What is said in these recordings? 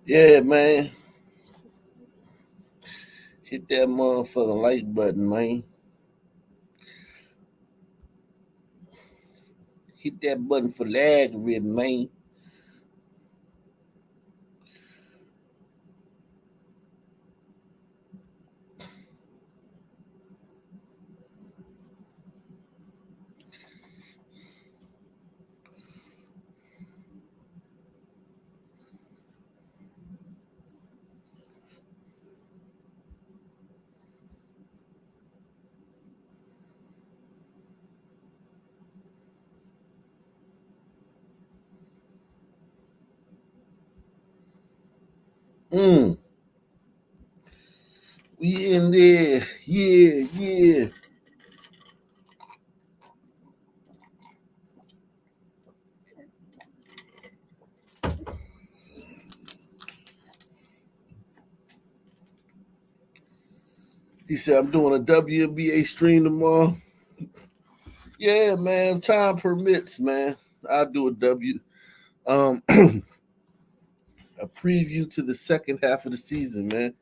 Yeah, man. Hit that motherfucking like button, man. Hit that button for the algorithm, man. Mm. We in there. Yeah, yeah. He said I'm doing a WNBA stream tomorrow. Yeah, man. Time permits, man. I'll do a a preview to the second half of the season, man.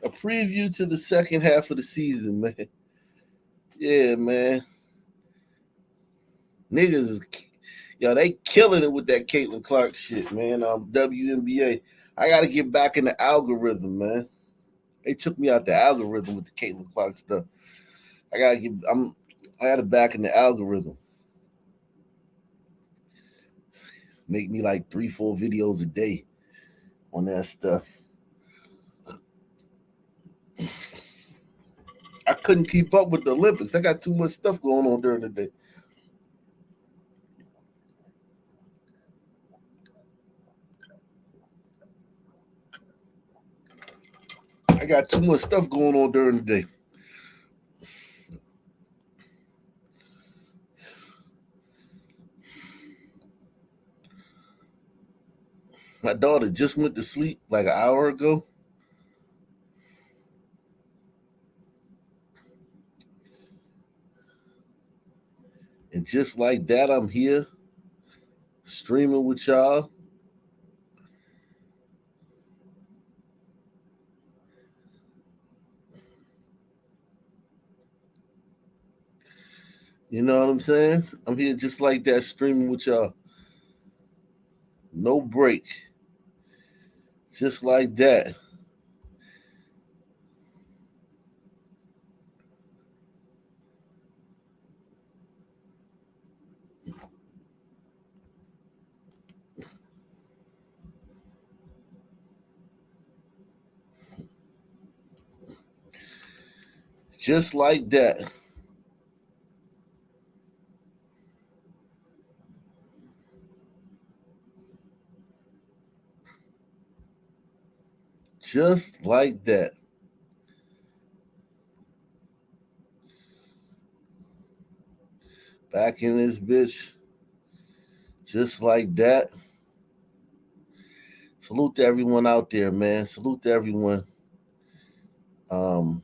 A preview to the second half of the season, man. Yeah, man. Niggas is yo, they killing it with that Caitlin Clark shit, man. WNBA. I gotta get back in the algorithm, man. They took me out the algorithm with the Caitlin Clark stuff. I gotta get I gotta back in the algorithm. Make me like 3, 4 videos a day on that stuff. I couldn't keep up with the Olympics. I got too much stuff going on during the day. I got too much stuff going on during the day. My daughter just went to sleep like an hour ago. And just like that, I'm here streaming with y'all. You know what I'm saying? I'm here just like that, streaming with y'all. No break. Just like that. Just like that. Just like that. Back in this bitch. Just like that. Salute to everyone out there, man. Salute to everyone. Um,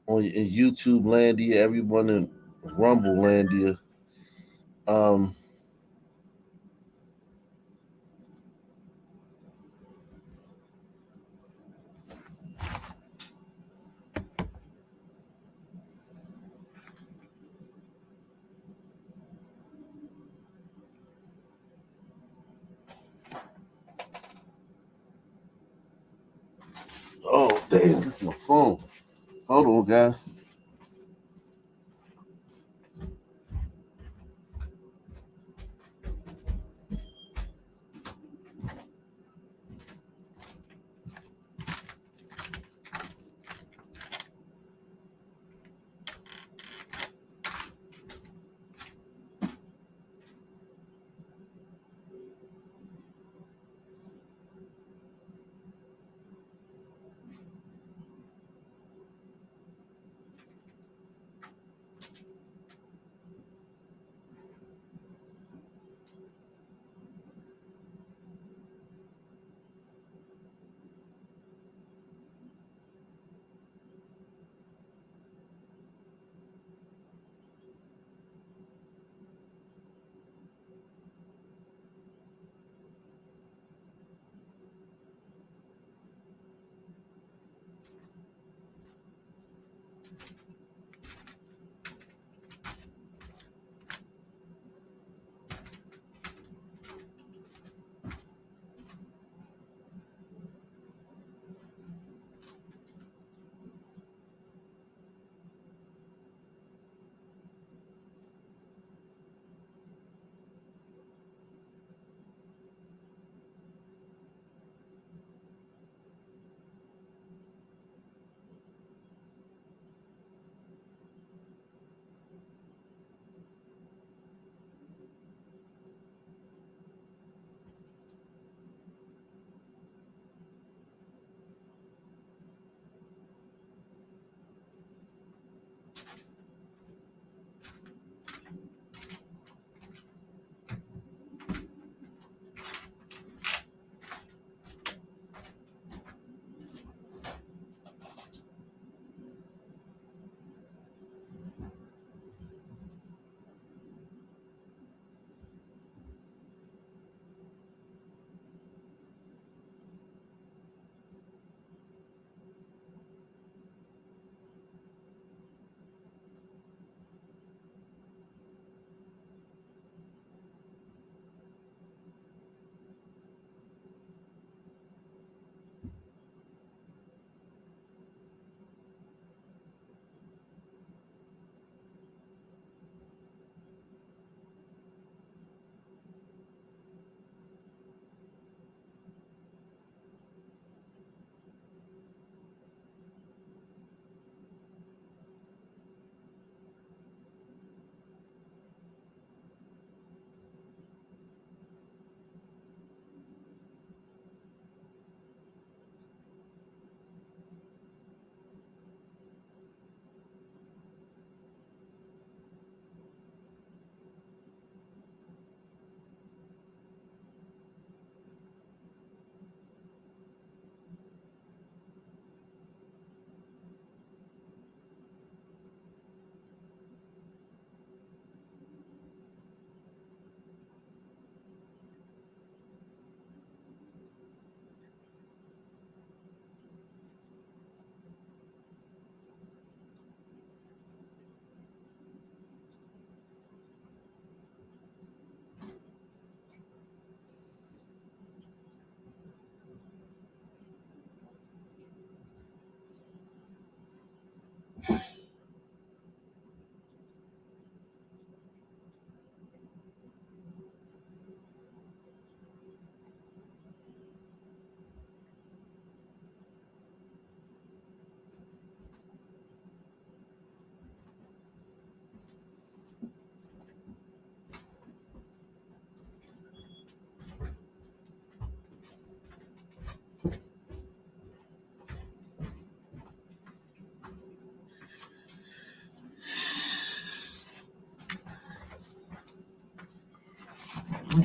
in YouTube Landia, everyone in Rumble Landia. Um, oh damn, that's my phone. Hold on, guys.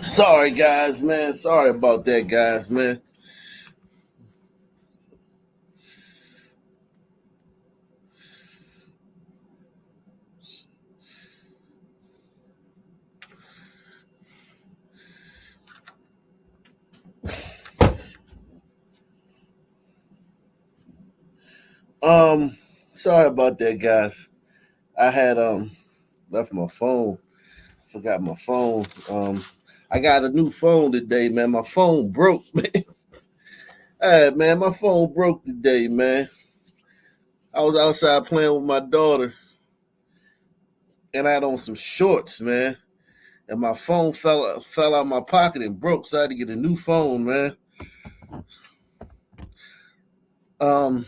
Sorry, guys, man. Sorry about that, guys, man. Um, Sorry about that, guys. I had left my phone. Forgot my phone. I got a new phone today, man. My phone broke, man. Man, my phone broke today, man. I was outside playing with my daughter, and I had on some shorts, man. And my phone fell out my pocket and broke, so I had to get a new phone, man. Um,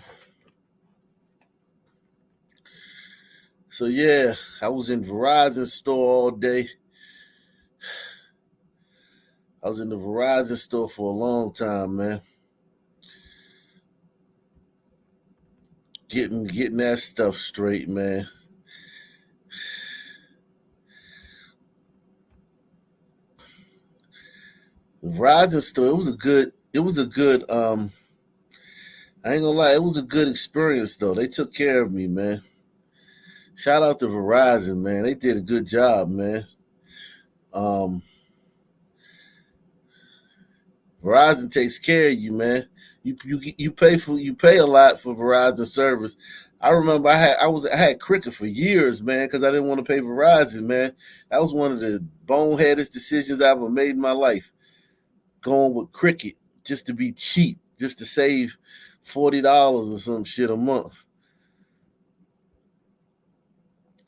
so yeah, I was in Verizon store all day. I was in the Verizon store for a long time, man. Getting that stuff straight, man. The Verizon store, it was a good I ain't gonna lie, it was a good experience though. They took care of me, man. Shout out to Verizon, man. They did a good job, man. Um Verizon takes care of you, man. You pay a lot for Verizon service. I remember I had Cricket for years, man, because I didn't want to pay Verizon, man. That was one of the boneheadest decisions I ever made in my life. Going with Cricket just to be cheap, just to save $40 or some shit a month.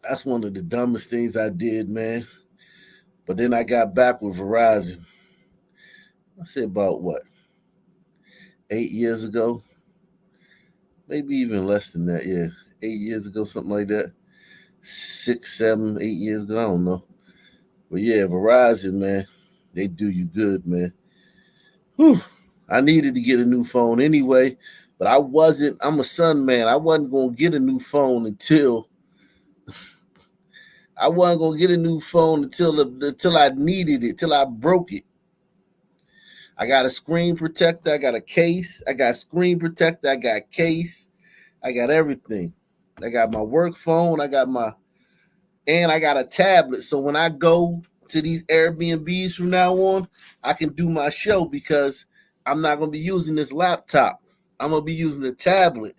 That's one of the dumbest things I did, man. But then I got back with Verizon. I say about what, 8 years ago, maybe even less than that. Yeah, 8 years ago, something like that. 6, 7, 8 years ago, I don't know. But yeah, Verizon, man, they do you good, man. Whew. I needed to get a new phone anyway, but I wasn't. I'm a son, man. I wasn't gonna get a new phone until I needed it, till I broke it. I got a screen protector. I got a case. I got screen protector. I got case. I got everything. I got my work phone. And I got a tablet. So when I go to these Airbnbs from now on, I can do my show because I'm not going to be using this laptop. I'm going to be using the tablet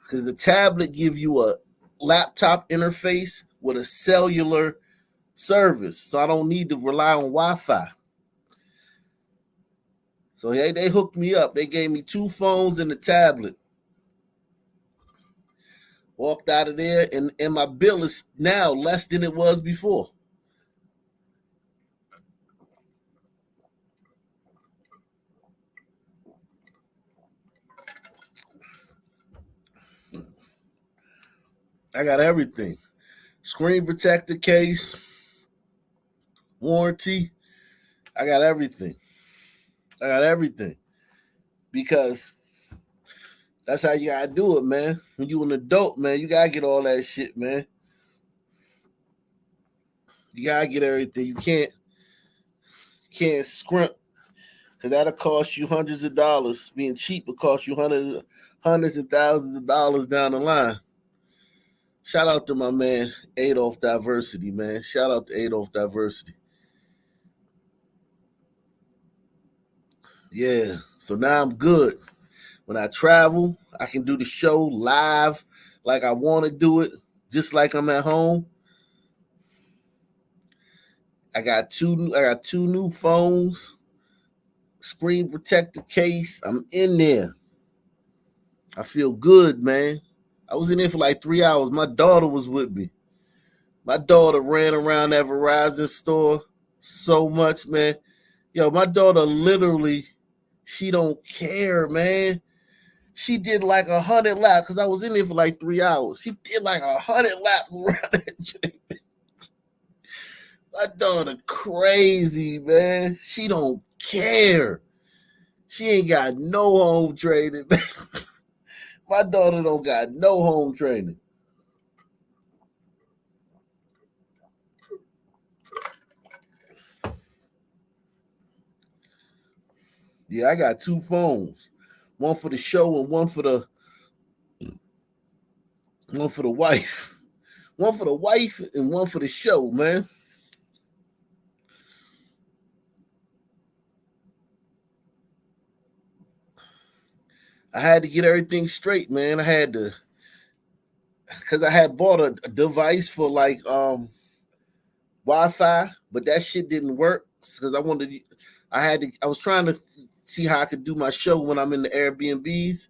because the tablet gives you a laptop interface with a cellular service. So I don't need to rely on Wi-Fi. So they hooked me up. They gave me 2 phones and a tablet. Walked out of there, and my bill is now less than it was before. I got everything. Screen protector case, warranty. I got everything. I got everything. Because that's how you gotta do it, man. When you an adult, man, you gotta get all that shit, man. You gotta get everything. You can't scrimp. Cause that'll cost you hundreds of dollars. Being cheap will cost you hundreds and thousands of dollars down the line. Shout out to my man Adolf Diversity, man. Shout out to Adolf Diversity. Yeah. So now I'm good. When I travel, I can do the show live like I want to do it, just like I'm at home. I got two new phones, screen protector case. I'm in there. I feel good, man. I was in there for like 3 hours. My daughter was with me. My daughter ran around that Verizon store so much, man. Yo, my daughter literally, she don't care, man. She did like 100 laps because I was in there for like 3 hours. She did like 100 laps around that joint. My daughter crazy, man. She don't care. She ain't got no home training. My daughter don't got no home training. Yeah, I got two phones. One for the show and one for the wife. One for the wife and one for the show, man. I had to get everything straight, man. I had to, because I had bought a device for like Wi-Fi, but that shit didn't work because I was trying to see how I could do my show when I'm in the Airbnbs.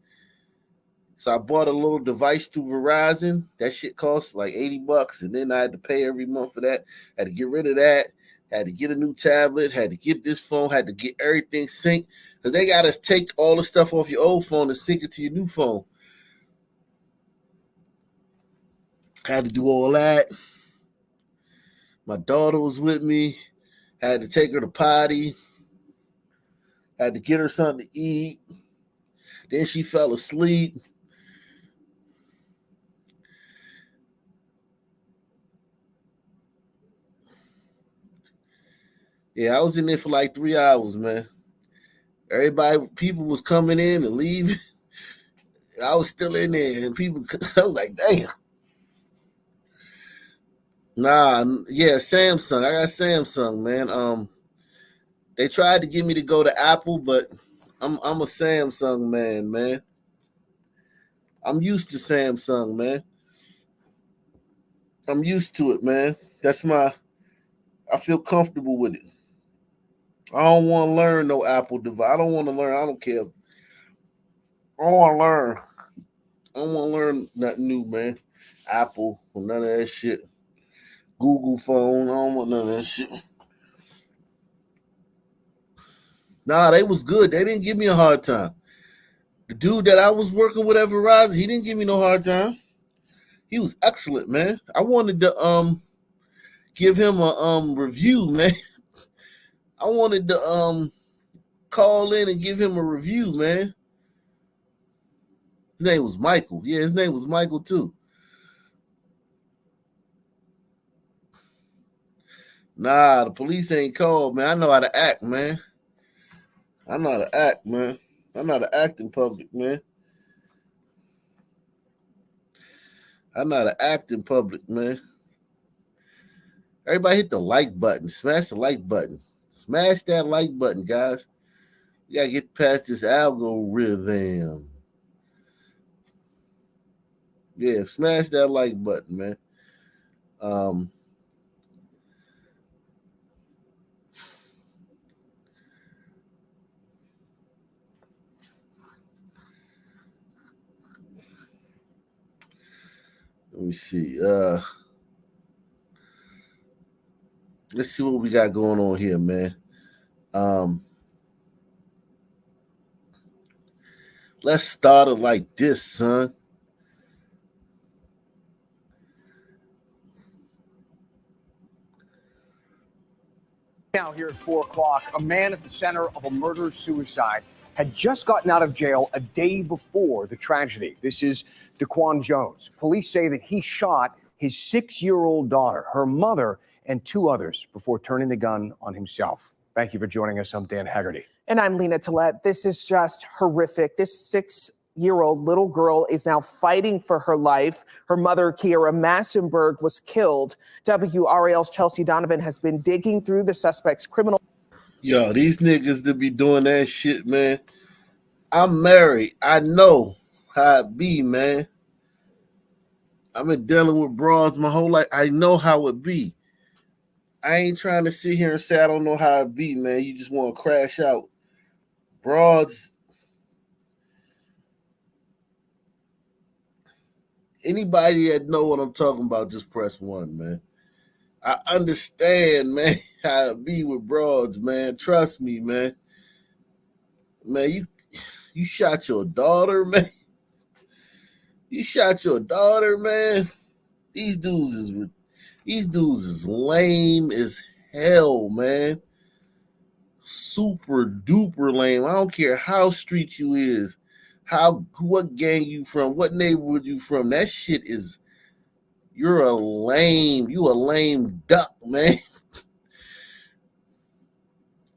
So I bought a little device through Verizon. That shit costs like $80, and then I had to pay every month for that. Had to get rid of that. Had to get a new tablet. Had to get this phone. Had to get everything synced because they got to take all the stuff off your old phone and sync it to your new phone. Had to do all that. My daughter was with me. Had to take her to potty. Had to get her something to eat. Then she fell asleep. Yeah, I was in there for like 3 hours, man. People was coming in and leaving. I was still in there, and people, I was like, damn. Nah, yeah, Samsung. I got Samsung, man. They tried to get me to go to Apple, but I'm a Samsung man, man. I'm used to Samsung, man. I'm used to it, man. I feel comfortable with it. I don't want to learn no Apple device. I don't want to learn. I don't care. I don't want to learn. I don't want to learn nothing new, man. Apple or none of that shit. Google phone. I don't want none of that shit. Nah, they was good. They didn't give me a hard time. The dude that I was working with at Verizon, he didn't give me no hard time. He was excellent, man. I wanted to give him a review, man. I wanted to call in and give him a review, man. His name was Michael. Yeah, his name was Michael too. Nah, the police ain't called, man. I know how to act, man. I know how to act, man. I know how to act in public, man. I know how to act in public, man. Everybody hit the like button. Smash the like button. Smash that like button, guys. You gotta get past this algorithm. Yeah, smash that like button, man. Um, let me see. Let's see what we got going on here, man. Um, let's start it like this, son. Now, here at 4 o'clock, a man at the center of a murder-suicide had just gotten out of jail a day before the tragedy. This is Daquan Jones. Police say that he shot his 6-year-old daughter, her mother, and 2 others before turning the gun on himself. Thank you for joining us. I'm Dan Haggerty. And I'm Lena Tillett. This is just horrific. This 6-year-old little girl is now fighting for her life. Her mother, Kiera Massenberg, was killed. WRAL's Chelsea Donovan has been digging through the suspect's criminal. Yo, these niggas that be doing that shit, man. I'm married. I know how it be, man. I've been dealing with broads my whole life. I know how it be. I ain't trying to sit here and say I don't know how it be, man. You just want to crash out. Broads. Anybody that know what I'm talking about, just press 1, man. I understand, man, how it be with broads, man. Trust me, man. Man, you shot your daughter, man. You shot your daughter, man. These dudes is lame as hell, man. Super duper lame. I don't care how street you is, what gang you from, what neighborhood you from. That shit is you a lame duck, man.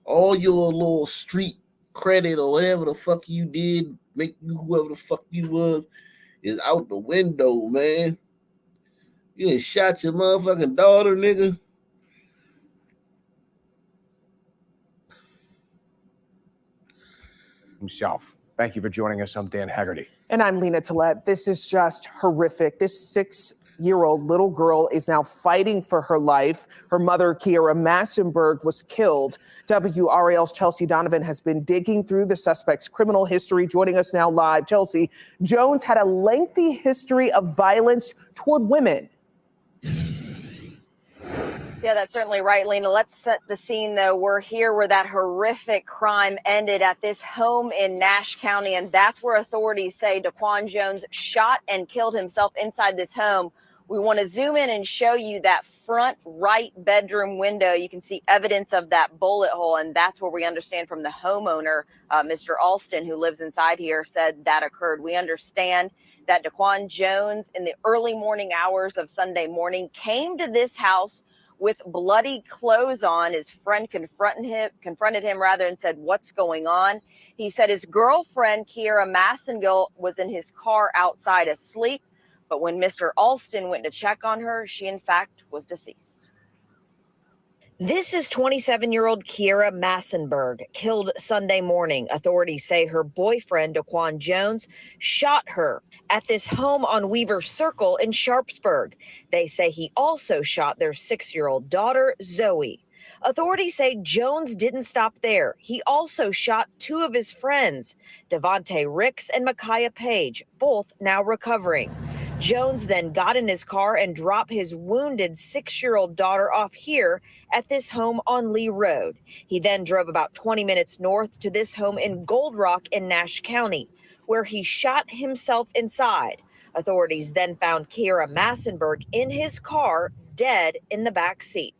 All your little street credit or whatever the fuck you did, make you whoever the fuck you was, is out the window, man. You done shot your motherfucking daughter, nigga. Himself. Thank you for joining us. I'm Dan Haggerty. And I'm Lena Tillett. This is just horrific. This 6-year-old little girl is now fighting for her life. Her mother, Kiera Massenberg, was killed. WRAL's Chelsea Donovan has been digging through the suspect's criminal history. Joining us now live, Chelsea. Jones had a lengthy history of violence toward women. Yeah, that's certainly right, Lena. Let's set the scene, though. We're here where that horrific crime ended at this home in Nash County, and that's where authorities say Daquan Jones shot and killed himself inside this home. We want to zoom in and show you that front right bedroom window. You can see evidence of that bullet hole, and that's where we understand from the homeowner, Mr. Alston, who lives inside here, said that occurred. We understand that Daquan Jones, in the early morning hours of Sunday morning, came to this house with bloody clothes on. His friend confronted him and said, "What's going on?" He said his girlfriend, Kiera Massengill, was in his car outside asleep. But when Mr. Alston went to check on her, she, in fact, was deceased. This is 27-year-old Kiera Massenberg, killed Sunday morning. Authorities say her boyfriend, Daquan Jones, shot her at this home on Weaver Circle in Sharpsburg. They say he also shot their 6-year-old daughter, Zoe. Authorities say Jones didn't stop there. He also shot 2 of his friends, Devontae Ricks and Micaiah Page, both now recovering. Jones then got in his car and dropped his wounded 6-year-old daughter off here at this home on Lee Road. He then drove about 20 minutes north to this home in Gold Rock in Nash County, where he shot himself inside. Authorities then found Kiera Massenberg in his car, dead in the back seat.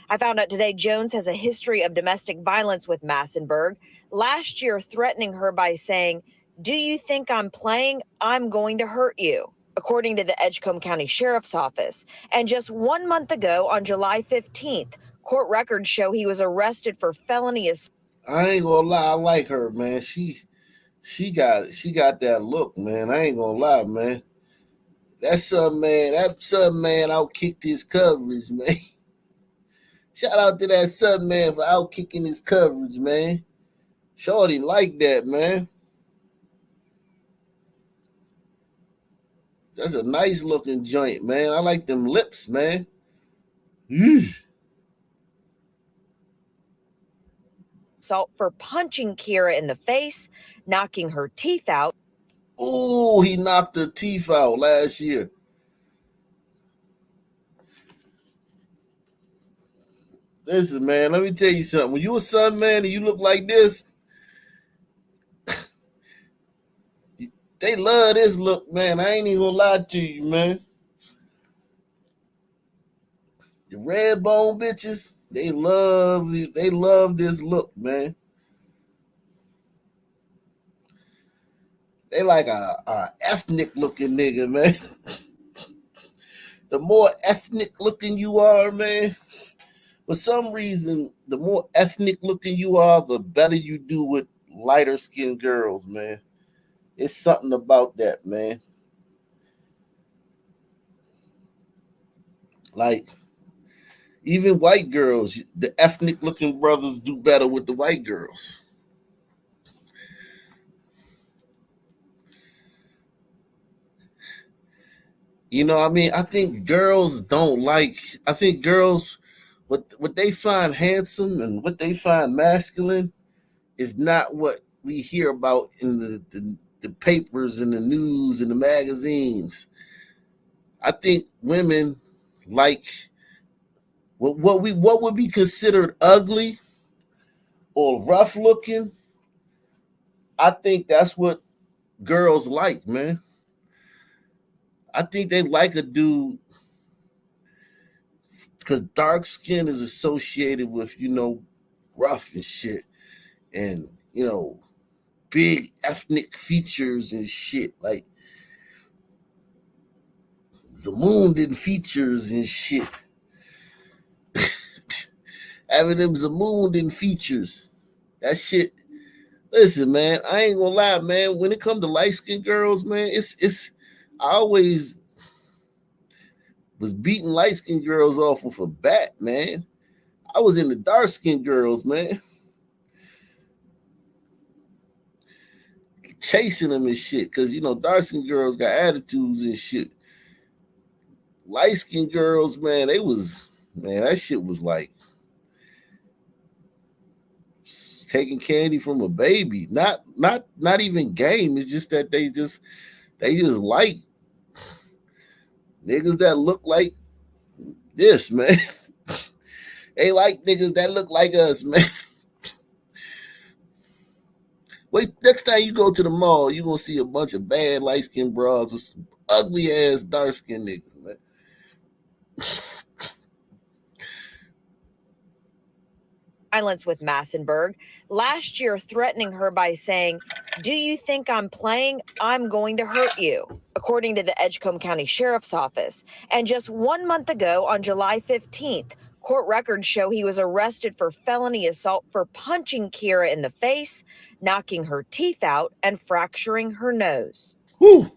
I found out today Jones has a history of domestic violence with Massenberg, last year threatening her by saying, "Do you think I'm playing? I'm going to hurt you," according to the Edgecombe County Sheriff's Office. And just 1 month ago, on July 15th, court records show he was arrested for felony assault. I ain't gonna lie, I like her, man. She got that look, man. I ain't gonna lie, man. That son man outkicked his coverage, man. Shout out to that son man for outkicking his coverage, man. Shorty like that, man. That's a nice looking joint, man. I like them lips, man. Assault for punching Kiera in the face, knocking her teeth out. Ooh, he knocked her teeth out last year. Listen, man, let me tell you something. When you a son, man, and you look like this, they love this look, man. I ain't even gonna lie to you, man. The red bone bitches, they love this look, man. They like a ethnic looking nigga, man. The more ethnic looking you are, man, for some reason, the more ethnic looking you are, the better you do with lighter skinned girls, man. It's something about that, man. Like, even white girls, the ethnic looking brothers do better with the white girls. You know what I mean? I think girls, what they find handsome and what they find masculine is not what we hear about in the papers and the news and the magazines. I think women like what would be considered ugly or rough looking. I think that's what girls like, man. I think they like a dude because dark skin is associated with, rough and shit. And, big ethnic features and shit. Like Zamundan features and shit. Having them Zamundan features. That shit Listen, man, I ain't gonna lie, man. When it comes to light-skinned girls, man, it's I always was beating light-skinned girls off with a bat, man. I was into dark-skinned girls, man. Chasing them and shit. Cause dark-skinned girls got attitudes and shit. Light-skinned girls, man, that shit was like taking candy from a baby. Not even game. It's just that they just like niggas that look like this, man. They like niggas that look like us, man. Wait, next time you go to the mall, you gonna see a bunch of bad light-skinned bras with some ugly ass dark-skinned niggas, man. Violence with Massenberg, last year threatening her by saying, "Do you think I'm playing? I'm going to hurt you," according to the Edgecombe County Sheriff's Office. And just 1 month ago, on July 15th, court records show he was arrested for felony assault for punching Kira in the face, knocking her teeth out, and fracturing her nose. Whew.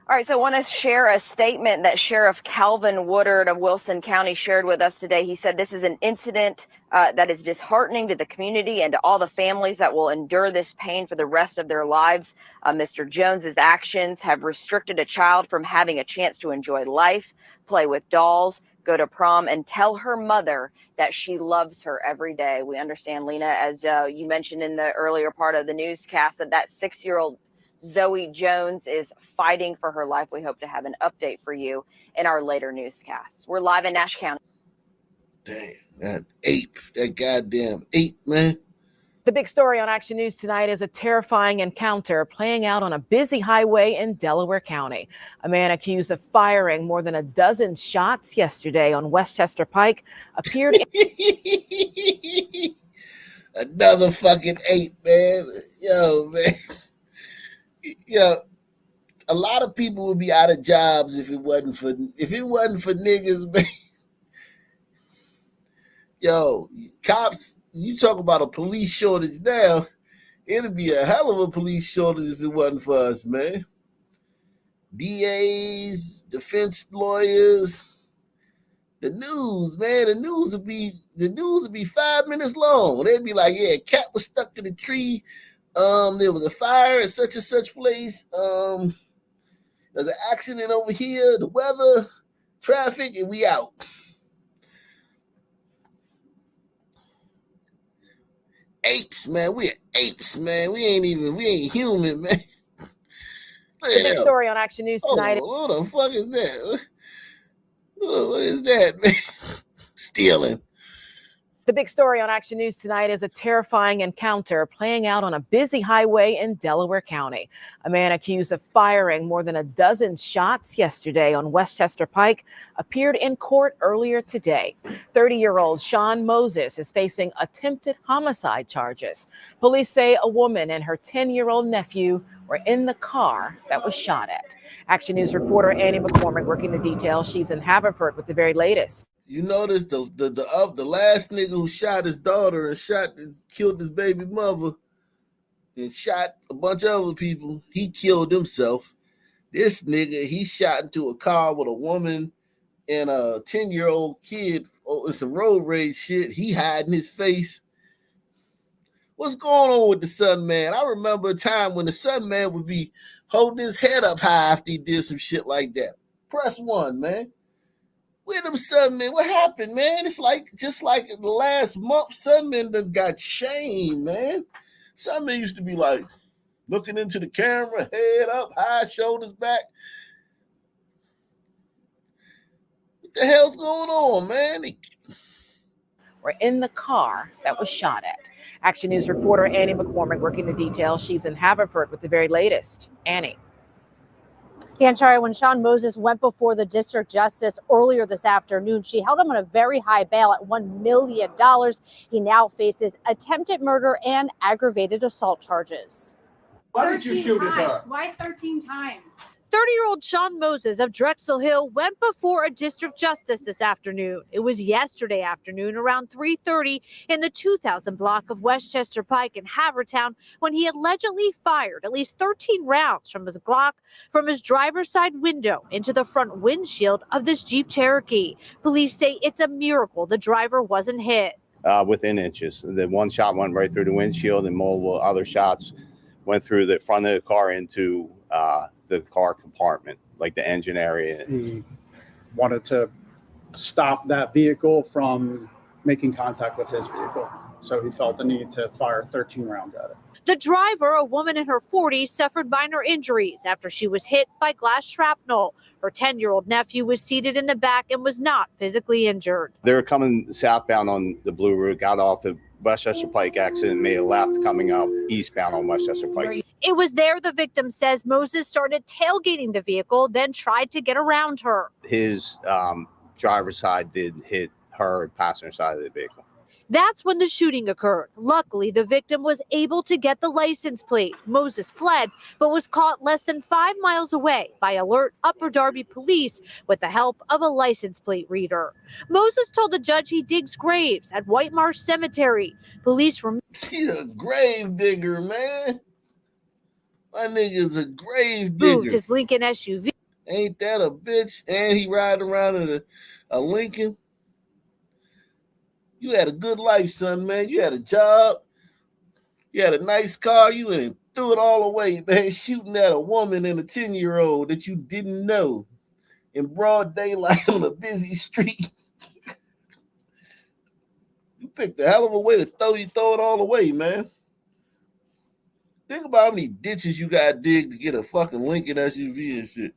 All right, so I want to share a statement that Sheriff Calvin Woodard of Wilson County shared with us today. He said this is an incident that is disheartening to the community and to all the families that will endure this pain for the rest of their lives. Mr. Jones's actions have restricted a child from having a chance to enjoy life, play with dolls, go to prom, and tell her mother that she loves her every day. We understand, Lena, as you mentioned in the earlier part of the newscast, that 6-year-old Zoe Jones is fighting for her life. We hope to have an update for you in our later newscasts. We're live in Nash County. Damn, that goddamn ape, man. The big story on Action News tonight is a terrifying encounter playing out on a busy highway in Delaware County. A man accused of firing more than a dozen shots yesterday on Westchester Pike appeared Another fucking ape, man. Yo, man. Yo, a lot of people would be out of jobs if it wasn't for niggas, man. Yo, cops, you talk about a police shortage now, it'd be a hell of a police shortage if it wasn't for us, man. DAs, defense lawyers, the news, man, the news would be 5 minutes long. They'd be like, yeah, cat was stuck in a tree. There was a fire at such and such place. There's an accident over here, the weather, traffic, and we out. Apes, man. We're apes, man. We ain't human, man. The big story on Action News tonight. What the fuck is that? What is that, man? Stealing. The big story on Action News tonight is a terrifying encounter playing out on a busy highway in Delaware County. A man accused of firing more than a dozen shots yesterday on Westchester Pike appeared in court earlier today. 30-year-old Sean Moses is facing attempted homicide charges. Police say a woman and her 10-year-old nephew were in the car that was shot at. Action News reporter Annie McCormick working the details. She's in Haverford with the very latest. You notice the last nigga who shot his daughter and killed his baby mother and shot a bunch of other people, he killed himself. This nigga, he shot into a car with a woman and a 10-year-old kid with some road rage shit. He hiding his face. What's going on with the Sun Man? I remember a time when the Sun Man would be holding his head up high after he did some shit like that. Press 1, man. Where them Sunmen? What happened, man? It's like just like the last month, Sunmen done got shamed, man. Sunmen used to be like looking into the camera, head up, high, shoulders back. What the hell's going on, man? Were in the car that was shot at. Action News reporter Annie McCormick working the details. She's in Haverford with the very latest. Annie. And Shari, when Sean Moses went before the district justice earlier this afternoon, she held him on a very high bail at $1 million. He now faces attempted murder and aggravated assault charges. Why did you shoot at her? Why 13 times? 30-year-old Sean Moses of Drexel Hill went before a district justice this afternoon. It was yesterday afternoon around 3:30 in the 2000 block of Westchester Pike in Havertown when he allegedly fired at least 13 rounds from his Glock from his driver's side window into the front windshield of this Jeep Cherokee. Police say it's a miracle the driver wasn't hit. Within inches. The one shot went right through the windshield, and multiple other shots went through the front of the car into the car compartment, like the engine area. He wanted to stop that vehicle from making contact with his vehicle, so he felt the need to fire 13 rounds at it. The driver, a woman in her 40s, suffered minor injuries after she was hit by glass shrapnel. Her 10-year-old nephew was seated in the back and was not physically injured. They were coming southbound on the Blue Route, got off the Westchester Pike exit and made a left coming out eastbound on Westchester Pike. It was there, the victim says, Moses started tailgating the vehicle, then tried to get around her. His driver's side did hit her passenger side of the vehicle. That's when the shooting occurred. Luckily, the victim was able to get the license plate. Moses fled, but was caught less than 5 miles away by alert Upper Darby police with the help of a license plate reader. Moses told the judge he digs graves at White Marsh Cemetery. Police were... He's a grave digger, man. My nigga's a grave digger. moved his Lincoln SUV. Ain't that a bitch? And he riding around in a Lincoln. You had a good life, son, man. You had a job. You had a nice car. You went and threw it all away, man, shooting at a woman and a 10-year-old that you didn't know in broad daylight on a busy street. You picked a hell of a way to throw it all away, man. Think about how many ditches you got to dig to get a fucking Lincoln SUV and shit.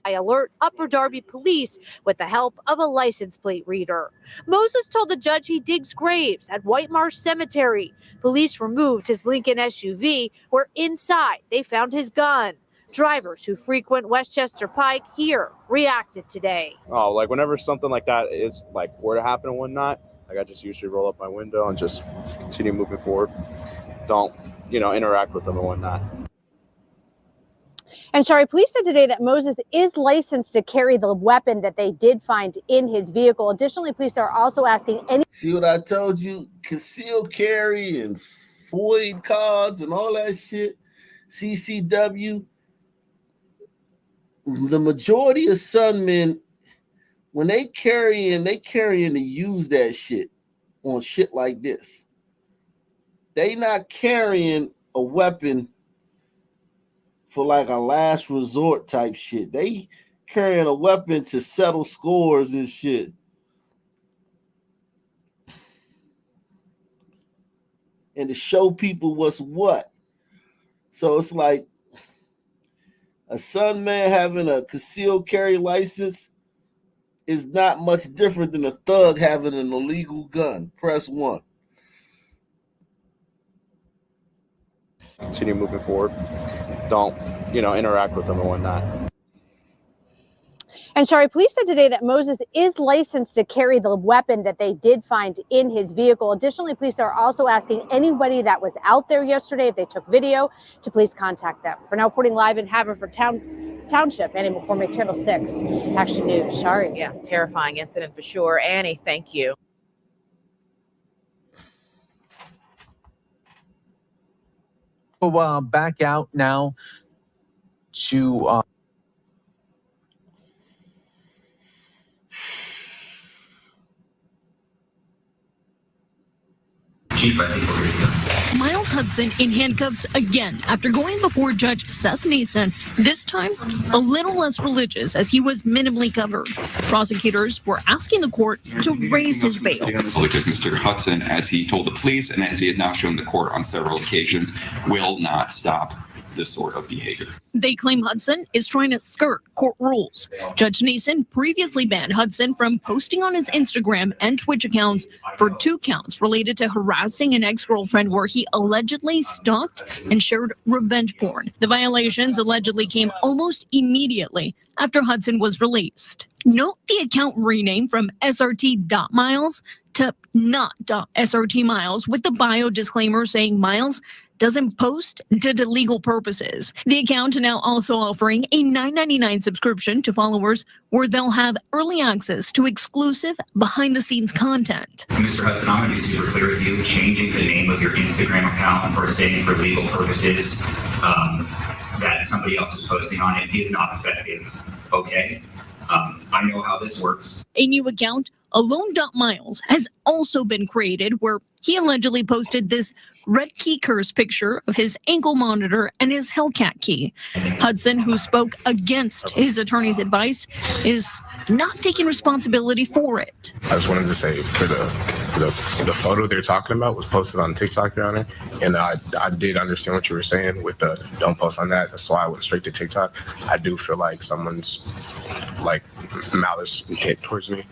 I alert Upper Darby police with the help of a license plate reader. Moses told the judge he digs graves at White Marsh Cemetery. Police removed his Lincoln SUV, where inside they found his gun. Drivers who frequent Westchester Pike here reacted today. Oh, like whenever something like that is like were to happen and whatnot, like I just usually roll up my window and just continue moving forward. Don't, interact with them and whatnot. And Shari, police said today that Moses is licensed to carry the weapon that they did find in his vehicle. Additionally, police are also asking any... See what I told you? Concealed carry and FOID cards and all that shit. CCW. The majority of Sunmen, when they carrying to use that shit on shit like this. They not carrying a weapon for like a last resort type shit. They carrying a weapon to settle scores and shit. And to show people what's what. So it's like a son man having a concealed carry license is not much different than a thug having an illegal gun. Press 1. Continue moving forward. Don't, interact with them and whatnot. And Shari, police said today that Moses is licensed to carry the weapon that they did find in his vehicle. Additionally, police are also asking anybody that was out there yesterday, if they took video, to please contact them. For now, reporting live in Haverford Township, Annie McCormick, Channel 6, Action News. Shari. Yeah, terrifying incident for sure. Annie, thank you. Back out now to Chief, I think we're going to go. Miles Hudson in handcuffs again after going before Judge Seth Neeson, this time a little less religious as he was minimally covered. Prosecutors were asking the court to raise his bail. Because Mr. Hudson, as he told the police and as he had now shown the court on several occasions, will not stop this sort of behavior. They claim Hudson is trying to skirt court rules. Judge Neeson previously banned Hudson from posting on his Instagram and Twitch accounts for 2 counts related to harassing an ex-girlfriend where he allegedly stalked and shared revenge porn. The violations allegedly came almost immediately after Hudson was released. Note the account rename from SRT.Miles to not.srt Miles with the bio disclaimer saying Miles doesn't post to illegal purposes. The account now also offering a $9.99 subscription to followers where they'll have early access to exclusive behind-the-scenes content. Mr. Hudson, I'm going to be super clear with you. Changing the name of your Instagram account or saying for legal purposes that somebody else is posting on it is not effective. Okay? I know how this works. A new account, Alone.Miles, has also been created where he allegedly posted this red key curse picture of his ankle monitor and his Hellcat key. Hudson, who spoke against his attorney's advice, is not taking responsibility for it. I just wanted to say for the photo they're talking about was posted on TikTok, Your Honor, and I did understand what you were saying with the don't post on that. That's why I went straight to TikTok. I do feel like someone's like malice intent towards me.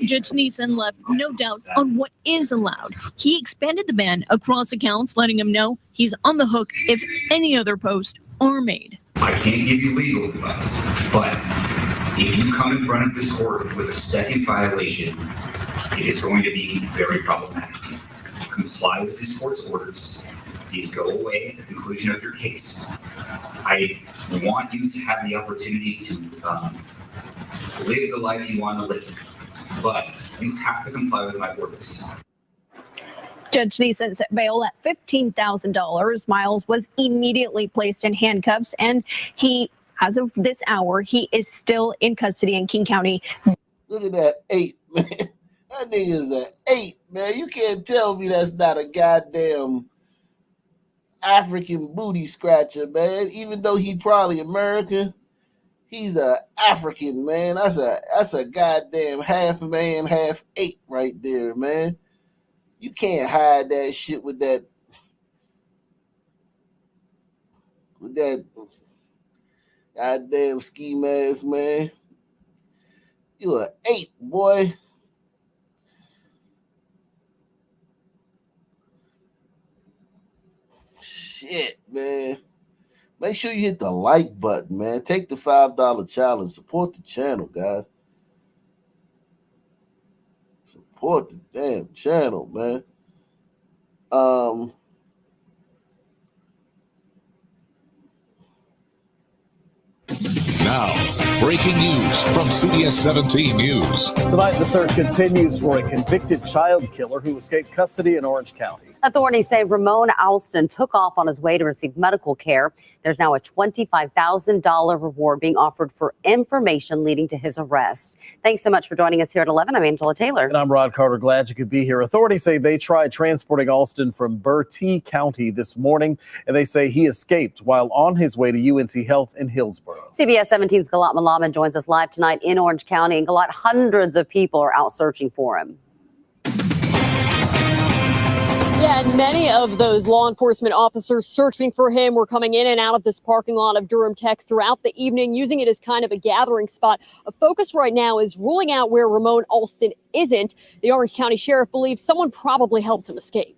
Judge Neeson left no doubt on what is allowed. He expanded the ban across accounts, letting him know he's on the hook if any other posts are made. I can't give you legal advice, but if you come in front of this court with a second violation, it is going to be very problematic. Comply with this court's orders. These go away at the conclusion of your case. I want you to have the opportunity to live the life you want to live, but you have to comply with my orders. Judge Neeson set bail at $15,000. Miles was immediately placed in handcuffs, and he, as of this hour, he is still in custody in King County. Look at that 8, man. That nigga's an 8, man. You can't tell me that's not a goddamn African booty scratcher, man. Even though he probably American, he's a African, man. That's a goddamn half man, half 8 right there, man. You can't hide that shit with that goddamn ski mask, man. You a 8, boy. Shit, man. Make sure you hit the like button, man. Take the $5 challenge. Support the channel, guys. Support the damn channel, man. Now, breaking news from CBS 17 News. Tonight, the search continues for a convicted child killer who escaped custody in Orange County. Authorities say Ramon Alston took off on his way to receive medical care. There's now a $25,000 reward being offered for information leading to his arrest. Thanks so much for joining us here at 11. I'm Angela Taylor. And I'm Rod Carter. Glad you could be here. Authorities say they tried transporting Alston from Bertie County this morning, and they say he escaped while on his way to UNC Health in Hillsborough. CBS 17's Galat Malaman joins us live tonight in Orange County. And Galat, hundreds of people are out searching for him. Yeah, and many of those law enforcement officers searching for him were coming in and out of this parking lot of Durham Tech throughout the evening, using it as kind of a gathering spot. A focus right now is ruling out where Ramon Alston isn't. The Orange County Sheriff believes someone probably helped him escape.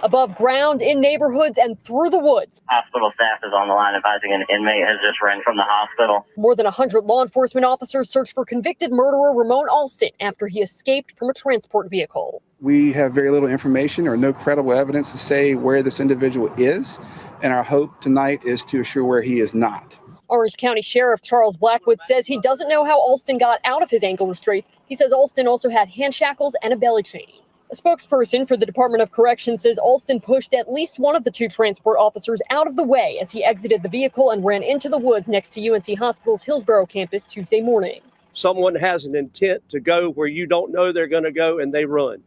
Above ground, in neighborhoods, and through the woods. Hospital staff is on the line advising an inmate has just ran from the hospital. More than 100 law enforcement officers search for convicted murderer Ramon Alston after he escaped from a transport vehicle. We have very little information or no credible evidence to say where this individual is, and our hope tonight is to assure where he is not. Orange County Sheriff Charles Blackwood says he doesn't know how Alston got out of his ankle restraints. He says Alston also had hand shackles and a belly chain. A spokesperson for the Department of Corrections says Alston pushed at least one of the two transport officers out of the way as he exited the vehicle and ran into the woods next to UNC Hospital's Hillsborough campus Tuesday morning. Someone has an intent to go where you don't know they're going to go, and they run.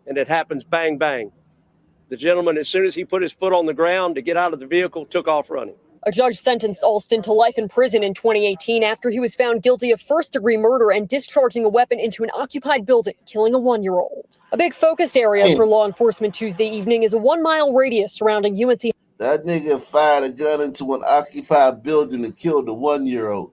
And it happens bang, bang. The gentleman, as soon as he put his foot on the ground to get out of the vehicle, took off running. A judge sentenced Alston to life in prison in 2018 after he was found guilty of first-degree murder and discharging a weapon into an occupied building, killing a 1-year-old. A big focus area for law enforcement Tuesday evening is a 1-mile radius surrounding UNC. That nigga fired a gun into an occupied building and killed a 1-year-old.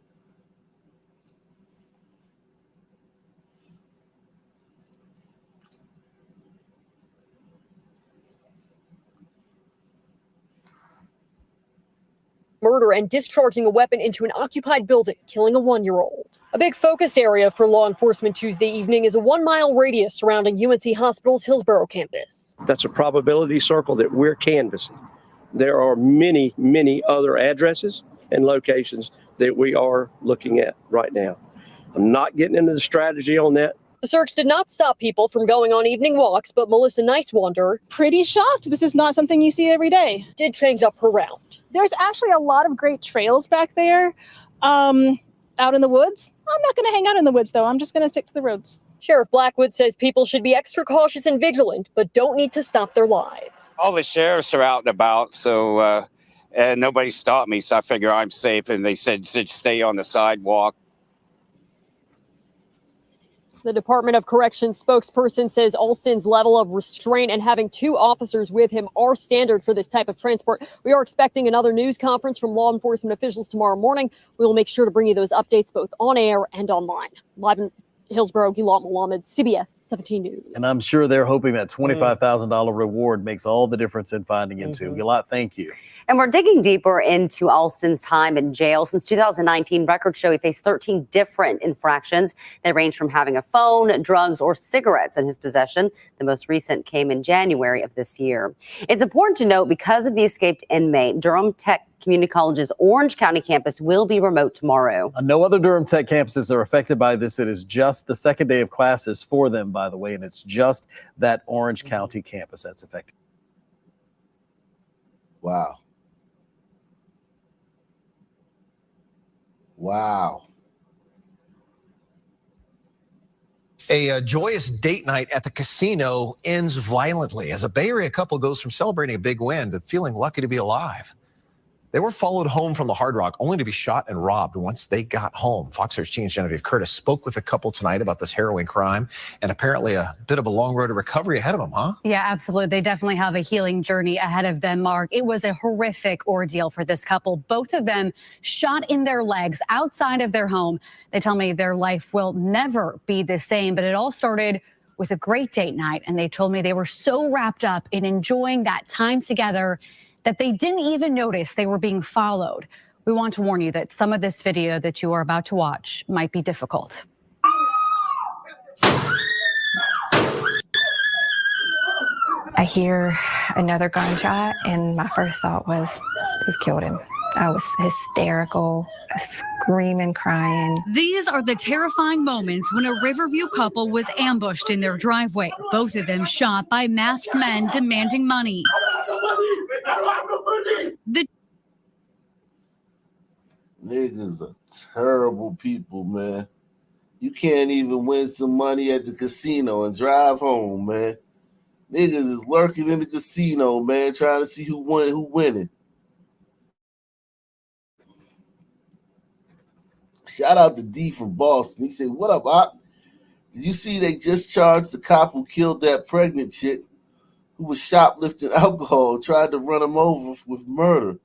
murder and discharging a weapon into an occupied building, killing a 1-year-old. A big focus area for law enforcement Tuesday evening is a 1-mile radius surrounding UNC Hospital's Hillsborough campus. That's a probability circle that we're canvassing. There are many, many other addresses and locations that we are looking at right now. I'm not getting into the strategy on that. The search did not stop people from going on evening walks, but Melissa Nicewander, pretty shocked. This is not something you see every day. Did change up her route. There's actually a lot of great trails back there out in the woods. I'm not going to hang out in the woods, though. I'm just going to stick to the roads. Sheriff Blackwood says people should be extra cautious and vigilant, but don't need to stop their lives. All the sheriffs are out and about, so and nobody stopped me, so I figure I'm safe. And they said stay on the sidewalk. The Department of Corrections spokesperson says Alston's level of restraint and having 2 officers with him are standard for this type of transport. We are expecting another news conference from law enforcement officials tomorrow morning. We will make sure to bring you those updates both on air and online. Live in Hillsborough, Gilad Mohammed, CBS 17 News. And I'm sure they're hoping that $25,000 reward makes all the difference in finding him too. Gilad, thank you. And we're digging deeper into Alston's time in jail. Since 2019, records show he faced 13 different infractions. They range from having a phone, drugs, or cigarettes in his possession. The most recent came in January of this year. It's important to note, because of the escaped inmate, Durham Tech Community College's Orange County campus will be remote tomorrow. No other Durham Tech campuses are affected by this. It is just the second day of classes for them, by the way, and it's just that Orange County campus that's affected. Wow. Wow. A joyous date night at the casino ends violently as a Bay Area couple goes from celebrating a big win to feeling lucky to be alive. They were followed home from the Hard Rock only to be shot and robbed once they got home. Fox 13's Genevieve Curtis spoke with the couple tonight about this harrowing crime, and apparently a bit of a long road to recovery ahead of them, huh? Yeah, absolutely. They definitely have a healing journey ahead of them, Mark. It was a horrific ordeal for this couple. Both of them shot in their legs outside of their home. They tell me their life will never be the same, but it all started with a great date night, and they told me they were so wrapped up in enjoying that time together that they didn't even notice they were being followed. We want to warn you that some of this video that you are about to watch might be difficult. I hear another gunshot, and my first thought was, they've killed him. I was hysterical, screaming, crying. These are the terrifying moments when a Riverview couple was ambushed in their driveway. Both of them shot by masked men demanding money. Niggas are terrible people, man. You can't even win some money at the casino and drive home, man. Niggas is lurking in the casino, man, trying to see who winning. Shout out to D from Boston. He said, "What up, Op? Did you see they just charged the cop who killed that pregnant chick who was shoplifting alcohol, tried to run him over with murder?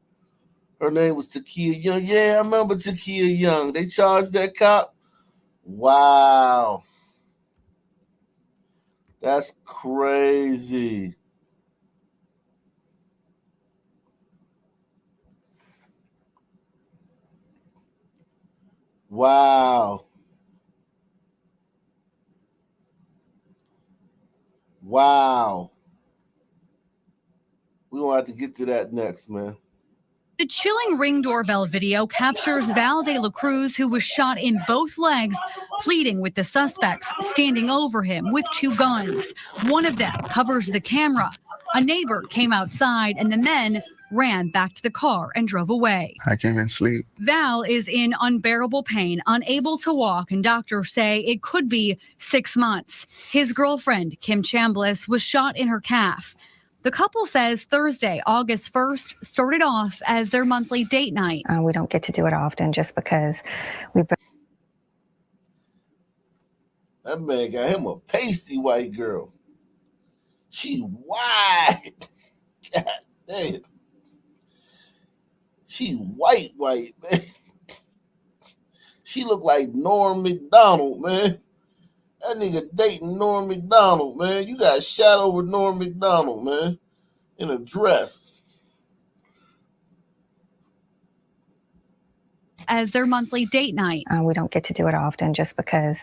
Her name was Takia Young." Yeah, I remember Takia Young. They charged that cop? Wow. That's crazy. Wow. Wow. We're going to have to get to that next, man. The chilling Ring doorbell video captures Val de la Cruz, who was shot in both legs, pleading with the suspects standing over him with 2 guns. One of them covers the camera. A neighbor came outside and the men ran back to the car and drove away. I can't even sleep. Val is in unbearable pain, unable to walk, and doctors say it could be 6 months. His girlfriend, Kim Chambliss, was shot in her calf. The couple says Thursday, August 1st, started off as their monthly date night. We don't get to do it often just because we... That man got him a pasty white girl. She white. God damn. She white, man. She look like Norm McDonald, man. That nigga dating Norm McDonald, man. You got shot over Norm McDonald, man, in a dress. as their monthly date night. We don't get to do it often just because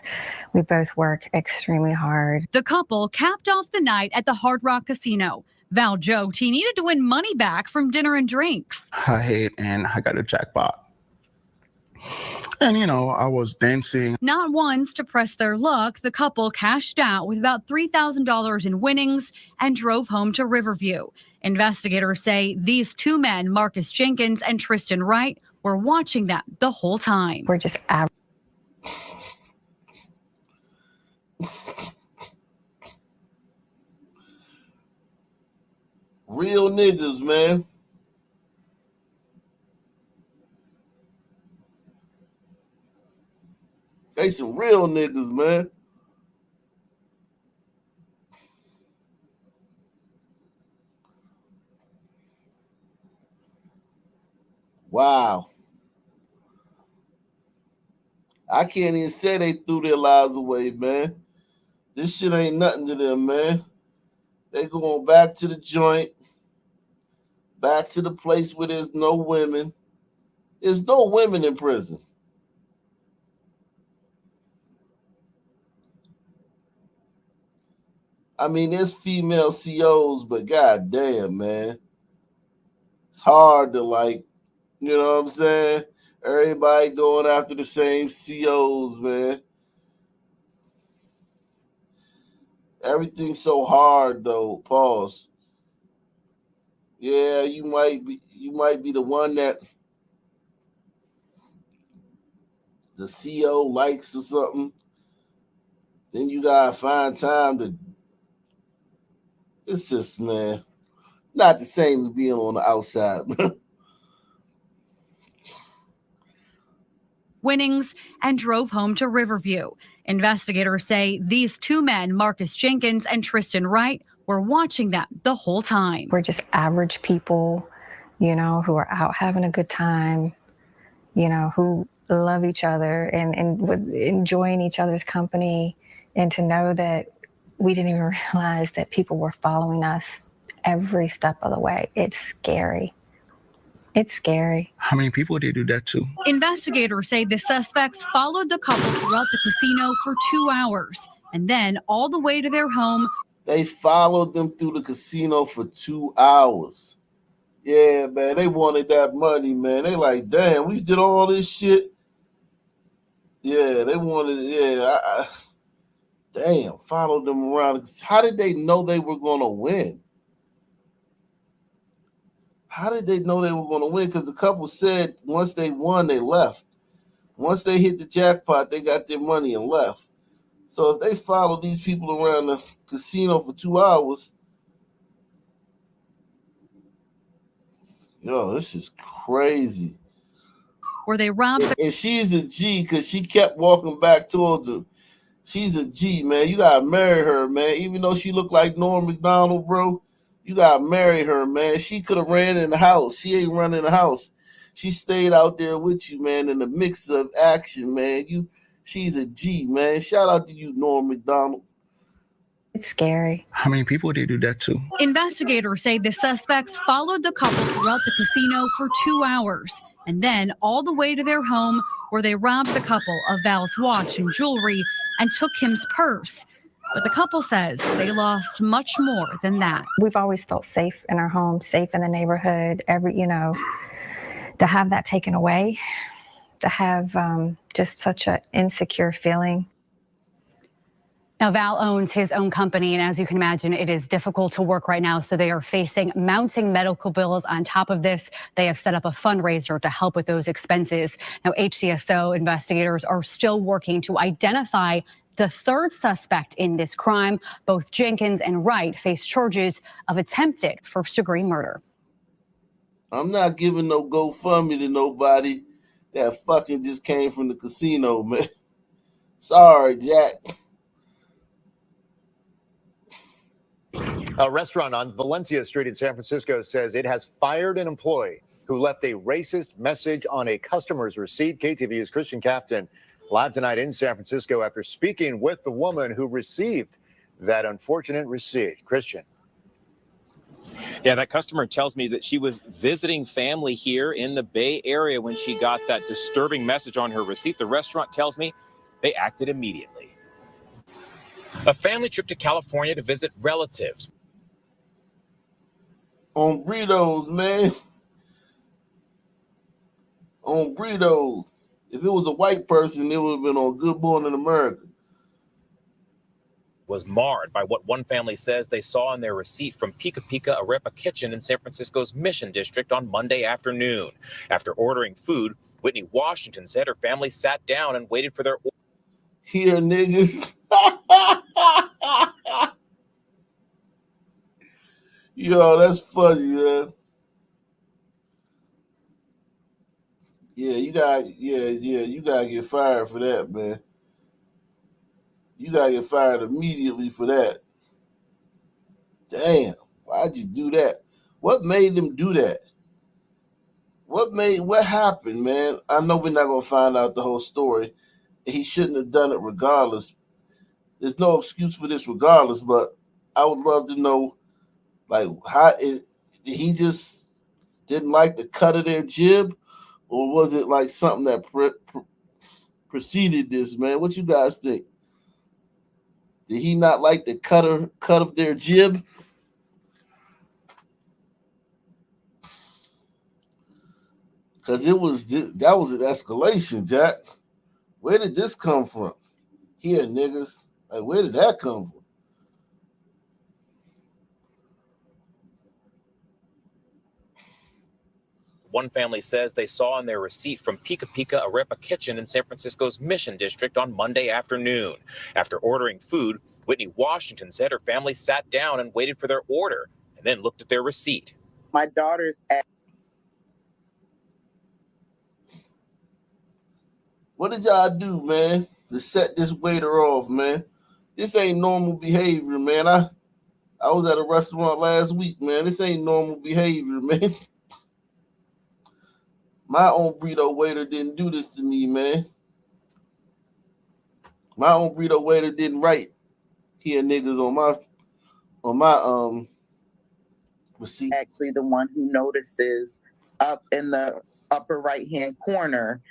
we both work extremely hard. The couple capped off the night at the Hard Rock Casino. Val joked he needed to win money back from dinner and drinks. I hate and I got a jackpot. And, I was dancing. Not once to press their luck, the couple cashed out with about $3,000 in winnings and drove home to Riverview. Investigators say these two men, Marcus Jenkins and Tristan Wright, were watching them the whole time. We're just real niggas, man. They some real niggas, man. Wow. I can't even say they threw their lives away, man. This shit ain't nothing to them, man. They going back to the joint, back to the place where there's no women. There's no women in prison. I mean, there's female COs, but goddamn, man. It's hard to you know what I'm saying? Everybody going after the same COs, man. Everything's so hard though. Pause. Yeah, you might be the one that the CO likes or something. Then you gotta find time to. It's just, man, not the same as being on the outside. Winnings and drove home to Riverview. Investigators say these two men, Marcus Jenkins and Tristan Wright, were watching them the whole time. We're just average people, who are out having a good time, who love each other and enjoying each other's company. And to know that we didn't even realize that people were following us every step of the way. It's scary. It's scary. How many people did you do that to? Investigators say the suspects followed the couple throughout the casino for 2 hours and then all the way to their home. They followed them through the casino for 2 hours. Yeah, man, they wanted that money, man. They like, damn, we did all this shit. Yeah, they wanted, damn, followed them around. How did they know they were going to win? How did they know they were going to win? Because the couple said once they won, they left. Once they hit the jackpot, they got their money and left. So if they followed these people around the casino for 2 hours, this is crazy. Where they robbed and she's a G because she kept walking back towards him. She's a G, man. You gotta marry her, man. Even though she looked like Norm Macdonald, bro, you gotta marry her, man. She could have ran in the house. She ain't running the house. She stayed out there with you, man, in the mix of action, man. She's a G, man. Shout out to you, Norm Macdonald. It's scary. How many people did you do that to? Investigators say the suspects followed the couple throughout the casino for 2 hours and then all the way to their home where they robbed the couple of Val's watch and jewelry and took him's purse. But the couple says they lost much more than that. We've always felt safe in our home, safe in the neighborhood. To have that taken away, to have just such an insecure feeling. Now, Val owns his own company, and as you can imagine, it is difficult to work right now. So they are facing mounting medical bills. On top of this, they have set up a fundraiser to help with those expenses. Now, HCSO investigators are still working to identify the third suspect in this crime. Both Jenkins and Wright face charges of attempted first-degree murder. I'm not giving no GoFundMe to nobody that fucking just came from the casino, man. Sorry, Jack. A restaurant on Valencia Street in San Francisco says it has fired an employee who left a racist message on a customer's receipt. KTVU's Christian Cafton live tonight in San Francisco after speaking with the woman who received that unfortunate receipt. Christian. Yeah, that customer tells me that she was visiting family here in the Bay Area when she got that disturbing message on her receipt. The restaurant tells me they acted immediately. A family trip to California to visit relatives. On burritos, man. On burritos. If it was a white person, it would have been on Good Morning America. Was marred by what one family says they saw in their receipt from Pika Pika Arepa Kitchen in San Francisco's Mission District on Monday afternoon. After ordering food, Whitney Washington said her family sat down and waited for their order. Here, niggas. Yo, that's funny, man. Yeah, you gotta get fired for that, man. You gotta get fired immediately for that. Damn, why'd you do that? What made them do that? What happened, man? I know we're not gonna find out the whole story. He shouldn't have done it regardless. There's no excuse for this regardless, but I would love to know, like, did he just didn't like the cut of their jib, or was it like something that preceded this, man? What you guys think? Did he not like the cut of their jib? Because that was an escalation, Jack. Where did this come from? Here, niggas. Like, where did that come from? One family says they saw in their receipt from Pika Pika Arepa Kitchen in San Francisco's Mission District on Monday afternoon. After ordering food, Whitney Washington said her family sat down and waited for their order and then looked at their receipt. My daughter's at. What did y'all do, man, to set this waiter off, man? This ain't normal behavior, man. I was at a restaurant last week, man. This ain't normal behavior, man. My own burrito waiter didn't do this to me, man. My own burrito waiter didn't write here niggas on my receipt. Actually the one who notices up in the upper right-hand corner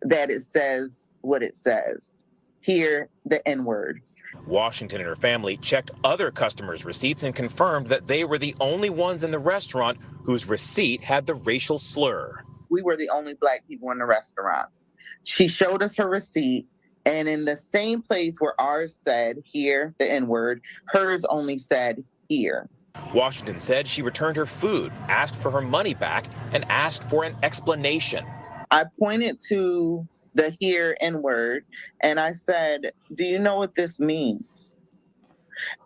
that it says what it says. Here, the N-word. Washington and her family checked other customers' receipts and confirmed that they were the only ones in the restaurant whose receipt had the racial slur. We were the only Black people in the restaurant. She showed us her receipt, and in the same place where ours said here, the N-word, hers only said here. Washington said she returned her food, asked for her money back, and asked for an explanation. I pointed to the here N-word, and I said, do you know what this means?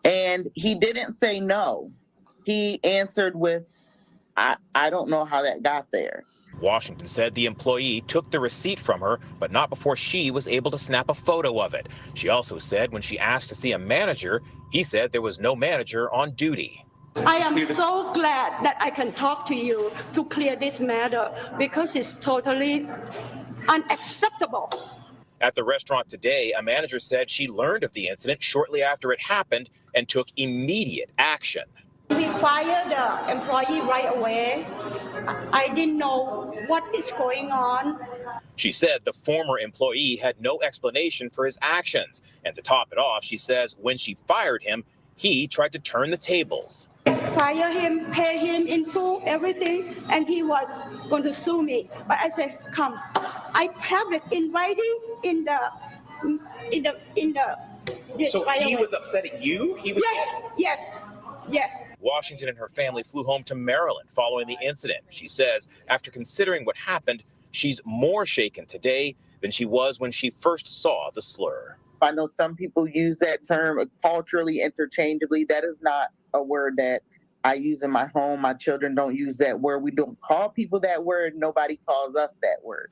And he didn't say no. He answered with, I don't know how that got there. Washington said the employee took the receipt from her, but not before she was able to snap a photo of it. She also said when she asked to see a manager, he said there was no manager on duty. I am so glad that I can talk to you to clear this matter because it's totally unacceptable. At the restaurant today, a manager said she learned of the incident shortly after it happened and took immediate action. We fired the employee right away. I didn't know what is going on. She said the former employee had no explanation for his actions. And to top it off, she says when she fired him, he tried to turn the tables. Fire him, pay him in full, everything, and he was going to sue me. But I said, come, I have it in writing in the. So he was upsetting you? Yes. Washington and her family flew home to Maryland following the incident. She says after considering what happened, she's more shaken today than she was when she first saw the slur. I know some people use that term culturally interchangeably. That is not a word that I use in my home. My children don't use that word. We don't call people that word. Nobody calls us that word.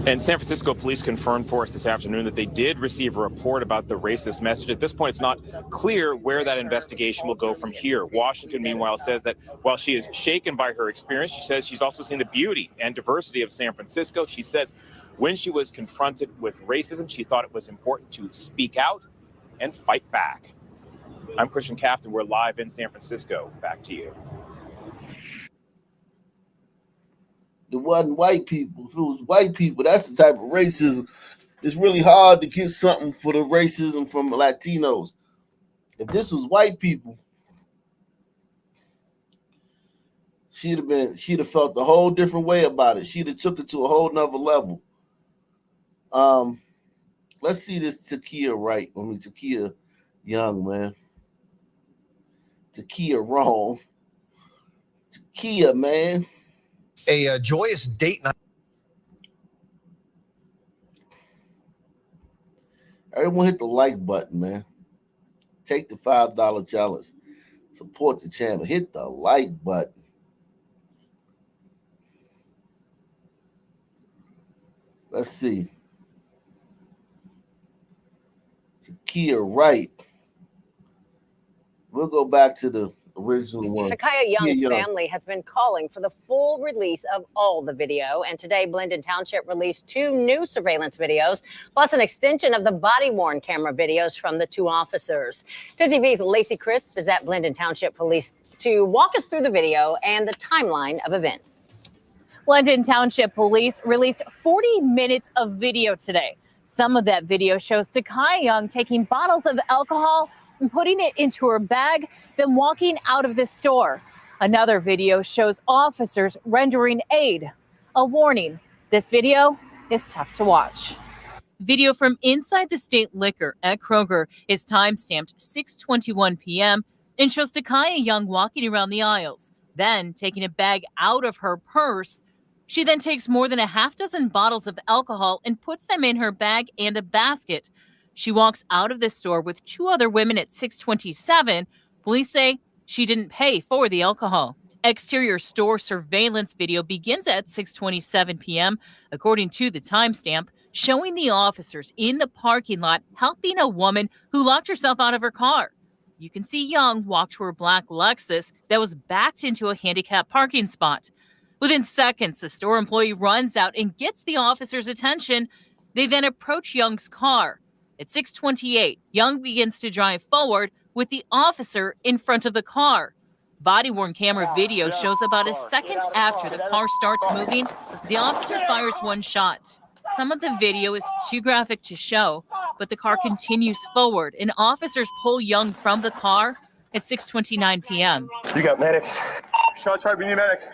And San Francisco police confirmed for us this afternoon that they did receive a report about the racist message. At this point, it's not clear where that investigation will go from here. Washington, meanwhile, says that while she is shaken by her experience, she says she's also seen the beauty and diversity of San Francisco. She says when she was confronted with racism, she thought it was important to speak out and fight back. I'm Christian Cafton. We're live in San Francisco. Back to you. It wasn't white people. If it was white people, that's the type of racism. It's really hard to get something for the racism from Latinos. If this was white people, she'd have felt a whole different way about it. She'd have took it to a whole nother level. Let's see this Takia Takia Young, man. Takia wrong. Takia, man. A joyous date night. Everyone hit the like button, man. Take the $5 challenge. Support the channel. Hit the like button. Let's see. Takia Wright. We'll go back to the original one. Takaya Young's family has been calling for the full release of all the video. And today, Blendon Township released 2 new surveillance videos, plus an extension of the body-worn camera videos from the 2 officers. 10 TV's Lacey Crisp is at Blendon Township Police to walk us through the video and the timeline of events. Blendon Township Police released 40 minutes of video today. Some of that video shows Takaya Young taking bottles of alcohol and putting it into her bag, then walking out of the store. Another video shows officers rendering aid. A warning, this video is tough to watch. Video from inside the state liquor at Kroger is timestamped 6:21 p.m. and shows Takaya Young walking around the aisles, then taking a bag out of her purse. She then takes more than a half dozen bottles of alcohol and puts them in her bag and a basket. She walks out of the store with 2 other women at 6:27. Police say she didn't pay for the alcohol. Exterior store surveillance video begins at 6:27 p.m., according to the timestamp, showing the officers in the parking lot helping a woman who locked herself out of her car. You can see Young walk to her black Lexus that was backed into a handicapped parking spot. Within seconds, the store employee runs out and gets the officer's attention. They then approach Young's car. At 6:28, Young begins to drive forward with the officer in front of the car. Body-worn camera video shows about a second after the car starts moving, the officer fires 1 shot. Some of the video is too graphic to show, but the car continues forward and officers pull Young from the car at 6:29 p.m. You got medics. Shots fired, we need medics.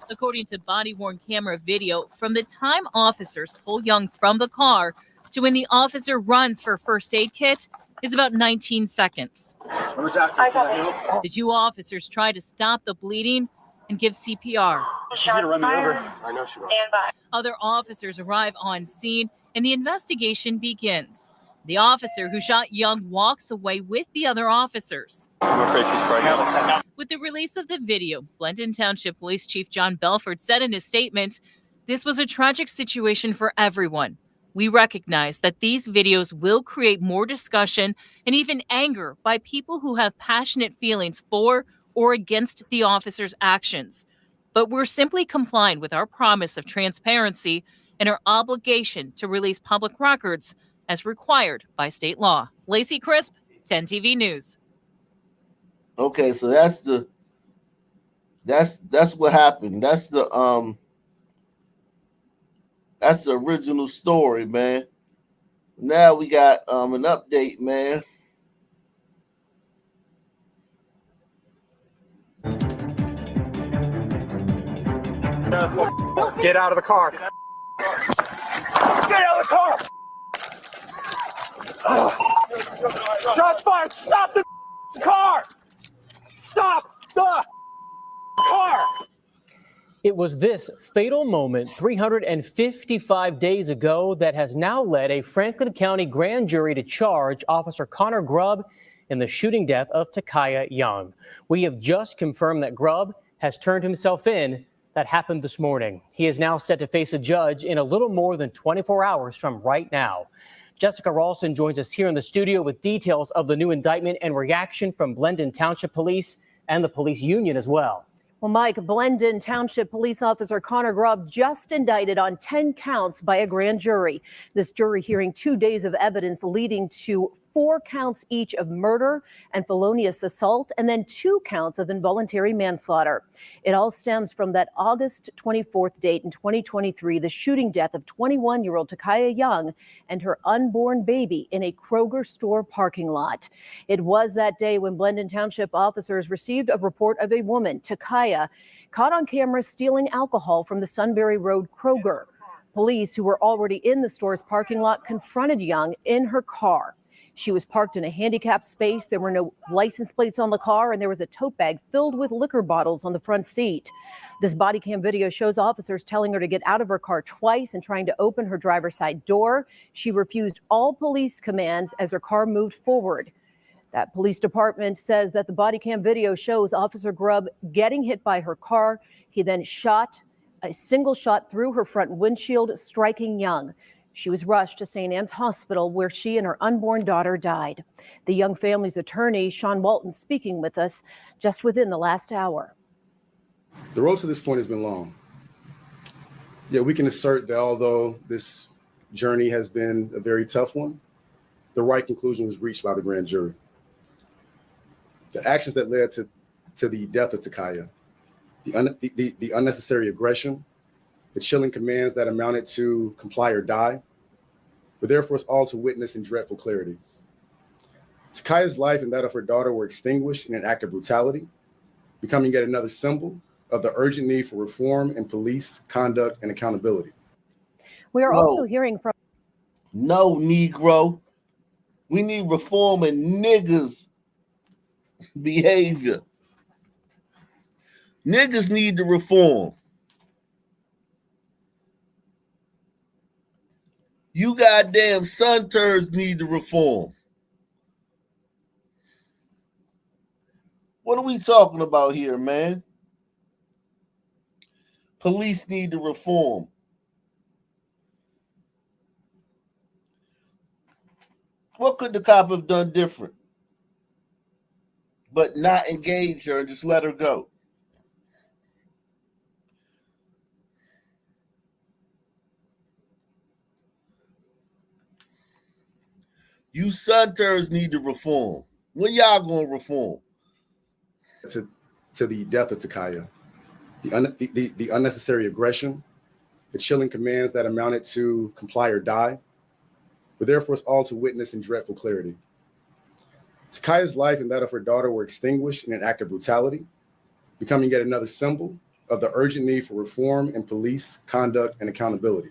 According to body-worn camera video, from the time officers pull Young from the car to when the officer runs for a first aid kit is about 19 seconds. The 2 officers try to stop the bleeding and give CPR. She's gonna run me over. I know she was. Other officers arrive on scene and the investigation begins. The officer who shot Young walks away with the other officers. I'm afraid she's pregnant. With the release of the video, Blendon Township Police Chief John Belford said in his statement, "This was a tragic situation for everyone. We recognize that these videos will create more discussion and even anger by people who have passionate feelings for or against the officer's actions. But we're simply complying with our promise of transparency and our obligation to release public records as required by state law." Lacey Crisp, 10 TV News. Okay, so that's what happened. That's the original story, man. Now we got an update, man. Get out of the car. Get out of the car. Shots fired. Stop the car. Stop the car. It was this fatal moment 355 days ago that has now led a Franklin County grand jury to charge Officer Connor Grubb in the shooting death of Takaya Young. We have just confirmed that Grubb has turned himself in. That happened this morning. He is now set to face a judge in a little more than 24 hours from right now. Jessica Ralston joins us here in the studio with details of the new indictment and reaction from Blendon Township Police and the police union as well. Well, Mike, Blendon Township Police Officer Connor Grubb just indicted on 10 counts by a grand jury. This jury hearing 2 days of evidence leading to 4 counts each of murder and felonious assault, and then 2 counts of involuntary manslaughter. It all stems from that August 24th date in 2023, the shooting death of 21-year-old Takaya Young and her unborn baby in a Kroger store parking lot. It was that day when Blendon Township officers received a report of a woman, Takaya, caught on camera stealing alcohol from the Sunbury Road Kroger. Police, who were already in the store's parking lot, confronted Young in her car. She was parked in a handicapped space. There were no license plates on the car, and there was a tote bag filled with liquor bottles on the front seat. This body cam video shows officers telling her to get out of her car twice and trying to open her driver's side door. She refused all police commands as her car moved forward. That police department says that the body cam video shows Officer Grubb getting hit by her car. He then shot a single shot through her front windshield, striking Young. She was rushed to St. Anne's Hospital, where she and her unborn daughter died. The Young family's attorney, Sean Walton, speaking with us just within the last hour. The road to this point has been long. Yeah, we can assert that although this journey has been a very tough one, the right conclusion was reached by the grand jury. The actions that led to the death of Takaya, the unnecessary aggression, the chilling commands that amounted to comply or die, were there for us all to witness in dreadful clarity. Takaya's life and that of her daughter were extinguished in an act of brutality, becoming yet another symbol of the urgent need for reform in police conduct and accountability. We are also hearing from... No, Negro. We need reform in niggas' behavior. Niggas need to reform. You goddamn sun turds need to reform. What are we talking about here, man? Police need to reform. What could the cop have done different? But not engage her and just let her go. You sunturds need to reform. When y'all gonna reform? To the death of Takaya, the unnecessary aggression, the chilling commands that amounted to comply or die, were there for us all to witness in dreadful clarity. Takaya's life and that of her daughter were extinguished in an act of brutality, becoming yet another symbol of the urgent need for reform in police conduct and accountability.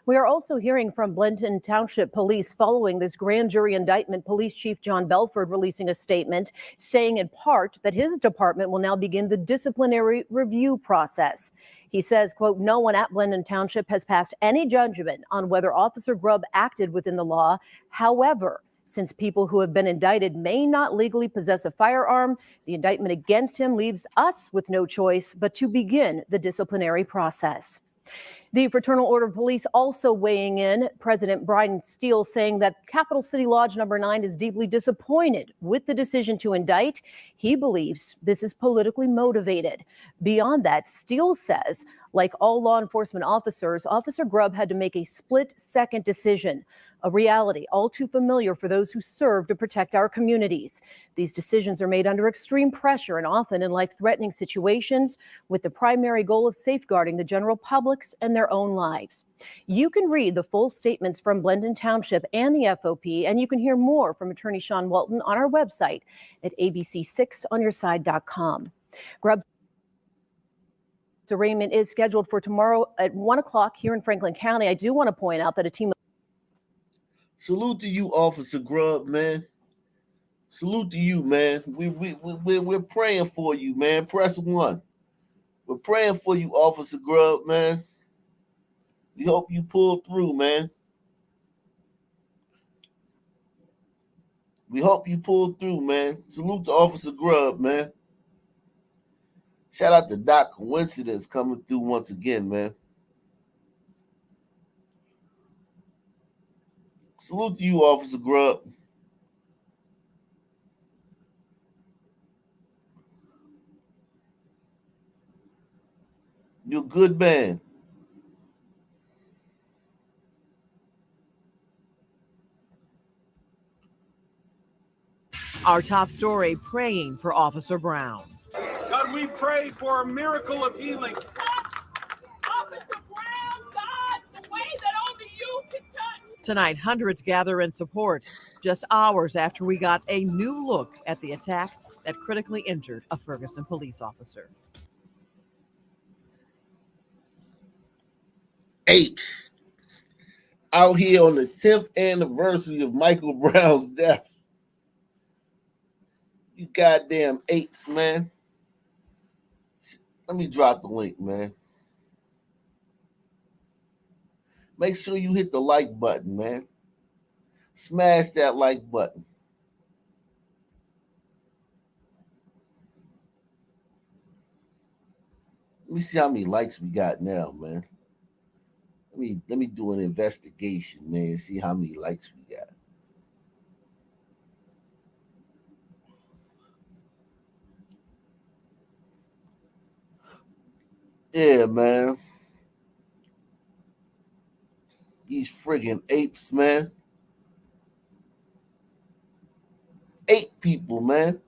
We are also hearing from Blendon Township Police following this grand jury indictment. Police Chief John Belford releasing a statement saying in part that his department will now begin the disciplinary review process. He says, quote, "No one at Blendon Township has passed any judgment on whether Officer Grubb acted within the law. However, since people who have been indicted may not legally possess a firearm, the indictment against him leaves us with no choice but to begin the disciplinary process." The Fraternal Order of Police also weighing in. President Brian Steele saying that Capitol City Lodge number 9 is deeply disappointed with the decision to indict. He believes this is politically motivated. Beyond that, Steele says, like all law enforcement officers, Officer Grubb had to make a split-second decision, a reality all too familiar for those who serve to protect our communities. These decisions are made under extreme pressure and often in life-threatening situations with the primary goal of safeguarding the general public's and their own lives. You can read the full statements from Blendon Township and the FOP, and you can hear more from Attorney Sean Walton on our website at abc6onyourside.com. Grubb's arraignment is scheduled for tomorrow at 1 o'clock here in Franklin County. I do want to point out that a team of... Salute to you, Officer Grubb, man. Salute to you, man. We're praying for you, man. Press 1. We're praying for you, Officer Grubb, man. We hope you pull through, man. We hope you pull through, man. Salute to Officer Grubb, man. Shout out to Doc Coincidence coming through once again, man. Salute to you, Officer Grubb. You're a good man. Our top story, praying for Officer Brown. God, we pray for a miracle of healing. Tonight, hundreds gather in support, just hours after we got a new look at the attack that critically injured a Ferguson police officer. Apes out here on the 10th anniversary of Michael Brown's death. You goddamn apes, man. Let me drop the link, man. Make sure you hit the like button, man. Smash that like button. Let me see how many likes we got now, man. Let me do an investigation, man. See how many likes we got. Yeah, man. These friggin' apes, man. 8 people, man.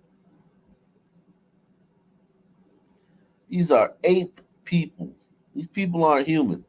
These are ape people. These people aren't human.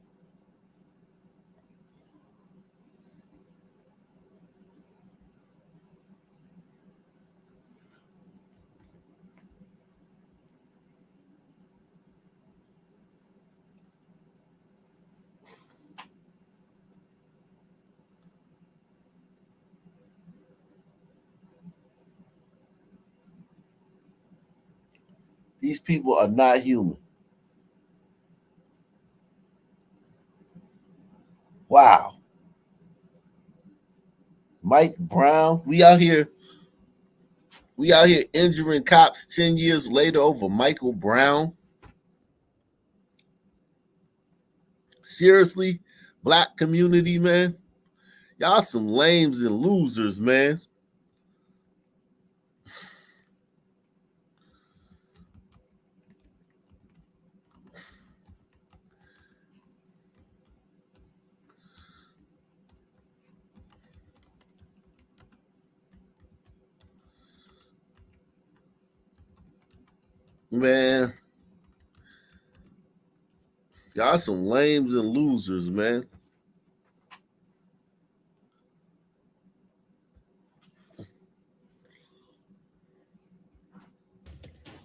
These people are not human. Wow. Mike Brown. We out here injuring cops 10 years later over Michael Brown. Seriously, black community, man. Y'all some lames and losers, man. Man, y'all some lames and losers, man.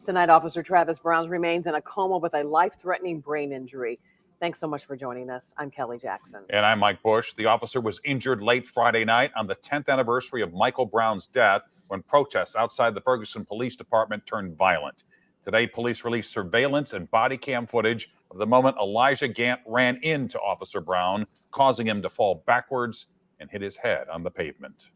Tonight, Officer Travis Brown remains in a coma with a life-threatening brain injury. Thanks so much for joining us. I'm Kelly Jackson. And I'm Mike Bush. The officer was injured late Friday night on the 10th anniversary of Michael Brown's death when protests outside the Ferguson Police Department turned violent. Today, police released surveillance and body cam footage of the moment Elijah Gant ran into Officer Brown, causing him to fall backwards and hit his head on the pavement.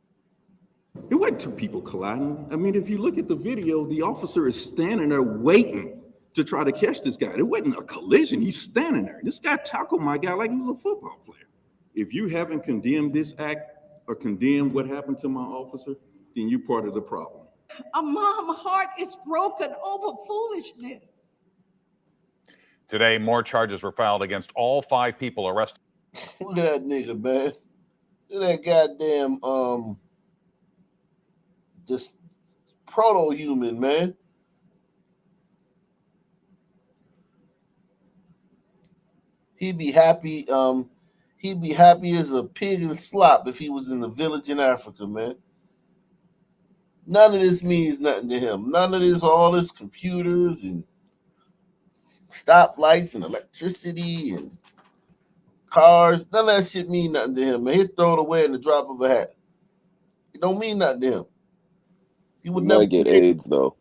It wasn't two people colliding. I mean, if you look at the video, the officer is standing there waiting to try to catch this guy. It wasn't a collision. He's standing there. This guy tackled my guy like he was a football player. If you haven't condemned this act or condemned what happened to my officer, then you're part of the problem. A mom's heart is broken over foolishness. Today, more charges were filed against all 5 people arrested. Look at that nigga, man. Look at that goddamn this proto-human, man. He'd be happy as a pig in slop if he was in the village in Africa, man. None of this means nothing to him. None of this, all this computers and stoplights and electricity and cars, none of that shit mean nothing to him, man. He'd throw it away in the drop of a hat. It don't mean nothing to him. He would never get AIDS though.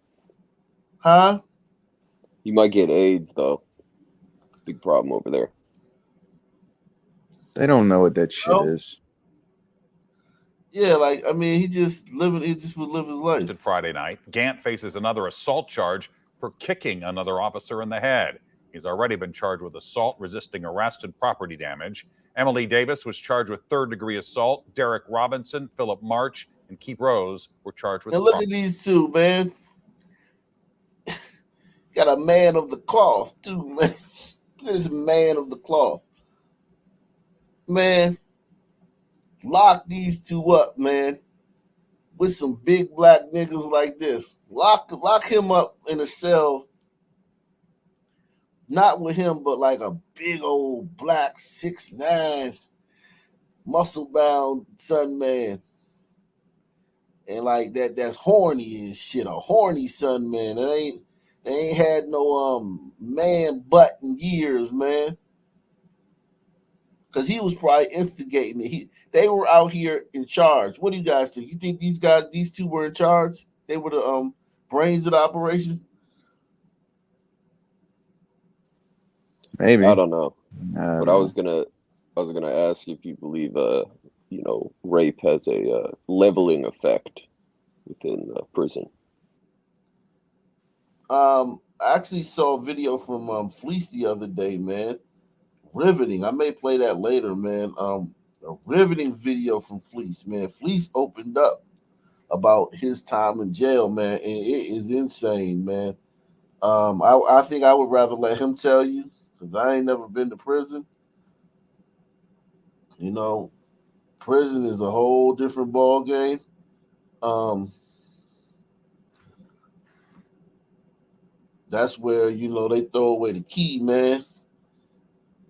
Huh? You might get AIDS though. Big problem over there. They don't know what that shit is. Yeah, like, I mean, he just would live his life. Friday night, Gant faces another assault charge for kicking another officer in the head. He's already been charged with assault, resisting arrest, and property damage. Emily Davis was charged with third-degree assault. Derek Robinson, Philip March, and Keith Rose were charged with. And look at these two, man. Got a man of the cloth, too, man. This man of the cloth. Man, lock these two up, man. with some big black niggas like this. Lock him up in a cell. Not with him, but like a big old black 6'9" muscle-bound son man. And like that's horny as shit, a horny son man. They ain't had no man butt in years, man. Cause he was probably instigating it. They were out here in charge. What do you guys think? You think these two were in charge? They were the brains of the operation? Maybe. I don't know. I But don't I was gonna ask if you believe rape has a leveling effect within prison. I actually saw a video from Fleece the other day, man. Riveting. I may play that later, man. A riveting video from Fleece, man. Fleece opened up about his time in jail, man, and it is insane, man. I think I would rather let him tell you, because I ain't never been to prison. You know, prison is a whole different ball game. That's where, they throw away the key, man.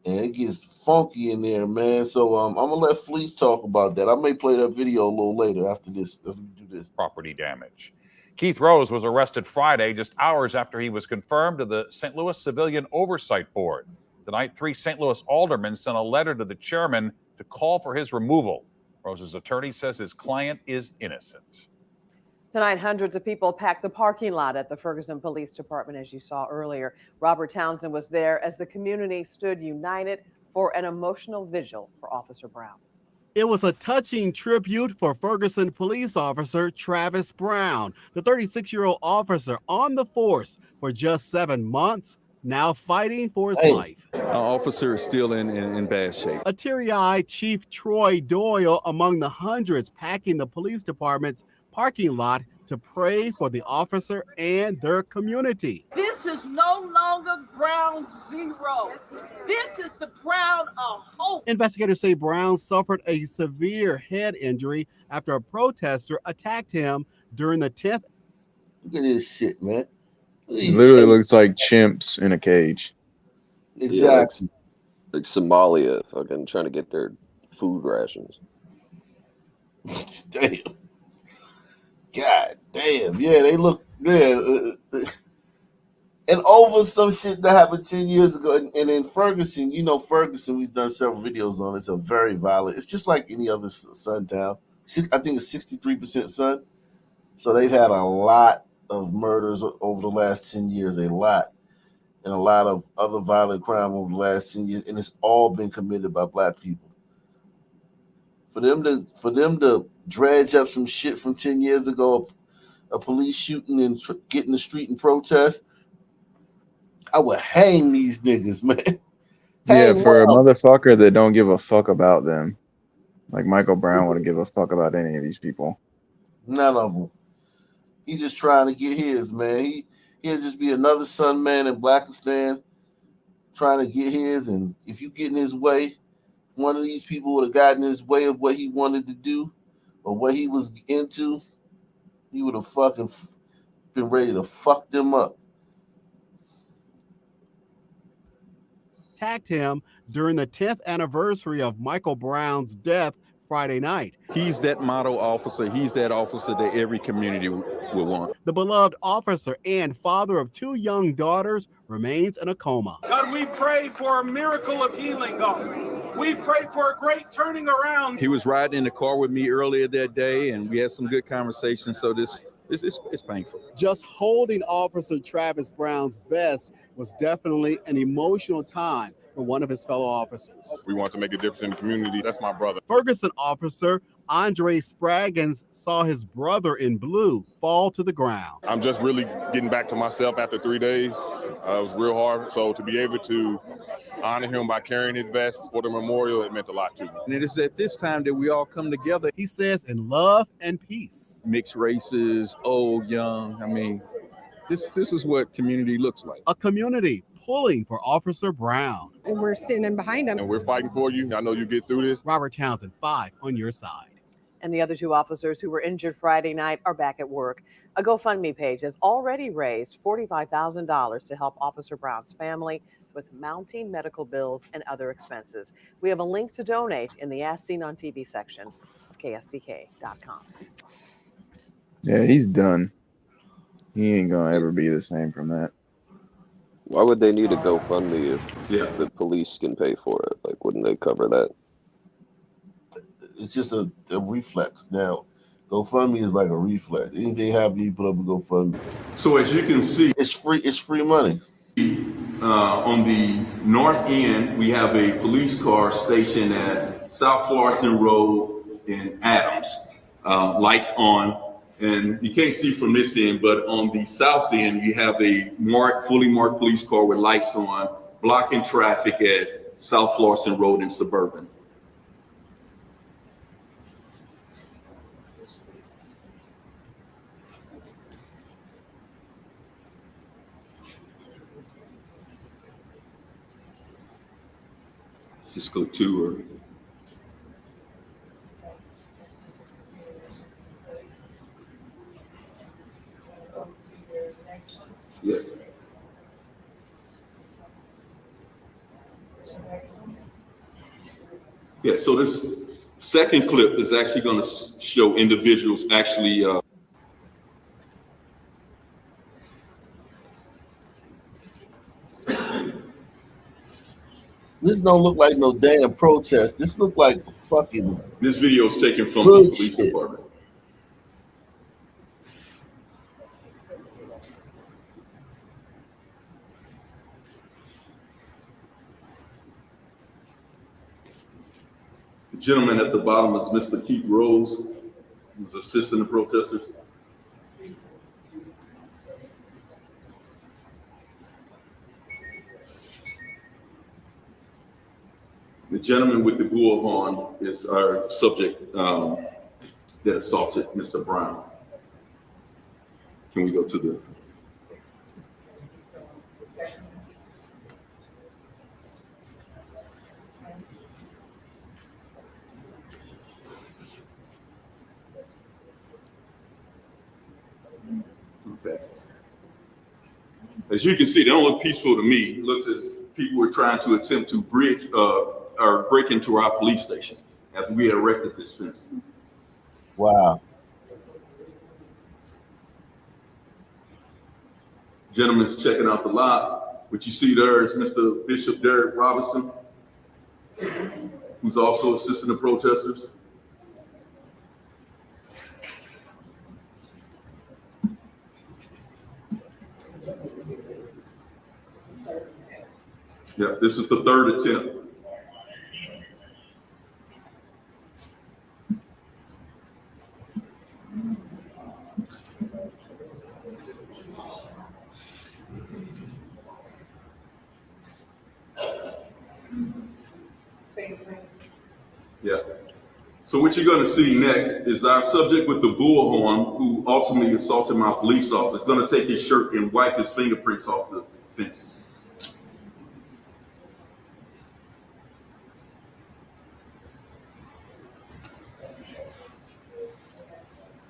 And it gets funky in there, man. So I'm gonna let Fleece talk about that. I may play that video a little later after this. If we do this. Property damage. Keith Rose was arrested Friday, just hours after he was confirmed to the St. Louis Civilian Oversight Board. Tonight, 3 St. Louis aldermen sent a letter to the chairman to call for his removal. Rose's attorney says his client is innocent. Tonight, hundreds of people packed the parking lot at the Ferguson Police Department, as you saw earlier. Robert Townsend was there as the community stood united for an emotional vigil for Officer Brown. It was a touching tribute for Ferguson police officer Travis Brown, the 36-year-old officer on the force for just 7 months, now fighting for his life. Our officer is still in bad shape. A teary-eyed Chief Troy Doyle among the hundreds packing the police department's parking lot to pray for the officer and their community. This is no longer ground zero. This is the ground of hope. Investigators say Brown suffered a severe head injury after a protester attacked him during the 10th. Look at this shit, man. It literally looks like chimps in a cage. Exactly. Yeah, like Somalia, fucking trying to get their food rations. Damn. God damn. Yeah, they look, and over some shit that happened 10 years ago. And in Ferguson, Ferguson, we've done several videos on it. It's a very violent, it's just like any other sun town. I think it's 63% sun. So they've had a lot of murders over the last 10 years, a lot. And a lot of other violent crime over the last 10 years. And it's all been committed by black people. For them to dredge up some shit from 10 years ago, a police shooting and get in the street and protest, I would hang these niggas, man. Yeah, for a motherfucker that don't give a fuck about them. Like Michael Brown wouldn't give a fuck about any of these people. None of them. He just trying to get his, man. He'll just be another son man in Blackistan trying to get his. And if you get in his way, one of these people would have gotten in his way of what he wanted to do or what he was into, he would have fucking been ready to fuck them up. Attacked him during the 10th anniversary of Michael Brown's death Friday night. He's that model officer. He's that officer that every community would want. The beloved officer and father of 2 young daughters remains in a coma. God, we pray for a miracle of healing, God. We pray for a great turning around. He was riding in the car with me earlier that day, and we had some good conversations. So it's painful. Just holding Officer Travis Brown's vest was definitely an emotional time for one of his fellow officers. We want to make a difference in the community. That's my brother. Ferguson officer Andre Spraggins saw his brother in blue fall to the ground. I'm just really getting back to myself after 3 days. It was real hard. So to be able to honor him by carrying his vest for the memorial, it meant a lot to me. And it is at this time that we all come together. He says in love and peace. Mixed races, old, young. I mean, this is what community looks like. A community pulling for Officer Brown. And we're standing behind him. And we're fighting for you. I know you get through this. Robert Townsend, 5 on your side. and the other 2 officers who were injured Friday night are back at work. A GoFundMe page has already raised $45,000 to help Officer Brown's family with mounting medical bills and other expenses. We have a link to donate in the As Seen on TV section of KSDK.com. Yeah, he's done. He ain't gonna ever be the same from that. Why would they need a GoFundMe if the police can pay for it? Like, wouldn't they cover that? It's just a reflex now. GoFundMe is like a reflex. Anything happen, you put up a GoFundMe. So as you can see, it's free. It's free money. On the north end, we have a police car stationed at South Florissant Road in Adams. Lights on. And you can't see from this end, but on the south end, you have a fully marked police car with lights on, blocking traffic at South Florissant Road in Suburban. Let's just go to Yes. Yeah, so this second clip is actually going to show individuals actually This don't look like no damn protest. This look like fucking. This video is taken from the police department. The gentleman at the bottom is Mr. Keith Rose, who's assisting the protesters. The gentleman with the bullhorn is our subject that assaulted Mr. Brown. Can we go to the... Okay. As you can see, they don't look peaceful to me. It looks as people were trying to attempt to bridge or break into our police station after we had erected this fence. Wow. Gentleman's checking out the lot. What you see there is Mr. Bishop Derek Robinson, who's also assisting the protesters. Yeah, this is the third attempt. Yeah. So what you're going to see next is our subject with the bullhorn, who ultimately assaulted my police officer, is going to take his shirt and wipe his fingerprints off the fence.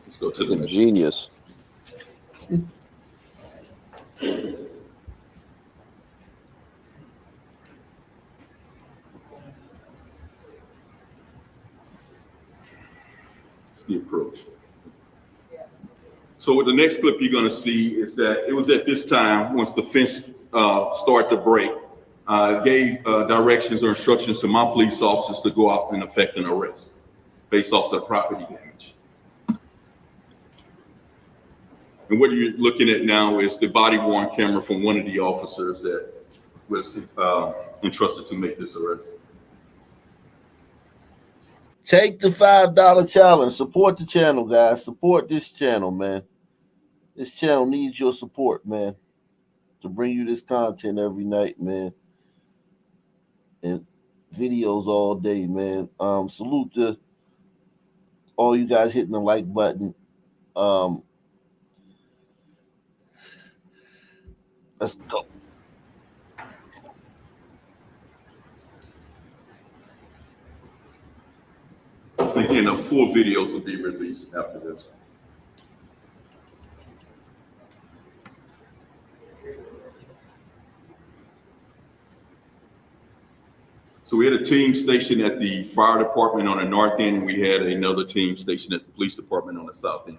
Let's go to the next. Genius. The approach. So with the next clip you're going to see is that it was at this time, once the fence started to break, gave directions or instructions to my police officers to go out and effect an arrest based off the property damage. And what you're looking at now is the body-worn camera from one of the officers that was entrusted to make this arrest. Take the $5 challenge. Support the channel, guys. Support this channel, man. This channel needs your support, man, to bring you this content every night, man, and videos all day, man. Salute to all you guys hitting the like button. Let's go. And again, the full videos will be released after this. So we had a team stationed at the fire department on the north end, and we had another team stationed at the police department on the south end.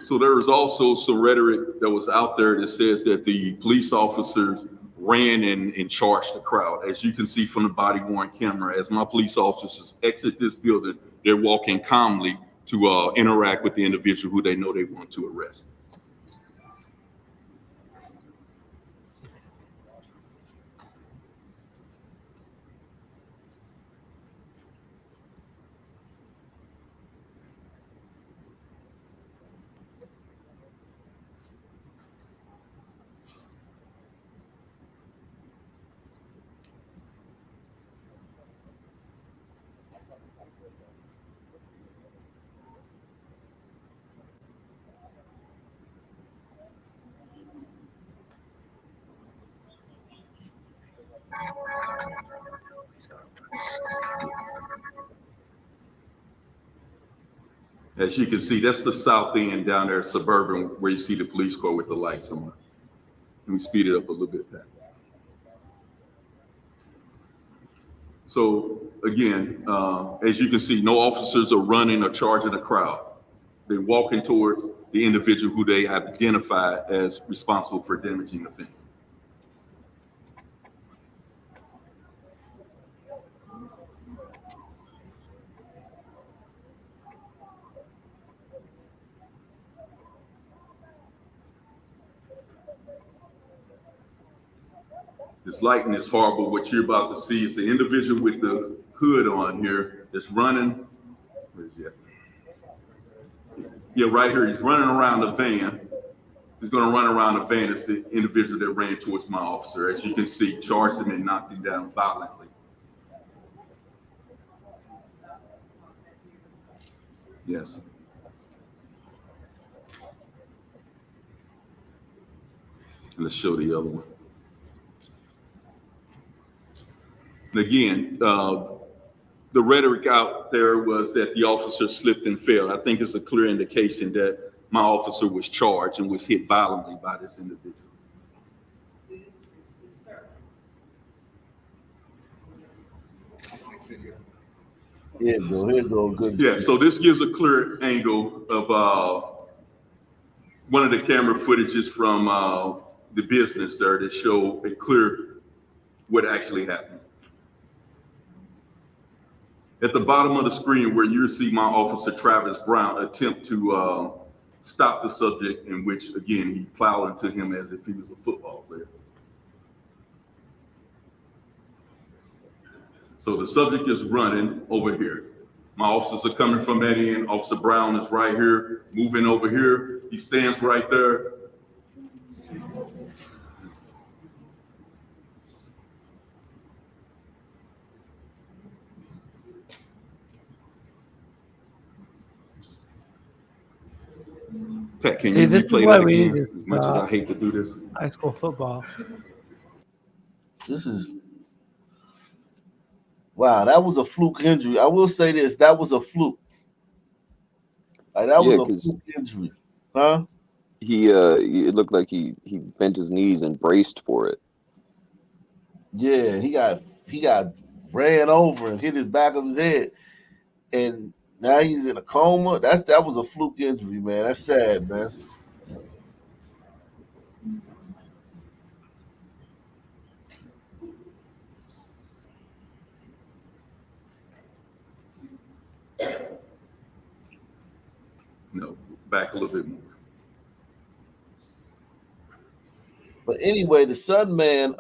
So there was also some rhetoric that was out there that says that the police officers ran and charged the crowd. As you can see from the body worn camera, as my police officers exit this building, they're walking calmly to interact with the individual who they know they want to arrest. As you can see, that's the south end down there, suburban, where you see the police car with the lights on. Let me speed it up a little bit back. So again, as you can see, no officers are running or charging the crowd. They're walking towards the individual who they have identified as responsible for damaging the fence. This lighting is horrible. What you're about to see is the individual with the hood on here that's running. Where is he at? Yeah, right here. He's running around the van. He's going to run around the van. It's the individual that ran towards my officer. As you can see, charged him and knocked him down violently. Yes. Let's show the other one. And again, the rhetoric out there was that the officer slipped and fell. I think it's a clear indication that my officer was charged and was hit violently by this individual. Here you go, good. Yeah, so this gives a clear angle of one of the camera footages from the business there to show a clear what actually happened. At the bottom of the screen where you see my officer Travis Brown attempt to stop the subject, in which again he plowed into him as if he was a football player. So the subject is running over here. My officers are coming from that end. Officer Brown is right here, moving over here. He stands right there. Pat, can you replay that again? As much as I hate to do this. High school football. This is wow. That was a fluke injury. I will say this: that was a fluke. Like that was a fluke injury, huh? It looked like he bent his knees and braced for it. Yeah, he got ran over and hit his back of his head, and now he's in a coma. That was a fluke injury, man. That's sad, man. No, back a little bit more. But anyway, the Sun Man,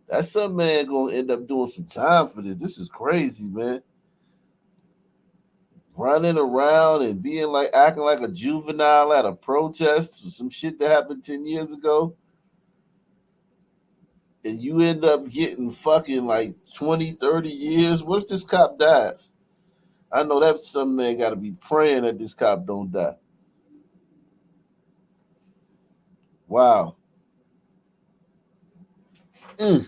that Sun Man gonna end up doing some time for this. This is crazy, man. Running around and being like acting like a juvenile at a protest for some shit that happened 10 years ago. And you end up getting fucking like 20, 30 years. What if this cop dies? I know that some man got to be praying that this cop don't die. Wow. They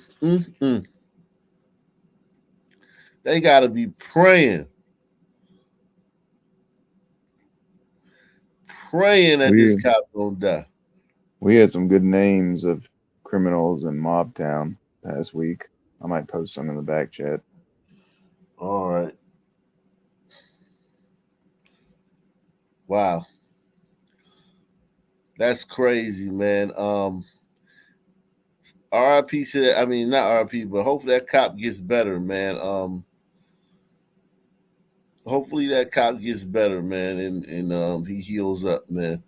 got to be praying that this cop don't die. We had some good names of criminals in Mob Town past week. I might post some in the back chat. All right. Wow. That's crazy, man. RIP said, I mean, not RIP, but hopefully that cop gets better, man. Hopefully that cop gets better, man, and he heals up, man.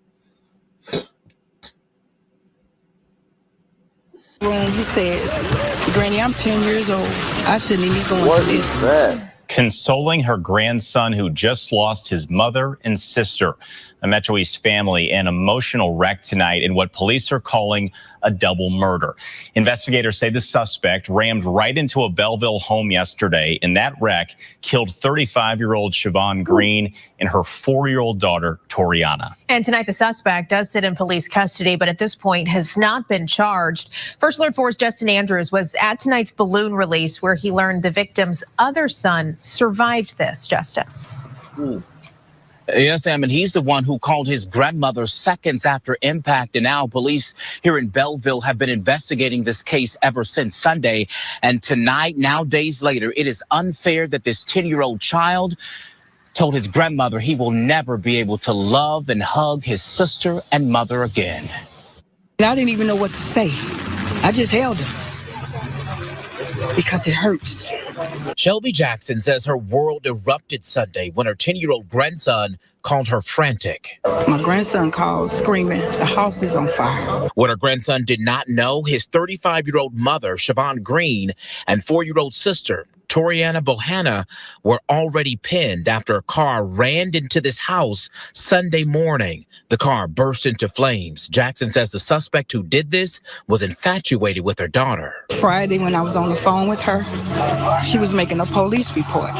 He says, Granny, I'm 10 years old. I shouldn't even be going through this. Consoling her grandson who just lost his mother and sister. A Metro East family, an emotional wreck tonight in what police are calling a double murder. Investigators say the suspect rammed right into a Belleville home yesterday, and that wreck killed 35-year-old Siobhan Green and her 4-year-old daughter, Toriana. And tonight, the suspect does sit in police custody, but at this point has not been charged. First Alert 4's Justin Andrews was at tonight's balloon release where he learned the victim's other son survived this. Justin. Yes, Sam, and he's the one who called his grandmother seconds after impact. And now police here in Belleville have been investigating this case ever since Sunday. And tonight, now days later, it is unfair that this 10-year-old child told his grandmother he will never be able to love and hug his sister and mother again. I didn't even know what to say. I just held him because it hurts. Shelby Jackson says her world erupted Sunday when her 10-year-old grandson called her frantic. My grandson called screaming, the house is on fire. What her grandson did not know, his 35-year-old mother, Siobhan Green, and 4-year-old sister, Toriana Bohanna, were already pinned after a car ran into this house Sunday morning. The car burst into flames. Jackson says the suspect who did this was infatuated with her daughter. Friday, when I was on the phone with her, she was making a police report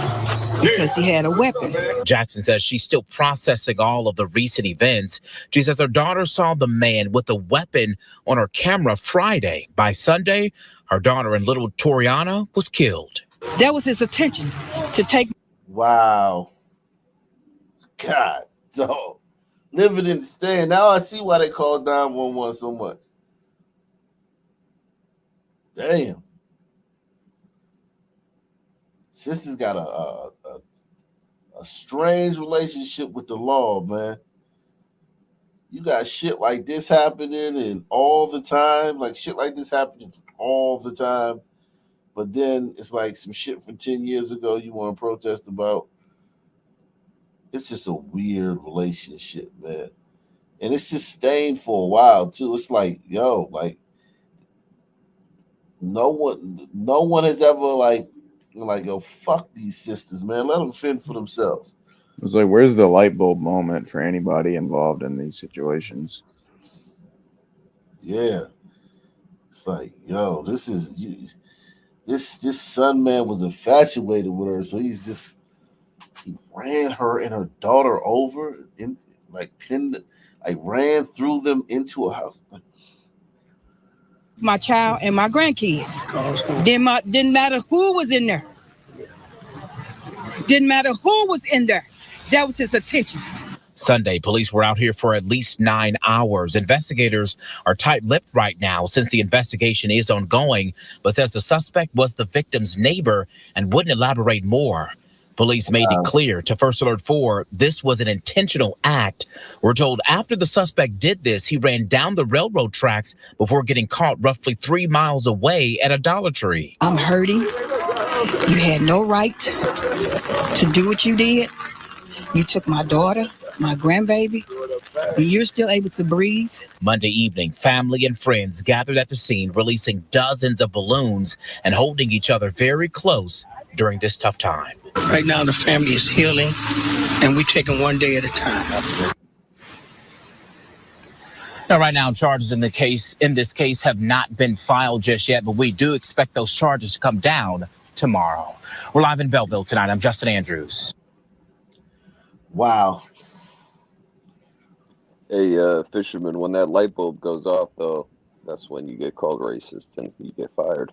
because he had a weapon. Jackson says she's still processing all of the recent events. She says her daughter saw the man with a weapon on her camera Friday. By Sunday, her daughter and little Toriana was killed. That was his intentions, to take. Wow. God, dog. Living in the stand. Now I see why they call 911 so much. Damn. Sister's got a strange relationship with the law, man. You got shit like this happening and all the time. Like shit like this happening all the time. But then it's like some shit from 10 years ago you want to protest about. It's just a weird relationship, man. And it's sustained for a while, too. It's like, yo, like, no one has ever, like, yo, fuck these sisters, man. Let them fend for themselves. It was like, where's the light bulb moment for anybody involved in these situations? Yeah. It's like, yo, this son man was infatuated with her, so he ran her and her daughter over and ran through them into a house. My child and my grandkids. Didn't matter who was in there. Didn't matter who was in there. That was his intentions. Sunday, police were out here for at least 9 hours. Investigators are tight-lipped right now since the investigation is ongoing, but says the suspect was the victim's neighbor and wouldn't elaborate more. Police made it clear to First Alert 4 this was an intentional act. We're told after the suspect did this, he ran down the railroad tracks before getting caught roughly 3 miles away at a Dollar Tree. I'm hurting. You had no right to do what you did. You took my daughter, my grandbaby, and you're still able to breathe. Monday evening, family and friends gathered at the scene, releasing dozens of balloons and holding each other very close during this tough time. Right now, the family is healing, and we're taking one day at a time. Now, right now, charges in this case have not been filed just yet, but we do expect those charges to come down tomorrow. We're live in Belleville tonight. I'm Justin Andrews. Wow. Hey, fisherman, when that light bulb goes off, though, that's when you get called racist and you get fired.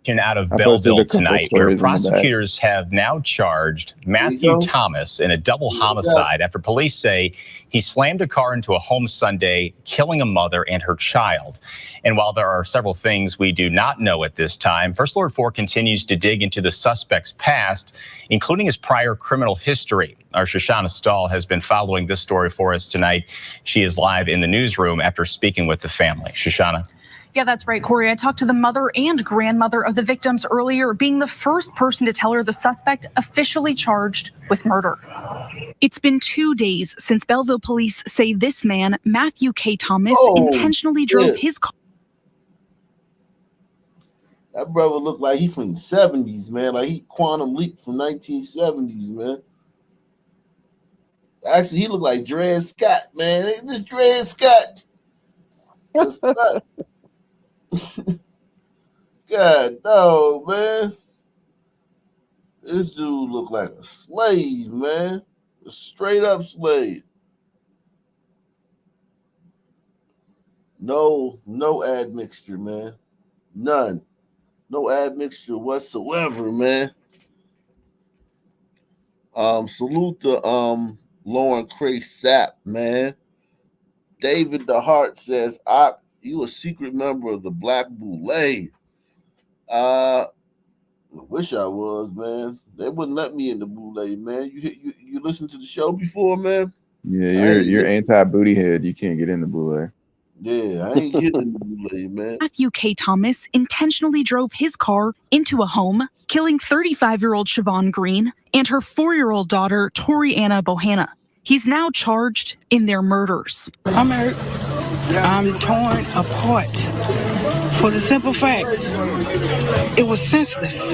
Out of I posted Belleville a couple tonight, where stories in the back. prosecutors have now charged Matthew Thomas in a double homicide after police say he slammed a car into a home Sunday, killing a mother and her child. And while there are several things we do not know at this time, First Alert 4 continues to dig into the suspect's past, including his prior criminal history. Our Shoshana Stahl has been following this story for us tonight. She is live in the newsroom after speaking with the family. Shoshana. Yeah, that's right, Corey. I talked to the mother and grandmother of the victims earlier, being the first person to tell her the suspect officially charged with murder. It's been 2 days since Belleville police say this man, Matthew K. Thomas, intentionally drove his car. That brother looked like he from the 70s, man. Like he quantum leaped from 1970s, man. Actually, he looked like Dred Scott, man. This Dred Scott. God, no, man. This dude looked like a slave, man. A straight up slave. No admixture, man. None. No admixture whatsoever, man. Salute to Lauren Cray Sapp, man. David the Heart says, you a secret member of the Black Boule. I wish I was, man. They wouldn't let me in the Boule, man. You listened to the show before, man? Yeah, you're anti-booty head. You can't get in the boule. Yeah, I ain't getting in the Boule, man. Matthew K. Thomas intentionally drove his car into a home, killing 35-year-old Siobhan Green and her 4-year-old daughter, Toriana Bohanna. He's now charged in their murders. I'm hurt. I'm torn apart. For the simple fact, it was senseless.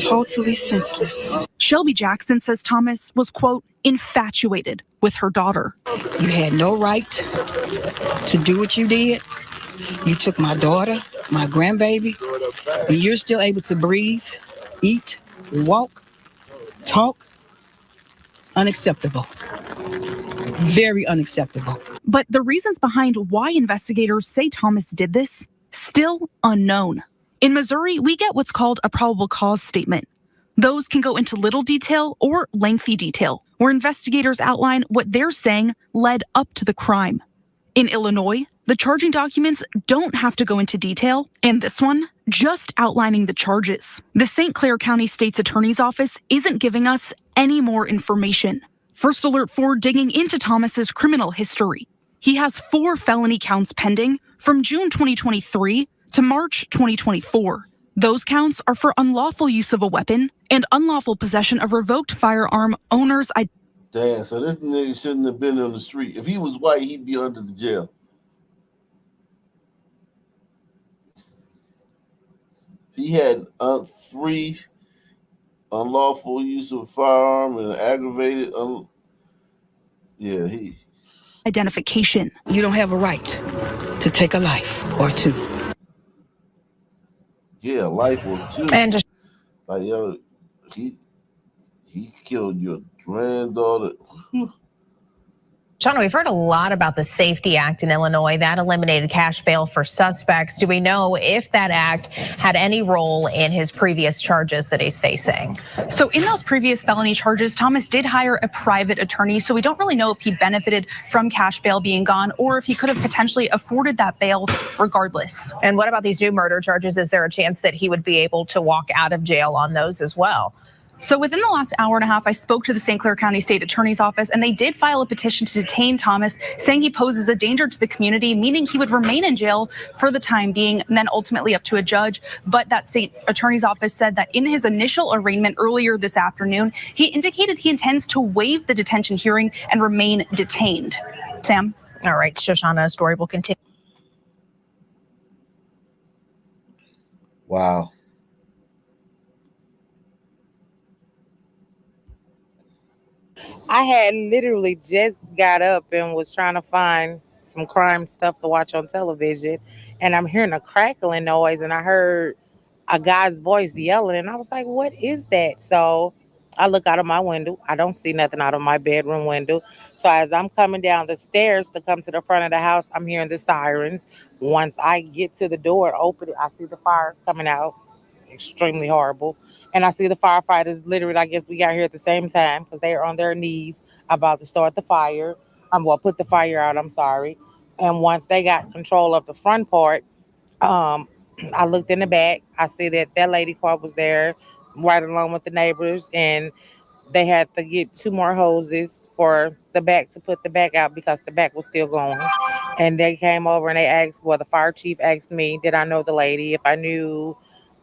Totally senseless. Shelby Jackson says Thomas was, quote, infatuated with her daughter. You had no right to do what you did. You took my daughter, my grandbaby, and you're still able to breathe, eat, walk, talk. Unacceptable. Very unacceptable. But the reasons behind why investigators say Thomas did this, still unknown. In Missouri, we get what's called a probable cause statement. Those can go into little detail or lengthy detail, where investigators outline what they're saying led up to the crime. In Illinois, the charging documents don't have to go into detail, and this one, just outlining the charges. The St. Clair County State's Attorney's Office isn't giving us any more information. First Alert 4 digging into Thomas's criminal history. He has 4 felony counts pending from June 2023 to March 2024. Those counts are for unlawful use of a weapon and unlawful possession of revoked firearm owners. Damn, so this nigga shouldn't have been on the street. If he was white, he'd be under the jail. He had free, unlawful use of a firearm and aggravated. Identification. You don't have a right to take a life or two. Yeah, life or two. And just like, yo, he killed your granddaughter. Shauna, we've heard a lot about the Safety Act in Illinois that eliminated cash bail for suspects. Do we know if that act had any role in his previous charges that he's facing? So in those previous felony charges, Thomas did hire a private attorney, so we don't really know if he benefited from cash bail being gone or if he could have potentially afforded that bail regardless. And what about these new murder charges? Is there a chance that he would be able to walk out of jail on those as well? So within the last hour and a half, I spoke to the St. Clair County State Attorney's Office, and they did file a petition to detain Thomas, saying he poses a danger to the community, meaning he would remain in jail for the time being, and then ultimately up to a judge. But that State Attorney's Office said that in his initial arraignment earlier this afternoon, he indicated he intends to waive the detention hearing and remain detained. Sam? All right, Shoshana, story will continue. Wow. I had literally just got up and was trying to find some crime stuff to watch on television, and I'm hearing a crackling noise, and I heard a guy's voice yelling, and I was like, what is that? So I look out of my window. I don't see nothing out of my bedroom window. So as I'm coming down the stairs to come to the front of the house, I'm hearing the sirens. Once I get to the door, open it, I see the fire coming out. Extremely horrible. And I see the firefighters literally, I guess we got here at the same time because they are on their knees about to start the fire. Put the fire out, I'm sorry. And once they got control of the front part, um, I looked in the back. I see that that lady car was there right along with the neighbors, and they had to get 2 more hoses for the back to put the back out because the back was still going. And they came over and they asked, well, the fire chief asked me, did I know the lady, if I knew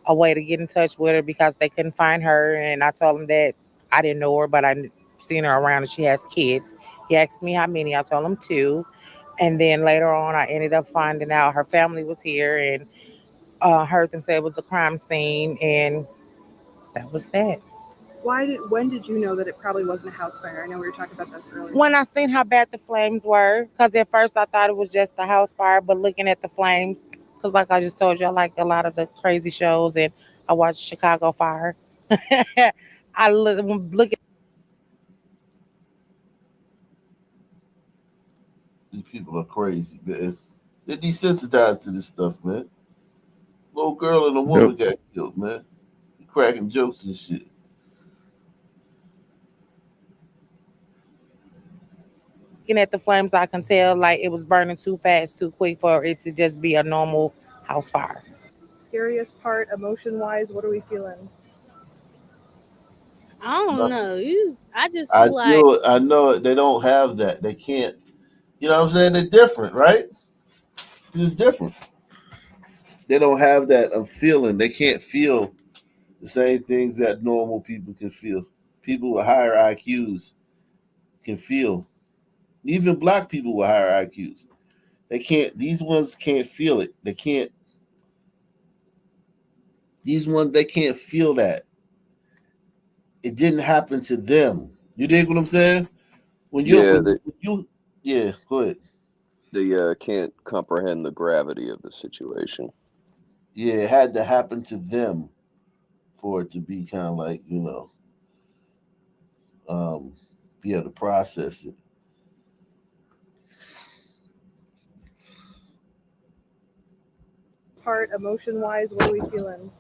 a way to get in touch with her because they couldn't find her. And I told him that I didn't know her, but I seen her around and she has kids. He asked me how many. I told him 2. And then later on, I ended up finding out her family was here and heard them say it was a crime scene. And that was that. When did you know that it probably wasn't a house fire? I know we were talking about this earlier. When I seen how bad the flames were, because at first I thought it was just a house fire, but looking at the flames, because like I just told you, I like a lot of the crazy shows, and I watched Chicago Fire. I look at These people are crazy, man. They're desensitized to this stuff, man. Little girl and a woman got killed, man. Cracking jokes and shit. looking at the flames, I can tell like it was burning too fast, too quick for it to just be a normal house fire. Scariest part, emotion-wise, what are we feeling? I don't Nothing. know. I just I feel like do it. I know it. They don't have that. They can't. You know what I'm saying? They're different, right? It's different. They don't have that of feeling. They can't feel the same things that normal people can feel. People with higher IQs can feel. Even black people with higher IQs. They can't. These ones can't feel it. They can't. These ones they can't feel that. It didn't happen to them. You dig what I'm saying? When you Yeah, when you yeah, go ahead. they can't comprehend the gravity of the situation. Yeah, it had to happen to them for it to be kind of like, be able to process it. Part, emotion-wise, what are we feeling?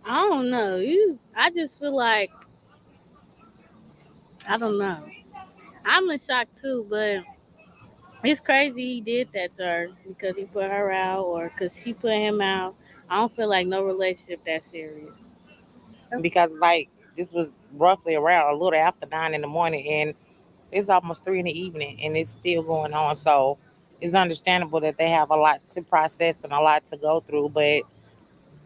I don't know. I just feel like I don't know. I'm in shock too, but it's crazy he did that to her because he put her out or because she put him out. I don't feel like no relationship that serious. Because like this was roughly around a little after 9 in the morning, and it's almost 3 in the evening, and it's still going on. So it's understandable that they have a lot to process and a lot to go through, but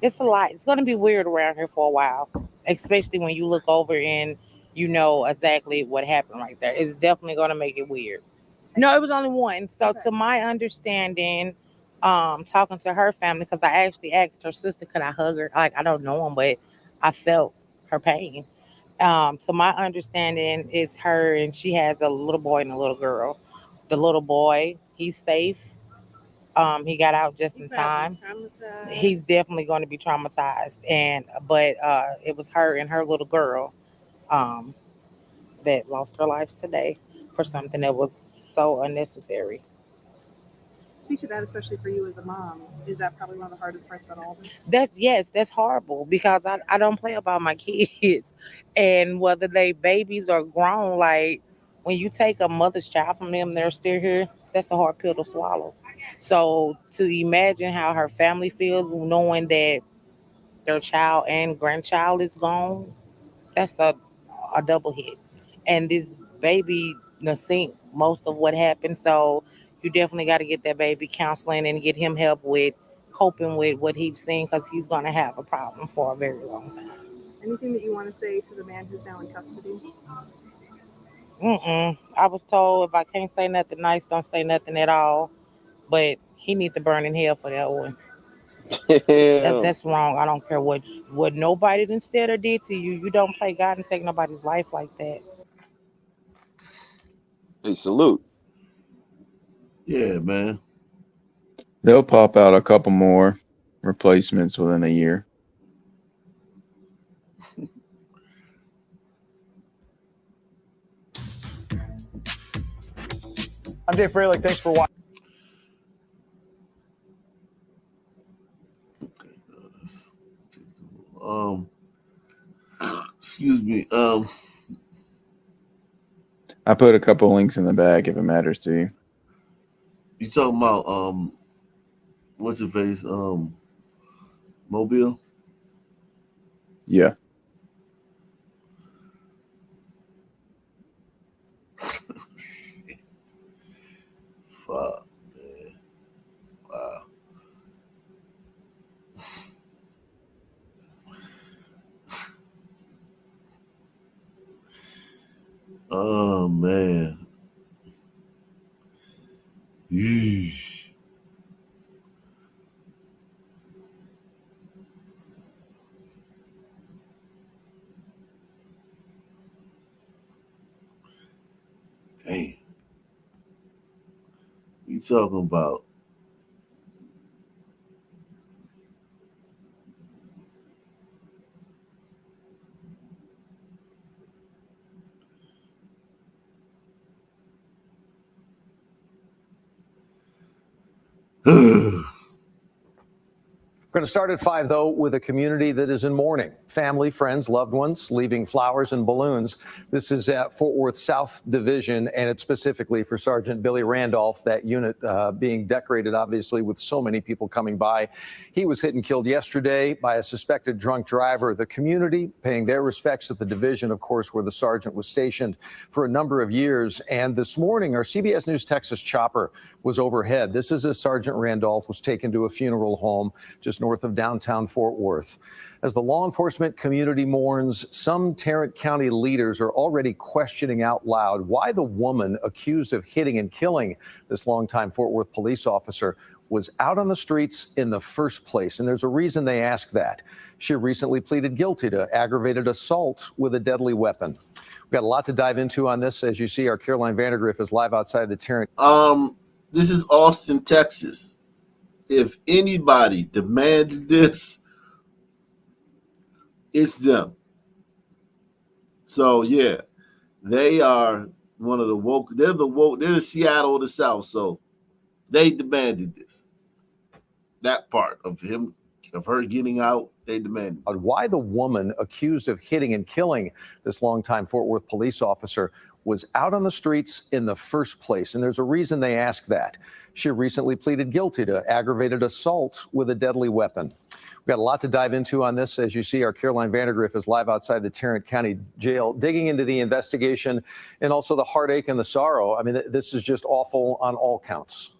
it's a lot. It's going to be weird around here for a while, especially when you look over and you know exactly what happened right there. It's definitely going to make it weird. No, it was only one. So to my understanding, talking to her family, because I actually asked her sister, could I hug her? Like I don't know him, but I felt her pain. To my understanding, it's her and she has a little boy and a little girl. The little boy, he's safe. He got out just in time. He's definitely going to be traumatized, but it was her and her little girl um, that lost their lives today for something that was so unnecessary. Speak to that, especially for you as a mom. Is that probably one of the hardest parts about all this? That's horrible because I don't play about my kids, and whether they babies or grown, like when you take a mother's child from them, they're still here. That's a hard pill to swallow. So to imagine how her family feels knowing that their child and grandchild is gone, that's a double hit. And this baby done seen most of what happened. So you definitely got to get that baby counseling and get him help with coping with what he's seen because he's going to have a problem for a very long time. Anything that you want to say to the man who's now in custody? I was told if I can't say nothing nice, don't say nothing at all. But he need to burn in hell for that one. Damn. That's wrong. I don't care what nobody done said or did to you. You don't play God and take nobody's life like that. Hey, salute. Yeah, man. They'll pop out a couple more replacements within a year. I'm Dave Freilich. Thanks for watching. Excuse me. I put a couple links in the back if it matters to you. You talking about what's your face? Mobile? Yeah. Fuck, man. Wow. Oh man. Yeesh. Damn. You talking about We're going to start at 5, though, with a community that is in mourning. Family, friends, loved ones leaving flowers and balloons. This is at Fort Worth South Division, and it's specifically for Sergeant Billy Randolph, that unit being decorated, obviously, with so many people coming by. He was hit and killed yesterday by a suspected drunk driver. The community paying their respects at the division, of course, where the sergeant was stationed for a number of years. And this morning, our CBS News Texas chopper was overhead. This is as Sergeant Randolph was taken to a funeral home just north of downtown Fort Worth. As the law enforcement community mourns, some Tarrant County leaders are already questioning out loud why the woman accused of hitting and killing this longtime Fort Worth police officer was out on the streets in the first place. And there's a reason they ask that. She recently pleaded guilty to aggravated assault with a deadly weapon. We've got a lot to dive into on this. As you see, our Caroline Vandergriff is live outside the Tarrant. This is Austin, Texas. If anybody demanded this, it's them. So yeah, they are one of the woke. They're the Seattle of the South. So they demanded this. That part of her getting out, they demanded. Why the woman accused of hitting and killing this longtime Fort Worth police officer was out on the streets in the first place. And there's a reason they ask that. She recently pleaded guilty to aggravated assault with a deadly weapon. We've got a lot to dive into on this. As you see, our Caroline Vandergriff is live outside the Tarrant County Jail, digging into the investigation and also the heartache and the sorrow. I mean, this is just awful on all counts.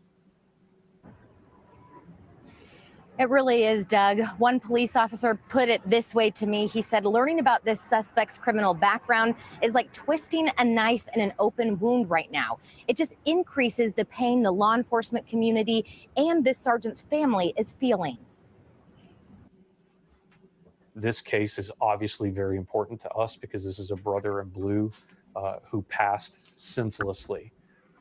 It really is, Doug. One police officer put it this way to me. He said, learning about this suspect's criminal background is like twisting a knife in an open wound right now. It just increases the pain the law enforcement community and this sergeant's family is feeling. This case is obviously very important to us because this is a brother in blue who passed senselessly.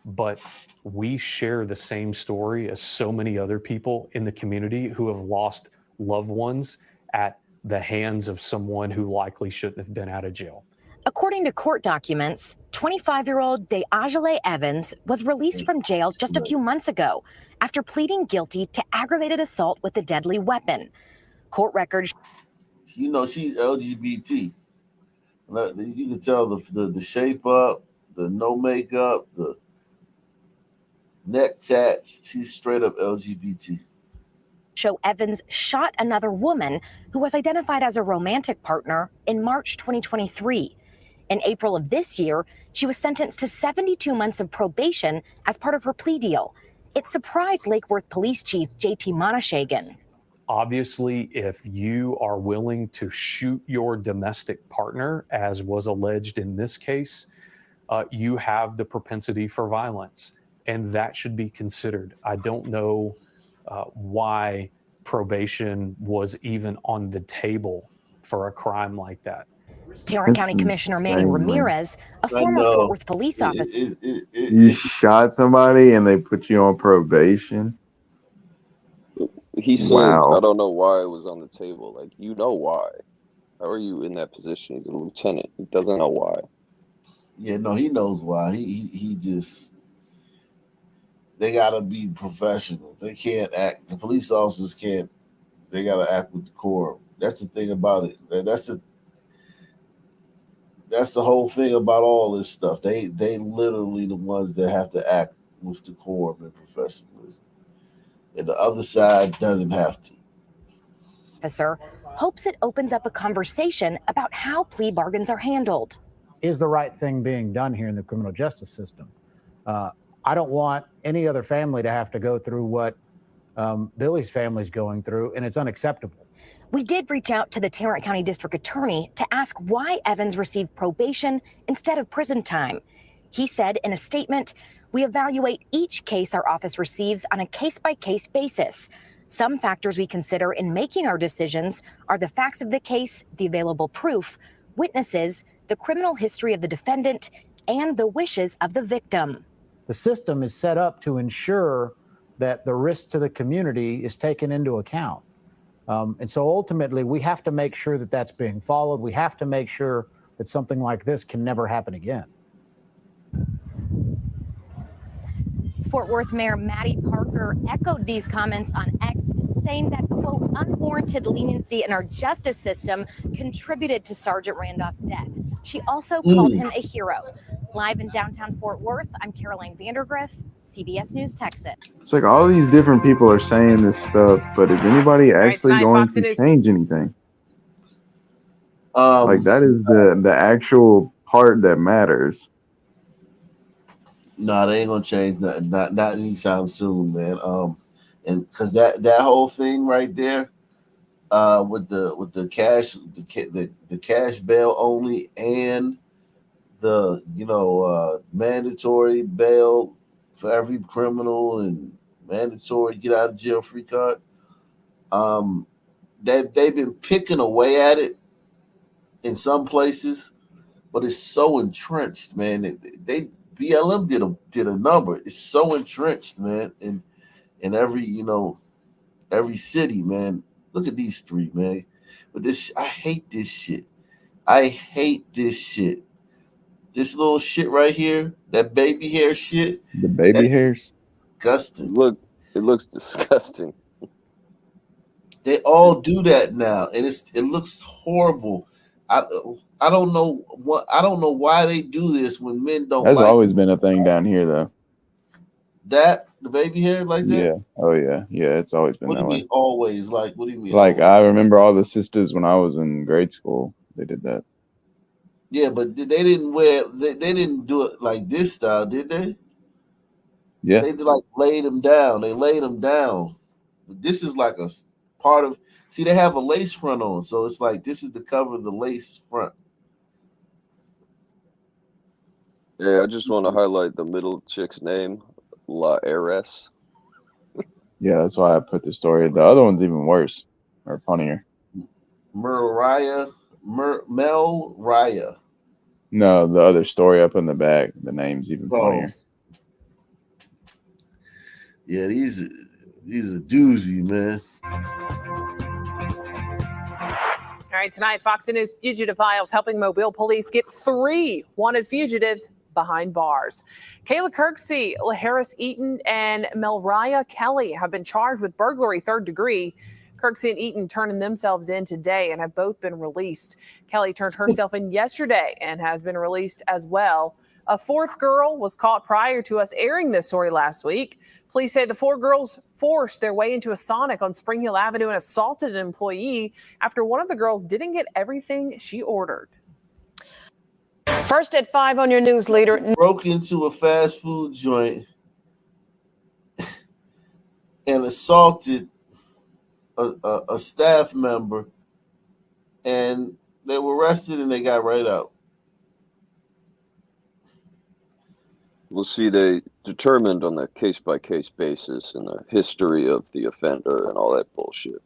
But we share the same story as so many other people in the community who have lost loved ones at the hands of someone who likely shouldn't have been out of jail. According to court documents, 25-year-old DeAngele Evans was released from jail just a few months ago after pleading guilty to aggravated assault with a deadly weapon. Court records. You know, she's LGBT. You can tell the shape up, the no makeup, the neck tats. She's straight up LGBT. Show Evans shot another woman who was identified as a romantic partner in March 2023. In April of this year, she was sentenced to 72 months of probation as part of her plea deal. It surprised Lake Worth Police Chief J.T. Monashagan. Obviously, if you are willing to shoot your domestic partner, as was alleged in this case, you have the propensity for violence, and that should be considered. I don't know why probation was even on the table for a crime like that. Tarrant County Commissioner Manny Ramirez, a former Fort Worth police officer. You shot somebody and they put you on probation? He said, Wow. I don't know why it was on the table. Like, you know why. How are you in that position? He's a lieutenant. He doesn't know why. Yeah, no, he knows why. He just they gotta be professional. They can't act. The police officers can't. They gotta act with decorum. That's the thing about it. That's the whole thing about all this stuff. They literally the ones that have to act with decorum and professionalism, and the other side doesn't have to. Officer hopes it opens up a conversation about how plea bargains are handled. Is the right thing being done here in the criminal justice system? I don't want any other family to have to go through what Billy's family's going through, and it's unacceptable. We did reach out to the Tarrant County District Attorney to ask why Evans received probation instead of prison time. He said in a statement, "We evaluate each case our office receives on a case-by-case basis. Some factors we consider in making our decisions are the facts of the case, the available proof, witnesses, the criminal history of the defendant, and the wishes of the victim." The system is set up to ensure that the risk to the community is taken into account. And so ultimately, we have to make sure that that's being followed. We have to make sure that something like this can never happen again. Fort Worth Mayor Maddie Parker echoed these comments on X, saying that, quote, unwarranted leniency in our justice system contributed to Sergeant Randolph's death. She also called him a hero. Live in downtown Fort Worth, I'm Caroline Vandergriff, CBS News, Texas. It's like all these different people are saying this stuff, but is anybody actually going to change anything? Like that is the actual part that matters. No, they ain't gonna change nothing. Not anytime soon, man. And because that whole thing right there, with the cash bail only and the mandatory bail for every criminal and mandatory get out of jail free card. They've been picking away at it in some places, but it's so entrenched, man. BLM did a number. It's so entrenched, man, in every every city, man. Look at these three, man. But I hate this shit. I hate this shit. This little shit right here, that baby hair shit. The baby hairs? Disgusting. It looks disgusting. They all do that now, and it looks horrible. I don't know why they do this when men don't. That's like always been a thing down here, though. That the baby hair like that. Yeah. Oh yeah. Yeah. It's always been What do that you way. mean always? Like what do you mean? Like always? I remember all the sisters when I was in grade school. They did that. Yeah, but they didn't wear. They didn't do it like this style, did they? Yeah. They like laid them down. They laid them down. This is like a part of. See, they have a lace front on, so it's like this is the cover of the lace front. Yeah, I just want to highlight the middle chick's name, La Heiress. Yeah, that's why I put the story. The other one's even worse or funnier. Mel Raya. No, the other story up in the back. The name's even funnier. Yeah, these are doozy, man. All right, tonight, Fox News Fugitive Files helping Mobile police get 3 wanted fugitives behind bars. Kayla Kirksey, LaHarris Eaton, and Melraya Kelly have been charged with burglary 3rd degree. Kirksey and Eaton turning themselves in today and have both been released. Kelly turned herself in yesterday and has been released as well. A 4th girl was caught prior to us airing this story last week. Police say the 4 girls forced their way into a Sonic on Spring Hill Avenue and assaulted an employee after one of the girls didn't get everything she ordered. First at 5 on your news leader. Broke into a fast food joint and assaulted a staff member, and they were arrested and they got right out. We'll see, they determined on a case-by-case basis and the history of the offender and all that bullshit.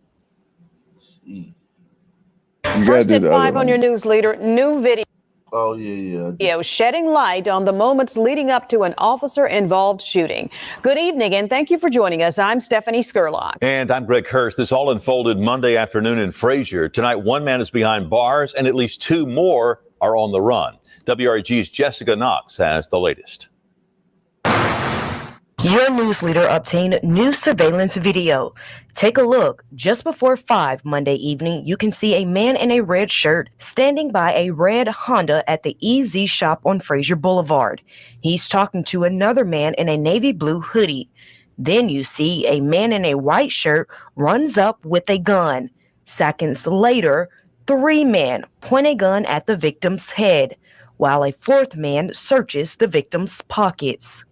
First at 5 on your news leader, new video. Oh, yeah. Shedding light on the moments leading up to an officer-involved shooting. Good evening, and thank you for joining us. I'm Stephanie Skurlock. And I'm Greg Hurst. This all unfolded Monday afternoon in Frazier. Tonight, one man is behind bars, and at least 2 more are on the run. WREG's Jessica Knox has the latest. Your news leader obtained new surveillance video. Take a look. Just before 5 Monday evening, you can see a man in a red shirt standing by a red Honda at the EZ shop on Fraser Boulevard. He's talking to another man in a navy blue hoodie. Then you see a man in a white shirt runs up with a gun. Seconds later, 3 men point a gun at the victim's head, while a 4th man searches the victim's pockets.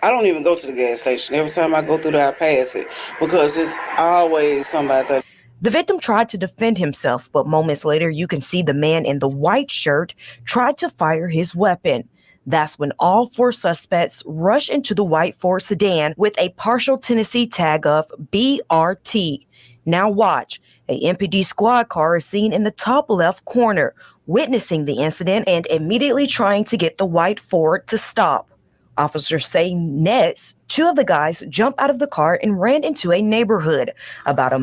I don't even go to the gas station. Every time I go through there, I pass it because it's always somebody there. The victim tried to defend himself, but moments later, you can see the man in the white shirt tried to fire his weapon. That's when all 4 suspects rush into the white Ford sedan with a partial Tennessee tag of BRT. Now watch. A MPD squad car is seen in the top left corner, witnessing the incident and immediately trying to get the white Ford to stop. Officers say next, 2 of the guys jumped out of the car and ran into a neighborhood about 1.5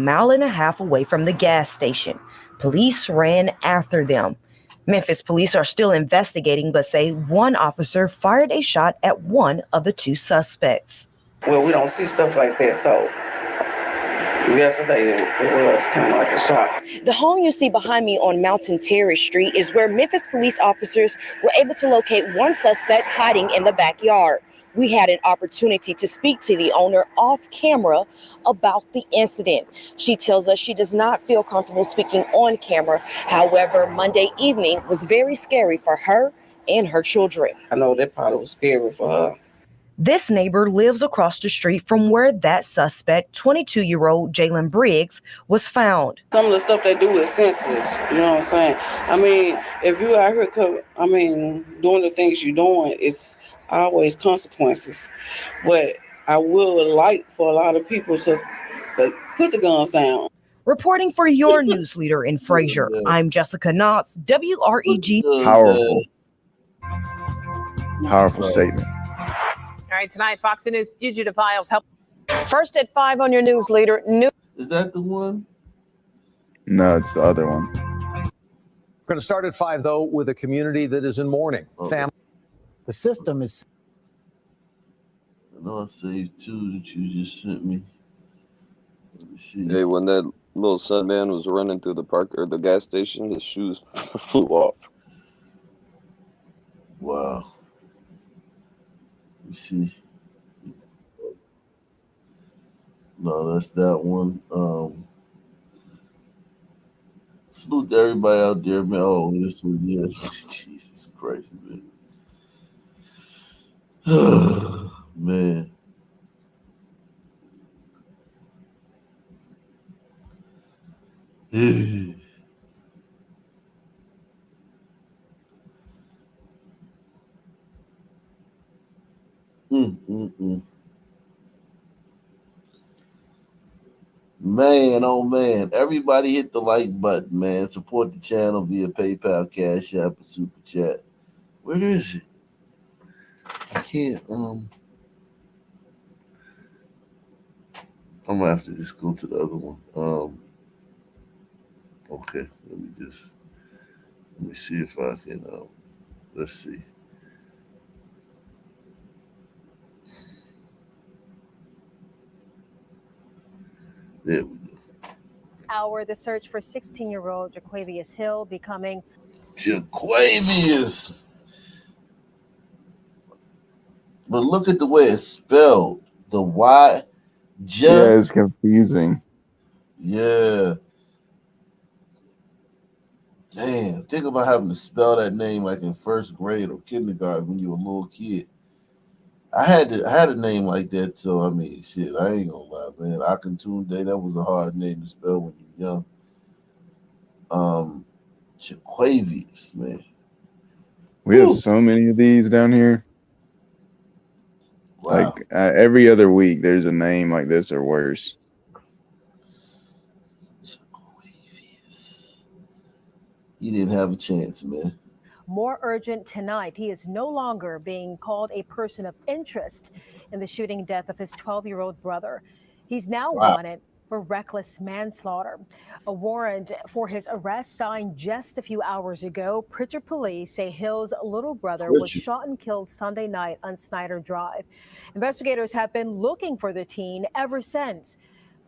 miles away from the gas station. Police ran after them. Memphis police are still investigating, but say 1 officer fired a shot at one of the 2 suspects. Well, we don't see stuff like that, so yesterday it was kind of like a shock. The home you see behind me on Mountain Terrace Street is where Memphis police officers were able to locate 1 suspect hiding in the backyard. We had an opportunity to speak to the owner off camera about the incident. She tells us she does not feel comfortable speaking on camera. However, Monday evening was very scary for her and her children. I know that probably was scary for her. This neighbor lives across the street from where that suspect, 22-year-old Jalen Briggs, was found. Some of the stuff they do is senseless, you know what I'm saying? I mean, if you out here, doing the things you're doing, it's always consequences. But I would like for a lot of people to put the guns down. Reporting for your news leader in Fraser, I'm Jessica Knotts, WREG. Powerful statement. All right, tonight, Fox News fugitive files help. First at 5 on your news leader. Is that the one? No, it's the other one. We're going to start at 5, though, with a community that is in mourning. The system is. I know I saved 2 that you just sent me. Let me see. Hey, when that little son man was running through the park or the gas station, his shoes flew off. Wow. Let me see. No, that's that one. Salute to everybody out there, man. Oh, this one, yeah. Jesus Christ, man. Man. Man, oh man. Everybody hit the like button, man. Support the channel via PayPal, Cash App, and Super Chat. Where is it? I can't, I'm gonna have to just go to the other one. Okay, let me see if I can, let's see. There we go. Hour, the search for 16-year-old Jaquavius Hill becoming. Jaquavius. But look at the way it's spelled. The Y. Yeah, it's confusing. Yeah. Damn. Think about having to spell that name like in 1st grade or kindergarten when you were a little kid. I had a name like that, so I mean, shit, I ain't gonna lie, man. Akintunde, that was a hard name to spell when you're young. Jaquavius, man. We have so many of these down here. Wow. Like every other week, there's a name like this or worse. He didn't have a chance, man. More urgent tonight. He is no longer being called a person of interest in the shooting death of his 12-year-old brother. He's now wanted for reckless manslaughter. A warrant for his arrest signed just a few hours ago. Pritchard police say Hill's little brother was shot and killed Sunday night on Snyder Drive. Investigators have been looking for the teen ever since.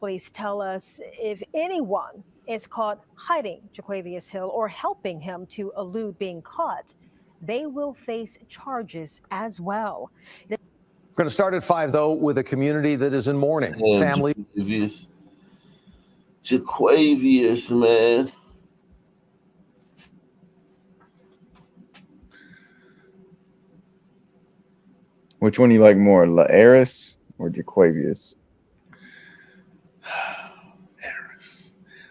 Police tell us if anyone is caught hiding Jaquavius Hill or helping him to elude being caught, they will face charges as well. We're going to start at 5, though, with a community that is in mourning. Damn, Family. Jaquavius, man. Which one you like more, Laeris or Jaquavius?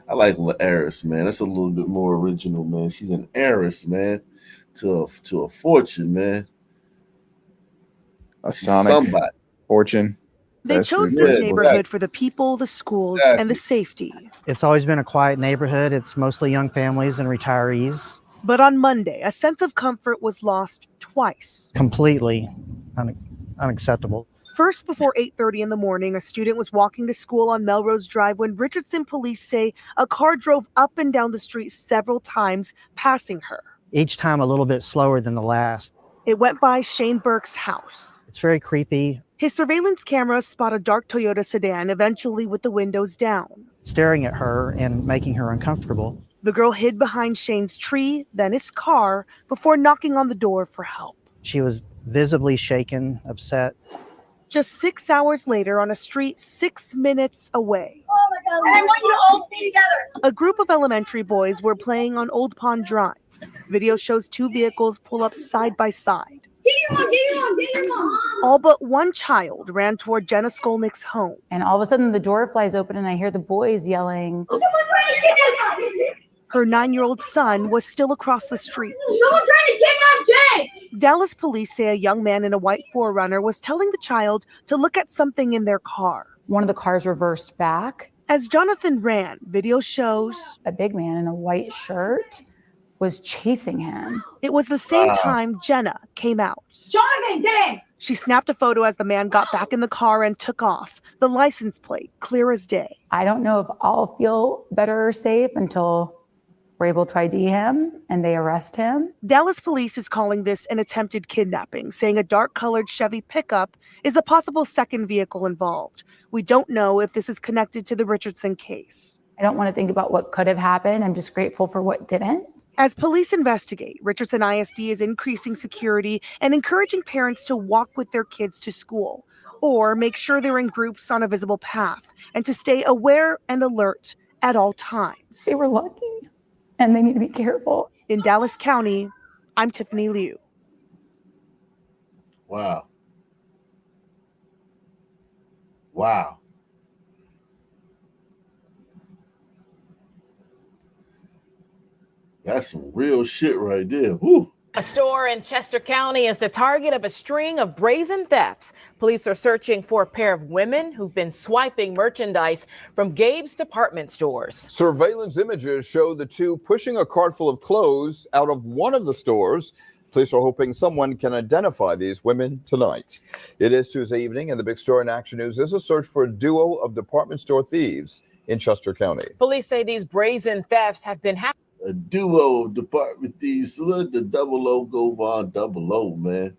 I like Laeris, man. That's a little bit more original, man. She's an heiress, man, to a fortune, man. A She's Sonic somebody. fortune. They That's chose who- this Yeah, neighborhood exactly. for the people, the schools, and the safety. It's always been a quiet neighborhood. It's mostly young families and retirees. But on Monday, a sense of comfort was lost twice. Completely unacceptable. First, before 8:30 in the morning, a student was walking to school on Melrose Drive when Richardson police say a car drove up and down the street several times, passing her. Each time a little bit slower than the last. It went by Shane Burke's house. It's very creepy, His surveillance cameras spot a dark Toyota sedan, eventually with the windows down. staring at her and making her uncomfortable. The girl hid behind Shane's tree, then his car, before knocking on the door for help. She was visibly shaken, upset. Just 6 hours later, on a street 6 minutes away, Oh my God, I want you to all stay together. a group of elementary boys were playing on Old Pond Drive. Video shows two vehicles pull up side by side. Get your mom, get your mom, get your mom. All but one child ran toward Jenna Skolnick's home. And all of a sudden the door flies open and I hear the boys yelling. Someone's trying to kidnap us. Her 9-year-old son was still across the street. Someone's trying to kidnap Jay. Dallas police say a young man in a white 4Runner was telling the child to look at something in their car. One of the cars reversed back. As Jonathan ran, video shows a big man in a white shirt was chasing him. It was the same time Jenna came out. Jonathan, get in. She snapped a photo as the man got back in the car and took off. The license plate, clear as day. I don't know if I'll feel better or safe until we're able to ID him and they arrest him. Dallas police is calling this an attempted kidnapping, saying a dark-colored Chevy pickup is a possible second vehicle involved. We don't know if this is connected to the Richardson case. I don't want to think about what could have happened. I'm just grateful for what didn't. As police investigate, Richardson ISD is increasing security and encouraging parents to walk with their kids to school or make sure they're in groups on a visible path and to stay aware and alert at all times. They were lucky and they need to be careful. In Dallas County, I'm Tiffany Liu. Wow. Wow. That's some real shit right there. Woo. A store in Chester County is the target of a string of brazen thefts. Police are searching for a pair of women who've been swiping merchandise from Gabe's department stores. Surveillance images show the two pushing a cart full of clothes out of one of the stores. Police are hoping someone can identify these women tonight. It is Tuesday evening, and the big story in Action News is a search for a duo of department store thieves in Chester County. Police say these brazen thefts have been happening. A duo of department thieves. Salute the double O, go Von double O, man.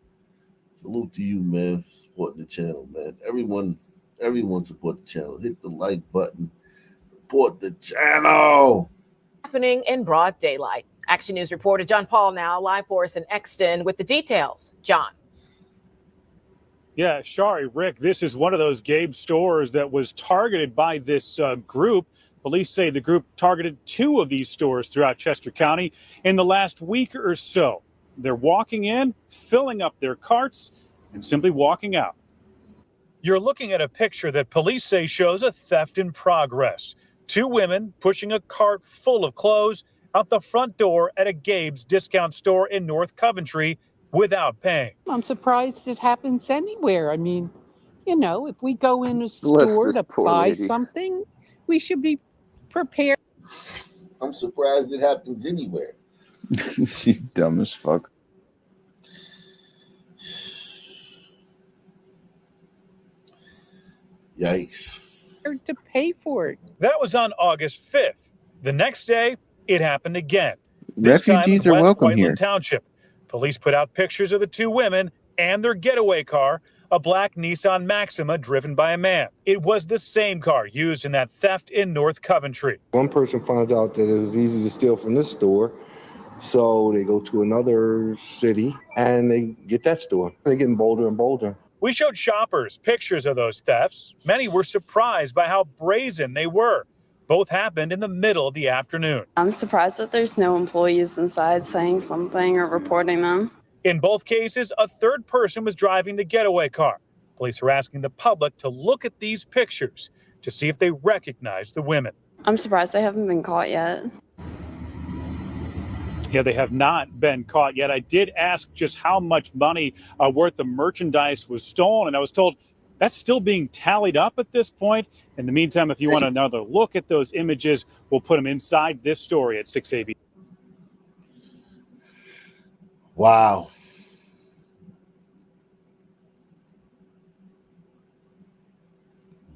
Salute to you, man, for supporting the channel, man. Everyone support the channel. Hit the like button. Support the channel. Happening in broad daylight. Action News reporter John Paul now live for us in Exton with the details. John. Yeah, Shari, Rick, this is one of those Gabe stores that was targeted by this group. Police say the group targeted two of these stores throughout Chester County in the last week or so. They're walking in, filling up their carts, and simply walking out. You're looking at a picture that police say shows a theft in progress. Two women pushing a cart full of clothes out the front door at a Gabe's discount store in North Coventry without paying. I'm surprised it happens anywhere. I mean, you know, if we go in a store to buy something, we should be prepared. I'm surprised it happens anywhere. She's dumb as fuck. Yikes. prepared to pay for it. That was on August 5th. The next day, it happened again. This time in Refugees are West welcome Whiteland here. Township. Police put out pictures of the two women and their getaway car, a black Nissan Maxima driven by a man. It was the same car used in that theft in North Coventry. One person finds out that it was easy to steal from this store, so they go to another city and they get that store. They're getting bolder and bolder. We showed shoppers pictures of those thefts. Many were surprised by how brazen they were. Both happened in the middle of the afternoon. I'm surprised that there's no employees inside saying something or reporting them. In both cases, a third person was driving the getaway car. Police are asking the public to look at these pictures to see if they recognize the women. I'm surprised they haven't been caught yet. Yeah, they have not been caught yet. I did ask just how much money worth of merchandise was stolen, and I was told that's still being tallied up at this point. In the meantime, if you want another look at those images, we'll put them inside this story at 6 AB. Wow.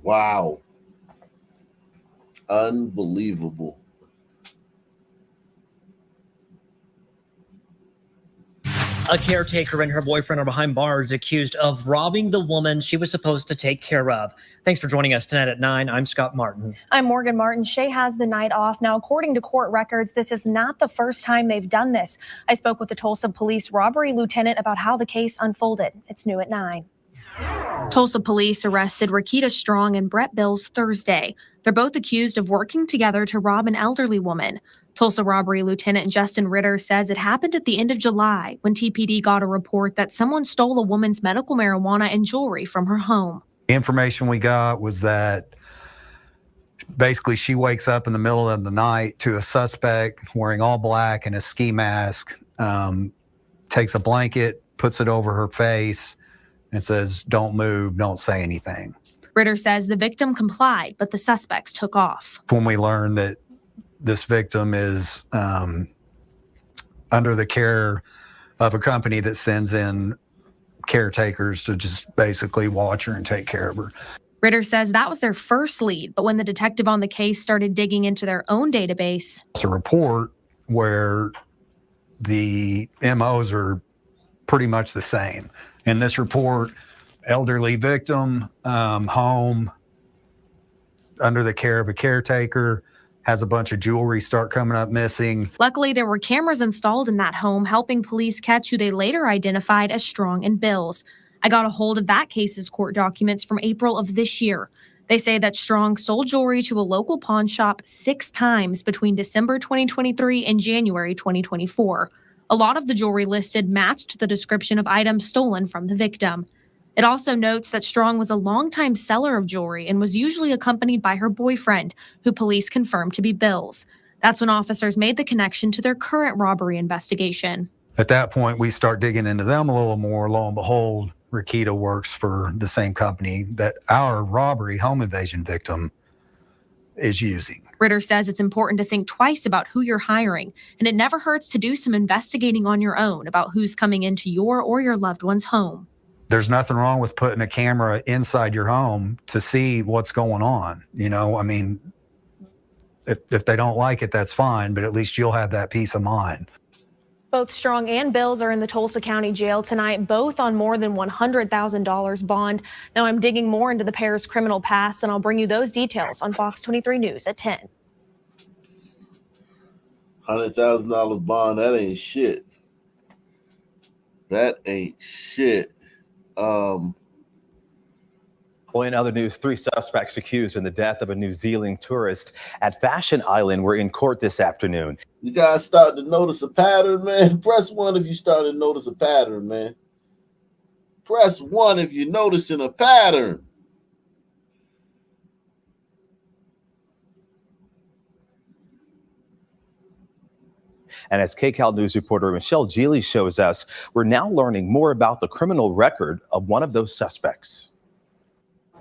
Wow. Unbelievable. A caretaker and her boyfriend are behind bars accused of robbing the woman she was supposed to take care of. Thanks for joining us tonight at 9. I'm Scott Martin. I'm Morgan Martin. Shay has the night off. Now, according to court records, this is not the first time they've done this. I spoke with the Tulsa Police robbery lieutenant about how the case unfolded. It's new at 9. Tulsa police arrested Rakita Strong and Brett Bills Thursday. They're both accused of working together to rob an elderly woman. Tulsa robbery lieutenant Justin Ritter says it happened at the end of July when TPD got a report that someone stole a woman's medical marijuana and jewelry from her home. The information we got was that basically she wakes up in the middle of the night to a suspect wearing all black and a ski mask, takes a blanket, puts it over her face, and says, "Don't move, don't say anything." Ritter says the victim complied, but the suspects took off. When we learned that this victim is under the care of a company that sends in caretakers to just basically watch her and take care of her. Ritter says that was their first lead, but when the detective on the case started digging into their own database, it's a report where the MOs are pretty much the same. In this report, elderly victim, home, under the care of a caretaker, has a bunch of jewelry start coming up missing. Luckily, there were cameras installed in that home, helping police catch who they later identified as Strong and Bills. I got a hold of that case's court documents from April of this year. They say that Strong sold jewelry to a local pawn shop 6 times between December 2023 and January 2024. A lot of the jewelry listed matched the description of items stolen from the victim. It also notes that Strong was a longtime seller of jewelry and was usually accompanied by her boyfriend, who police confirmed to be Bills. That's when officers made the connection to their current robbery investigation. At that point, we start digging into them a little more. Lo and behold, Rakita works for the same company that our robbery home invasion victim is using. Ritter says it's important to think twice about who you're hiring, and it never hurts to do some investigating on your own about who's coming into your or your loved one's home. There's nothing wrong with putting a camera inside your home to see what's going on. You know, I mean, if they don't like it, that's fine, but at least you'll have that peace of mind. Both Strong and Bills are in the Tulsa County Jail tonight, both on more than $100,000 bond. Now I'm digging more into the pair's criminal past, and I'll bring you those details on Fox 23 News at 10. $100,000 bond, that ain't shit. That ain't shit. Well, in other news, 3 suspects accused in the death of a New Zealand tourist at Fashion Island were in court this afternoon. You guys start to notice a pattern, man. Press 1 if you start to notice a pattern, man. Press 1 if you're noticing a pattern. And as KCAL News reporter Michelle Geely shows us, we're now learning more about the criminal record of one of those suspects.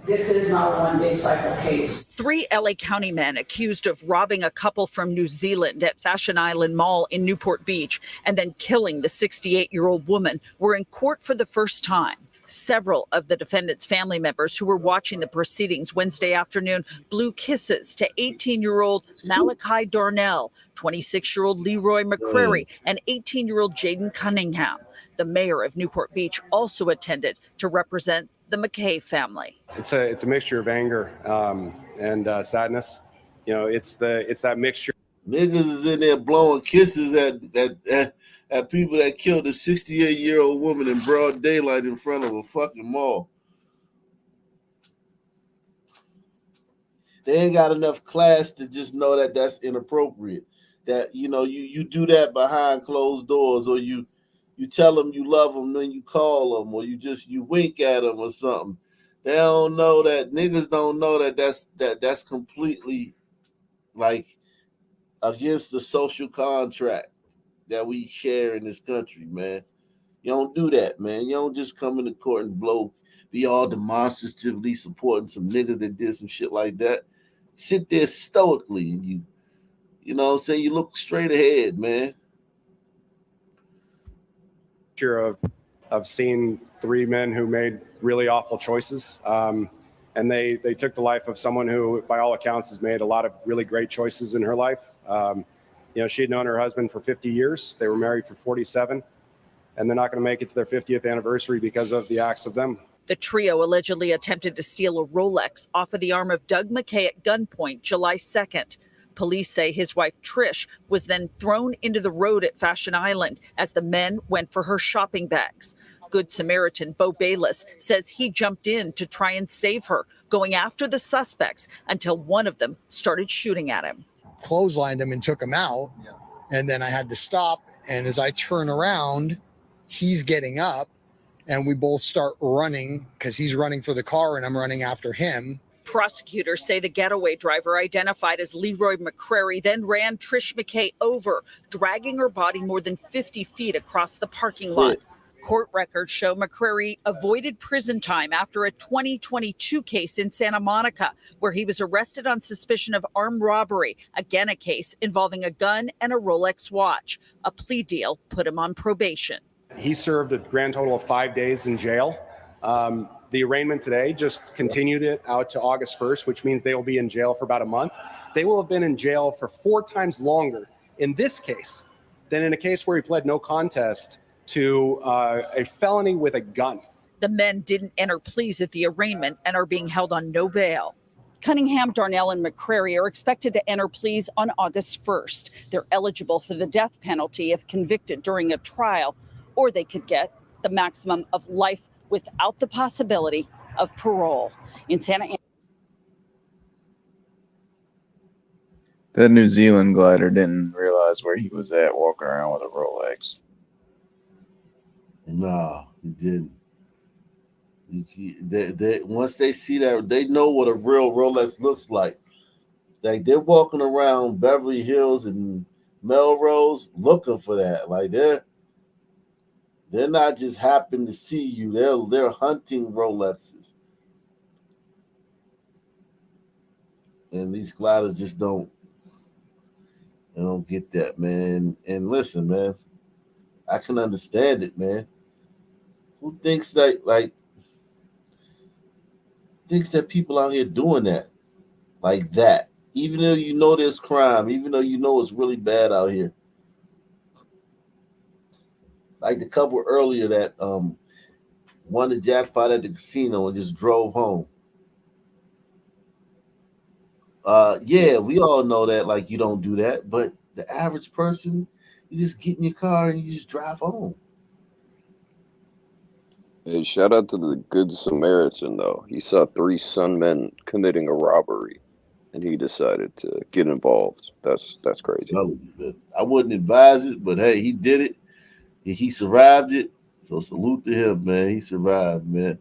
This is not a one-day cycle case. 3 LA County men accused of robbing a couple from New Zealand at Fashion Island Mall in Newport Beach and then killing the 68-year-old woman were in court for the first time. Several of the defendant's family members who were watching the proceedings Wednesday afternoon blew kisses to 18-year-old Malachi Darnell, 26-year-old Leroy McCrary, and 18-year-old Jaden Cunningham. The mayor of Newport Beach also attended to represent the McKay family. It's a mixture of anger and sadness. You know, it's that mixture. Niggas is in there blowing kisses at people that killed a 68-year-old woman in broad daylight in front of a fucking mall. They ain't got enough class to just know that that's inappropriate. That, you know, you do that behind closed doors, or you tell them you love them, then you call them, or you wink at them or something. They don't know that, niggas don't know that that's completely like against the social contract that we share in this country, man. You don't do that, man. You don't just come into court and be all demonstratively supporting some niggas that did some shit like that. Sit there stoically and you know what I'm saying, you look straight ahead, man. Sure of seeing three men who made really awful choices. And they took the life of someone who, by all accounts, has made a lot of really great choices in her life. You know, she had known her husband for 50 years. They were married for 47, and they're not going to make it to their 50th anniversary because of the acts of them. The trio allegedly attempted to steal a Rolex off of the arm of Doug McKay at gunpoint July 2nd. Police say his wife, Trish, was then thrown into the road at Fashion Island as the men went for her shopping bags. Good Samaritan Bo Bayless says he jumped in to try and save her, going after the suspects until one of them started shooting at him. Clotheslined him and took him out, and then I had to stop, and as I turn around, he's getting up, and we both start running because he's running for the car and I'm running after him. Prosecutors say the getaway driver, identified as Leroy McCrary, then ran Trish McKay over, dragging her body more than 50 feet across the parking lot. Court records show McCrary avoided prison time after a 2022 case in Santa Monica, where he was arrested on suspicion of armed robbery, again a case involving a gun and a Rolex watch. A plea deal put him on probation. He served a grand total of 5 days in jail. The arraignment today just continued it out to August 1st, which means they will be in jail for about a month. They will have been in jail for 4 times longer in this case than in a case where he pled no contest to a felony with a gun. The men didn't enter pleas at the arraignment and are being held on no bail. Cunningham, Darnell, and McCrary are expected to enter pleas on August 1st. They're eligible for the death penalty if convicted during a trial, or they could get the maximum of life without the possibility of parole. In Santa Ana. That New Zealand glider didn't realize where he was at walking around with a Rolex. No, he didn't. Once they see that, they know what a real Rolex looks like. Like, they're walking around Beverly Hills and Melrose looking for that. Like, they're not just happen to see you. They're hunting Rolexes. And these gliders just don't get that, man. And listen, man, I can understand it, man. Who thinks that people out here doing that like that? Even though you know there's crime, even though you know it's really bad out here. Like the couple earlier that won the jackpot at the casino and just drove home. Yeah, we all know that, like, you don't do that, but the average person, you just get in your car and you just drive home. Hey, shout out to the Good Samaritan, though. He saw 3 Sun men committing a robbery, and he decided to get involved. That's crazy. I wouldn't advise it, but hey, he did it. He survived it. So salute to him, man. He survived, man.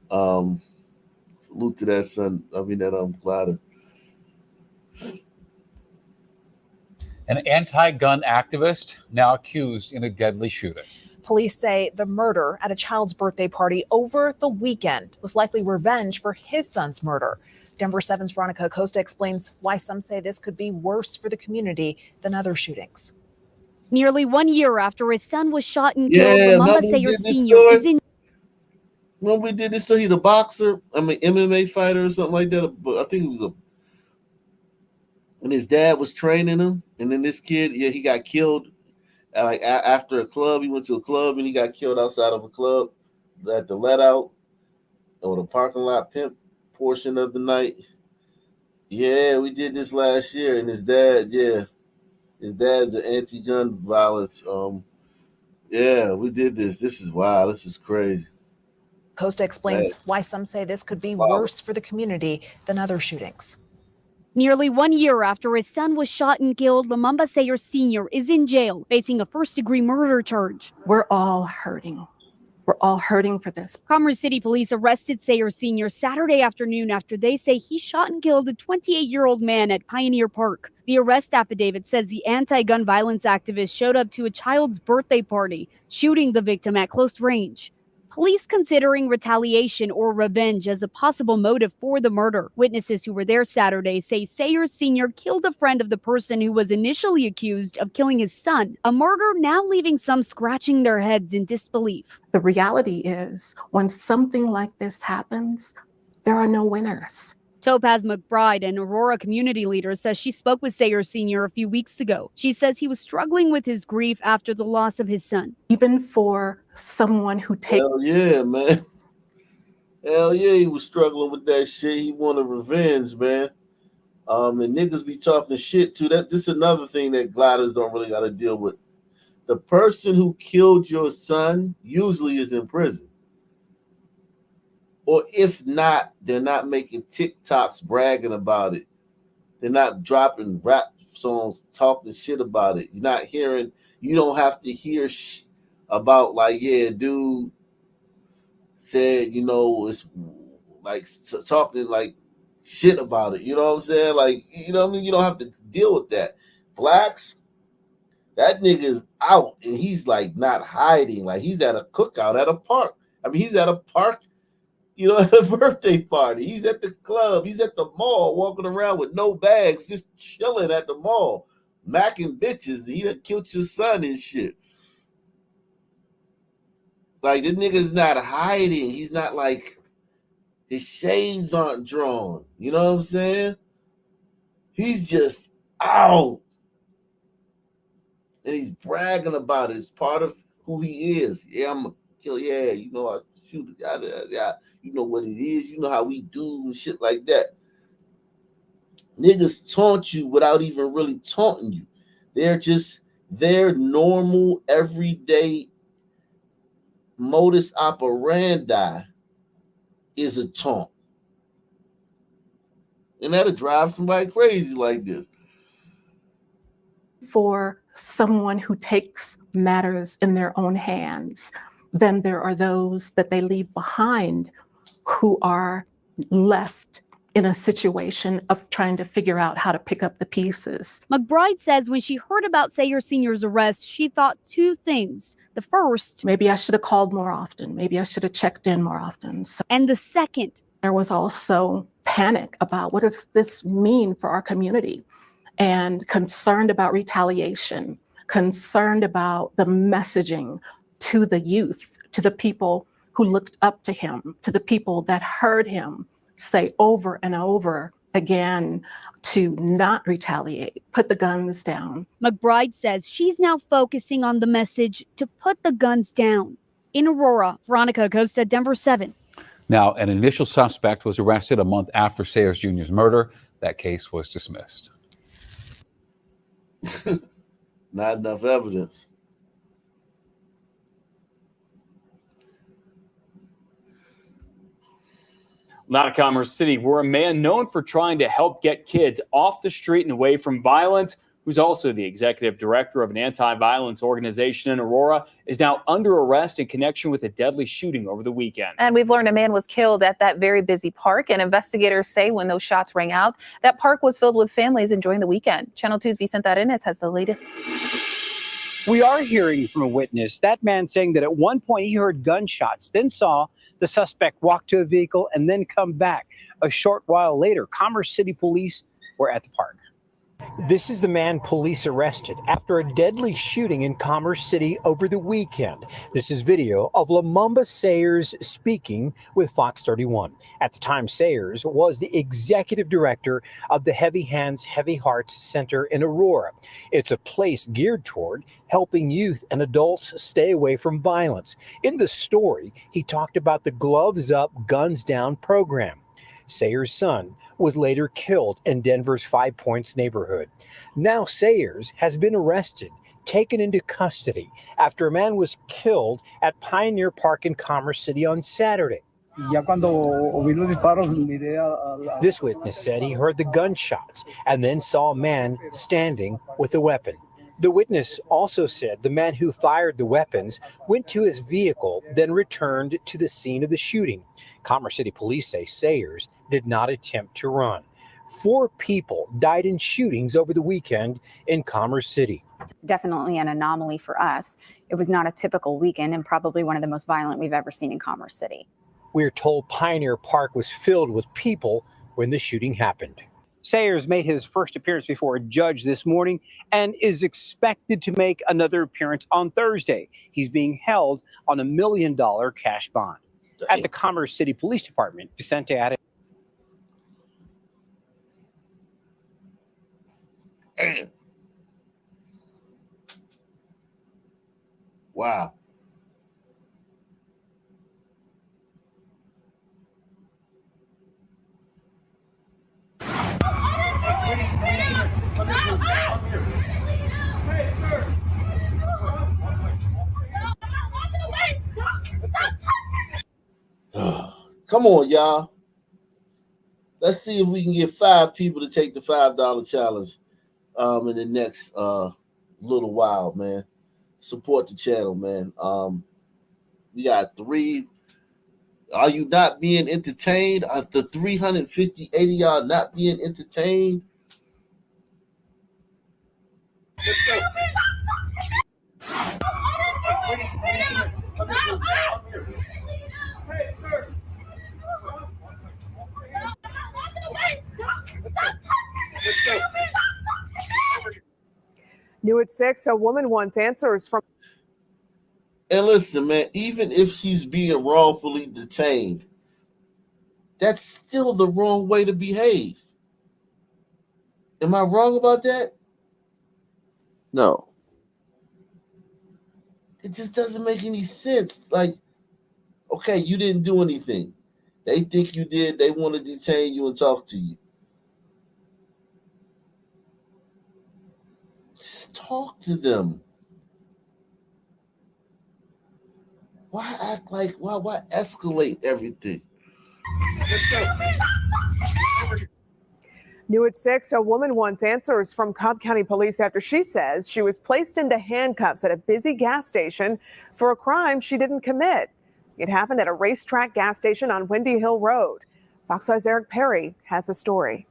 Salute to that glider. An anti-gun activist now accused in a deadly shooting. Police say the murder at a child's birthday party over the weekend was likely revenge for his son's murder. Denver 7's Veronica Acosta explains why some say this could be worse for the community than other shootings. Nearly 1 year after his son was shot and killed, Mama Sayer Sr. is in. When we did this, so he's a boxer. I mean, MMA fighter or something like that. But I think he was and his dad was training him. And then this kid, yeah, he got killed. Like after a club, he went to a club and he got killed outside of a club at the let out or the parking lot pimp portion of the night. Yeah, we did this last year, and his dad's an anti-gun violence. Yeah, we did this. This is wild. This is crazy. Costa explains why some say this could be worse for the community than other shootings. Nearly 1 year after his son was shot and killed, Lumumba Sayers Sr. is in jail facing a first-degree murder charge. We're all hurting. We're all hurting for this. Commerce City police arrested Sayers Sr. Saturday afternoon after they say he shot and killed a 28-year-old man at Pioneer Park. The arrest affidavit says the anti-gun violence activist showed up to a child's birthday party, shooting the victim at close range. Police considering retaliation or revenge as a possible motive for the murder. Witnesses who were there Saturday say Sayers Sr. killed a friend of the person who was initially accused of killing his son, a murder now leaving some scratching their heads in disbelief. The reality is, when something like this happens, there are no winners. Topaz McBride, an Aurora community leader, says she spoke with Sayers Sr. a few weeks ago. She says he was struggling with his grief after the loss of his son. Even for someone who takes... Hell yeah, man. Hell yeah, he was struggling with that shit. He wanted revenge, man. And niggas be talking shit too. This is another thing that gliders don't really got to deal with. The person who killed your son usually is in prison. Or if not, they're not making TikToks bragging about it. They're not dropping rap songs talking shit about it. You're not hearing, you don't have to hear about like, yeah, dude said, it's like talking like shit about it. You know what I'm saying? Like, you know what I mean? You don't have to deal with that. Blacks, that nigga is out and he's like not hiding. Like he's at a cookout at a park. I mean, he's at a park. At a birthday party. He's at the club. He's at the mall walking around with no bags, just chilling at the mall, macking bitches. He done killed your son and shit. Like, this nigga's not hiding. He's not like, his shades aren't drawn. You know what I'm saying? He's just out. And he's bragging about it. It's part of who he is. Yeah, I'm a killer. Yeah, I shoot it. Yeah. You know what it is. You know how we do and shit like that. Niggas taunt you without even really taunting you. Their normal, everyday modus operandi is a taunt. And that'll drive somebody crazy like this. For someone who takes matters in their own hands, then there are those that they leave behind who are left in a situation of trying to figure out how to pick up the pieces. McBride says when she heard about Sayers Sr.'s arrest, she thought two things. The first, maybe I should have called more often. Maybe I should have checked in more often. And the second, there was also panic about what does this mean for our community, and concerned about retaliation, concerned about the messaging to the youth, to the people who looked up to him, to the people that heard him say over and over again to not retaliate, put the guns down. McBride says she's now focusing on the message to put the guns down. In Aurora, Veronica Costa, Denver 7. Now, an initial suspect was arrested a month after Sayers Jr.'s murder. That case was dismissed. Not enough evidence. Out of Commerce City, where a man known for trying to help get kids off the street and away from violence, who's also the executive director of an anti-violence organization in Aurora, is now under arrest in connection with a deadly shooting over the weekend. And we've learned a man was killed at that very busy park, and investigators say when those shots rang out, that park was filled with families enjoying the weekend. Channel 2's Vicente Arenas has the latest. We are hearing from a witness, that man saying that at one point he heard gunshots, then saw the suspect walk to a vehicle and then come back. A short while later, Commerce City police were at the park. This is the man police arrested after a deadly shooting in Commerce City over the weekend. This is video of Lumumba Sayers speaking with Fox 31. At the time, Sayers was the executive director of the Heavy Hands, Heavy Hearts Center in Aurora. It's a place geared toward helping youth and adults stay away from violence. In the story, he talked about the Gloves Up, Guns Down program. Sayers' son was later killed in Denver's Five Points neighborhood. Now Sayers has been arrested, taken into custody after a man was killed at Pioneer Park in Commerce City on Saturday. This witness said he heard the gunshots and then saw a man standing with a weapon. The witness also said the man who fired the weapons went to his vehicle, then returned to the scene of the shooting. Commerce City police say Sayers did not attempt to run. 4 people died in shootings over the weekend in Commerce City. It's definitely an anomaly for us. It was not a typical weekend and probably one of the most violent we've ever seen in Commerce City. We're told Pioneer Park was filled with people when the shooting happened. Sayers made his first appearance before a judge this morning and is expected to make another appearance on Thursday. He's being held on $1 million cash bond. At the Commerce City Police Department, Vicente added. Wow. Come on, y'all. Let's see if we can get 5 people to take the $5 challenge in the next little while, man. Support the channel, man. We got 3. Are you not being entertained? Are the 350 y'all not being entertained? Let's go. New at 6, a woman wants answers from. And listen, man, even if she's being wrongfully detained, that's still the wrong way to behave. Am I wrong about that? No. It just doesn't make any sense. Like, okay, you didn't do anything. They think you did. They want to detain you and talk to you. Just talk to them. Why act like, why escalate everything? New at 6, a woman wants answers from Cobb County Police after she says she was placed into handcuffs at a busy gas station for a crime she didn't commit. It happened at a racetrack gas station on Windy Hill Road. Fox 5's Eric Perry has the story.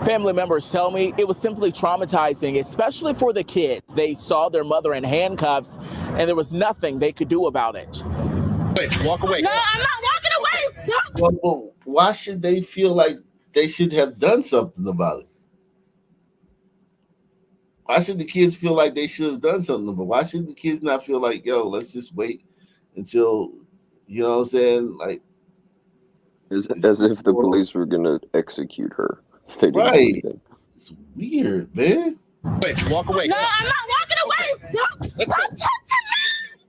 Family members tell me it was simply traumatizing, especially for the kids. They saw their mother in handcuffs, and there was nothing they could do about it. Wait, walk away. No, I'm not walking away. No. Well, why should they feel like they should have done something about it? Why should the kids feel like they should have done something about it? Why should the kids not feel like, yo, let's just wait until, you know what I'm saying? Like, as if the police were going to execute her. They didn't do right. anything. It's weird, man. Wait, walk away. No, I'm not walking away. Don't touch me.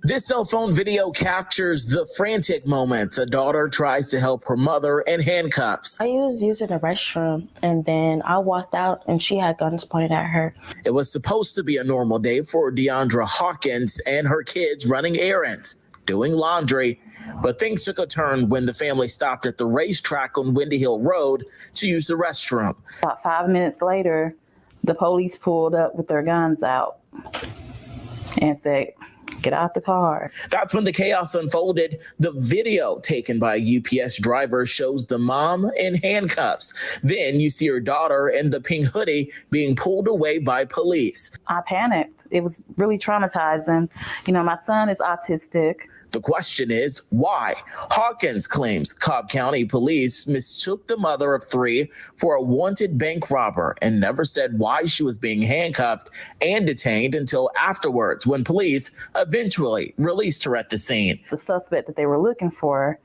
This cell phone video captures the frantic moments. A daughter tries to help her mother in handcuffs. I was using the restroom, and then I walked out, and she had guns pointed at her. It was supposed to be a normal day for Deandra Hawkins and her kids running errands, doing laundry. But things took a turn when the family stopped at the racetrack on Windy Hill Road to use the restroom. About 5 minutes later, the police pulled up with their guns out and said, Get out the car. That's when the chaos unfolded. The video taken by a UPS driver shows the mom in handcuffs. Then you see her daughter in the pink hoodie being pulled away by police. I panicked. It was really traumatizing. You know, my son is autistic. The question is, why? Hawkins claims Cobb County police mistook the mother of 3 for a wanted bank robber and never said why she was being handcuffed and detained until afterwards, when police eventually released her at the scene. The suspect that they were looking for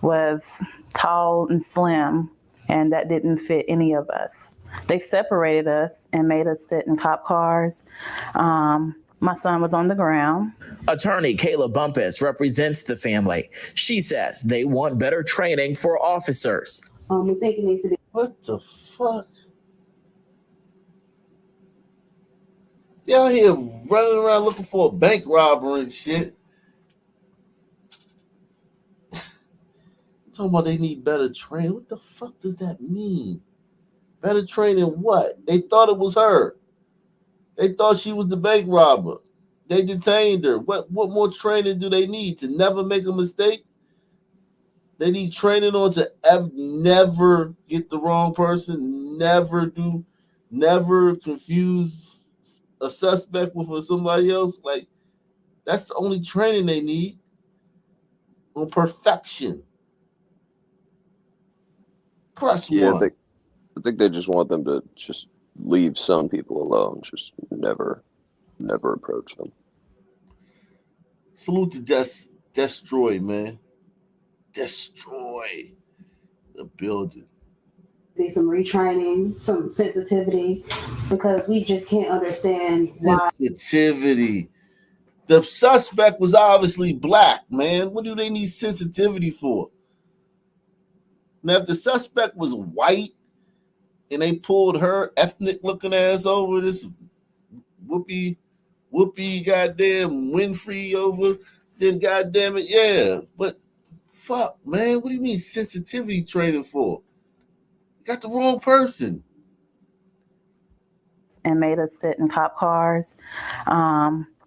was tall and slim, and that didn't fit any of us. They separated us and made us sit in cop cars. My son was on the ground. Attorney Kayla Bumpus represents the family. She says they want better training for officers. We think it needs to be. What the fuck? They out here running around looking for a bank robber and shit. Talking about they need better training. What the fuck does that mean? Better training what? They thought it was her. They thought she was the bank robber. They detained her. What more training do they need? To never make a mistake? They need training on to never get the wrong person, never confuse a suspect with somebody else. Like, that's the only training they need on perfection. Press one. I think they just want them to just leave some people alone. Just never approach them. Salute to Destroy, man. Destroy the building. Need some retraining, some sensitivity, because we just can't understand why. Sensitivity. The suspect was obviously black, man. What do they need sensitivity for? Now, if the suspect was white and they pulled her ethnic looking ass over, this whoopee goddamn Winfrey over, then goddamn it, yeah. But fuck, man, what do you mean sensitivity training for? You got the wrong person. And made us sit in cop cars.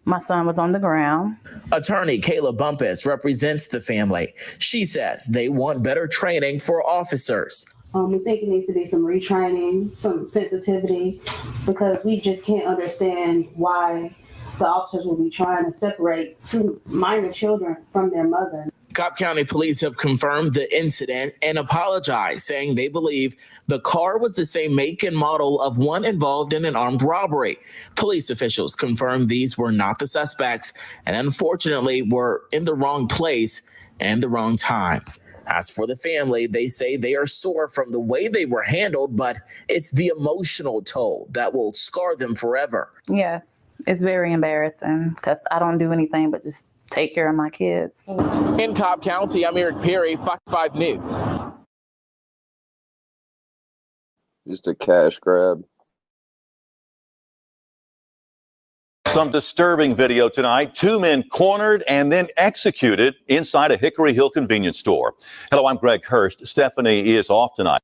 My son was on the ground. Attorney Kayla Bumpus represents the family. She says they want better training for officers. We think it needs to be some retraining, some sensitivity, because we just can't understand why the officers will be trying to separate 2 minor children from their mother. Cobb County police have confirmed the incident and apologized, saying they believe the car was the same make and model of one involved in an armed robbery. Police officials confirmed these were not the suspects and unfortunately were in the wrong place and the wrong time. As for the family, they say they are sore from the way they were handled, but it's the emotional toll that will scar them forever. Yes, it's very embarrassing because I don't do anything but just take care of my kids. In Cobb County, I'm Eric Perry, Fox 5 News. Just a cash grab. Some disturbing video tonight. 2 men cornered and then executed inside a Hickory Hill convenience store. Hello, I'm Greg Hurst. Stephanie is off tonight.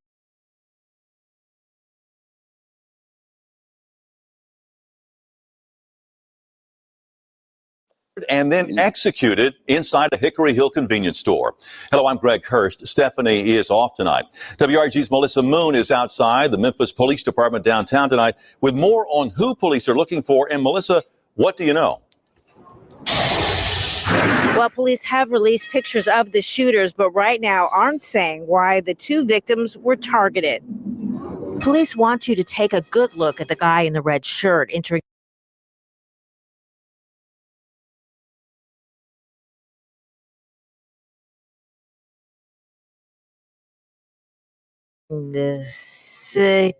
And then executed inside a Hickory Hill convenience store. Hello, I'm Greg Hurst. Stephanie is off tonight. WRG's Melissa Moon is outside the Memphis Police Department downtown tonight with more on who police are looking for. And Melissa, what do you know? Well, police have released pictures of the shooters, but right now aren't saying why the 2 victims were targeted. Police want you to take a good look at the guy in the red shirt entering the sicko.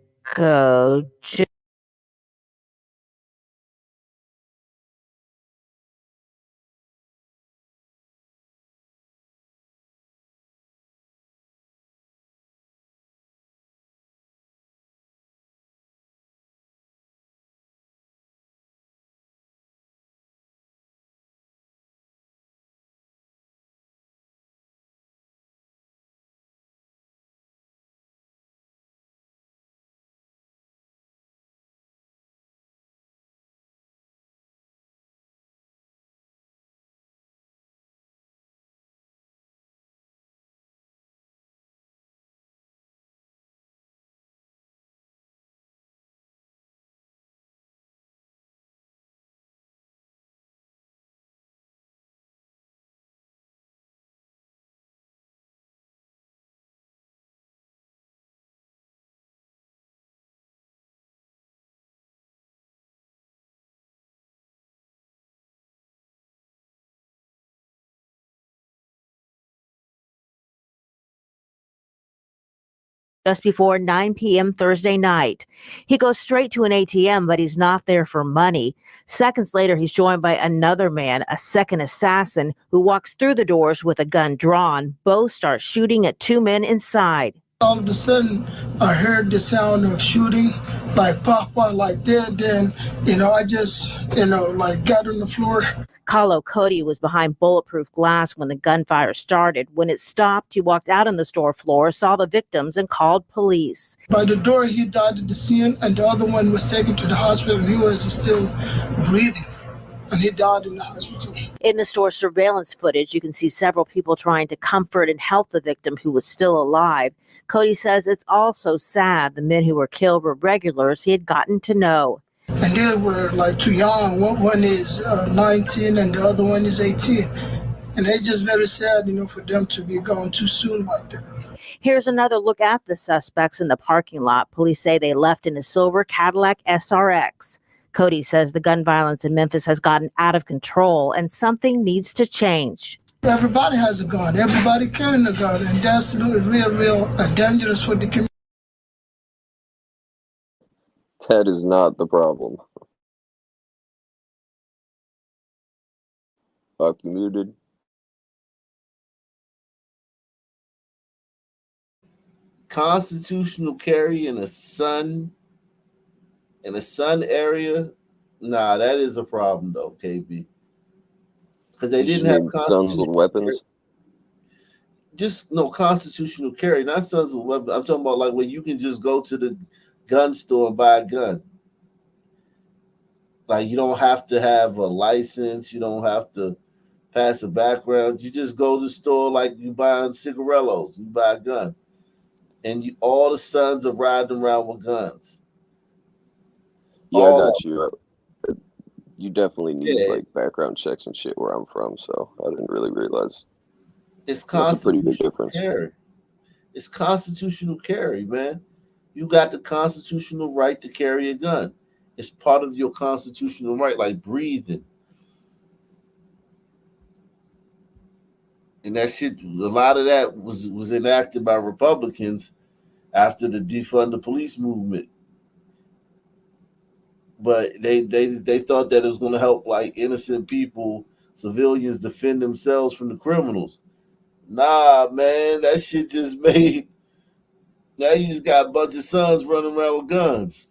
just before 9 p.m. Thursday night. He goes straight to an ATM, but he's not there for money. Seconds later, he's joined by another man, a second assassin, who walks through the doors with a gun drawn. Both start shooting at two men inside. All of a sudden, I heard the sound of shooting, like pop, like that. Then, I just, like got on the floor. Carlo Cody was behind bulletproof glass when the gunfire started. When it stopped, he walked out on the store floor, saw the victims, and called police. By the door, he died at the scene, and the other one was taken to the hospital, and he was still breathing, and he died in the hospital. In the store surveillance footage, you can see several people trying to comfort and help the victim who was still alive. Cody says it's also sad the men who were killed were regulars he had gotten to know. And they were like too young. One is 19 and the other one is 18. And it's just very sad, for them to be gone too soon like that. Here's another look at the suspects in the parking lot. Police say they left in a silver Cadillac SRX. Cody says the gun violence in Memphis has gotten out of control and something needs to change. Everybody has a gun. Everybody carrying a gun. And that's real dangerous for the community. That is not the problem. Fuck, you muted. Constitutional carry in a sun area. Nah, that is a problem though, KB. Because they didn't have sons with weapons. Just no constitutional carry, not sons with weapons. I'm talking about like where you can just go to the gun store and buy a gun. Like you don't have to have a license, you don't have to pass a background. You just go to the store like you buying cigarillos, you buy a gun. And all the sons are riding around with guns. Yeah, I got you. You definitely need like background checks and shit where I'm from, so I didn't really realize it's that's a pretty big difference. Carry. It's constitutional carry, man. You got the constitutional right to carry a gun. It's part of your constitutional right, like breathing. And that shit, a lot of that was enacted by Republicans after the defund the police movement. But they thought that it was going to help like innocent people, civilians defend themselves from the criminals. Nah, man, that shit just made. Now you just got a bunch of sons running around with guns.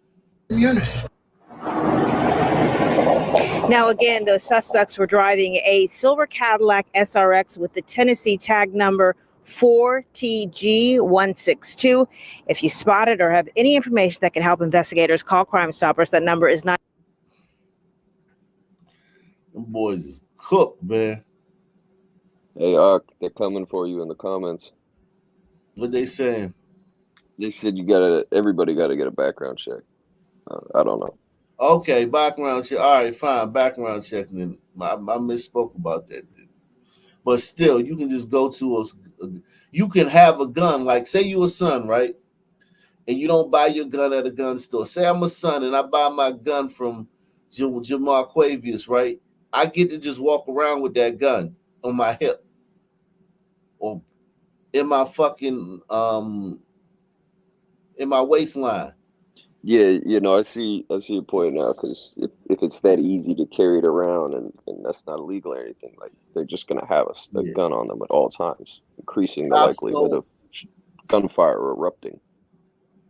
Now, again, those suspects were driving a silver Cadillac SRX with the Tennessee tag number 4TG162. If you spot it or have any information that can help investigators, call Crime Stoppers. That number is 9. Them boys is cooked, man. Hey, they're coming for you in the comments. What they saying? They said everybody got to get a background check. I don't know. Okay, background check. All right, fine. Background check. Then I misspoke about that. But still, you can just go to you can have a gun. Like, say you a son, right? And you don't buy your gun at a gun store. Say I'm a son and I buy my gun from Jamar Quavius, right? I get to just walk around with that gun on my hip or in my fucking in my waistline. Yeah, I see your point now, because if it's that easy to carry it around and that's not illegal or anything, like they're just gonna have a gun on them at all times, increasing the likelihood of gunfire erupting.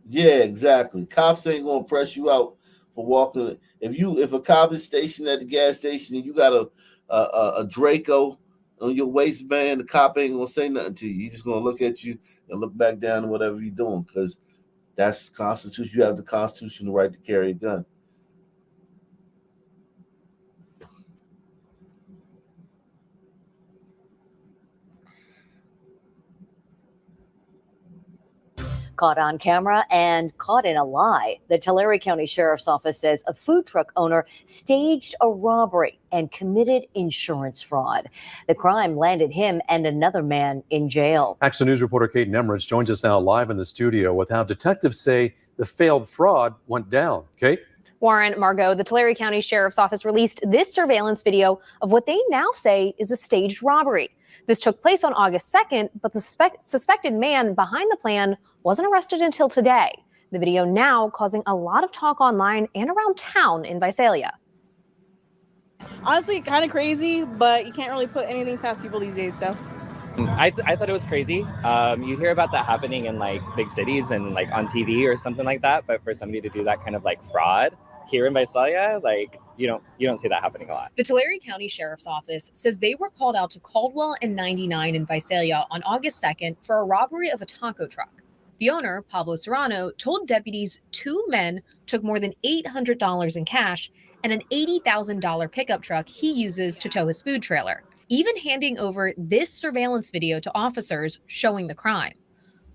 Yeah, exactly. Cops ain't gonna press you out for walking. If a cop is stationed at the gas station and you got a Draco on your waistband, the cop ain't gonna say nothing to you. He's just gonna look at you and look back down to whatever you're doing, because that's constitution. You have the constitutional right to carry a gun. Caught on camera and caught in a lie. The Tulare County Sheriff's Office says a food truck owner staged a robbery and committed insurance fraud. The crime landed him and another man in jail. Action News reporter Kate Nemrich joins us now live in the studio with how detectives say the failed fraud went down. Kate? Warren, Margot, the Tulare County Sheriff's Office released this surveillance video of what they now say is a staged robbery. This took place on August 2nd, but the suspected man behind the plan wasn't arrested until today. The video now causing a lot of talk online and around town in Visalia. Honestly, kind of crazy, but you can't really put anything past people these days, so. I thought it was crazy. You hear about that happening in like big cities and like on TV or something like that, but for somebody to do that kind of like fraud here in Visalia, like you don't see that happening a lot. The Tulare County Sheriff's Office says they were called out to Caldwell and 99 in Visalia on August 2nd for a robbery of a taco truck. The owner, Pablo Serrano, told deputies 2 men took more than $800 in cash and an $80,000 pickup truck he uses to tow his food trailer, even handing over this surveillance video to officers showing the crime.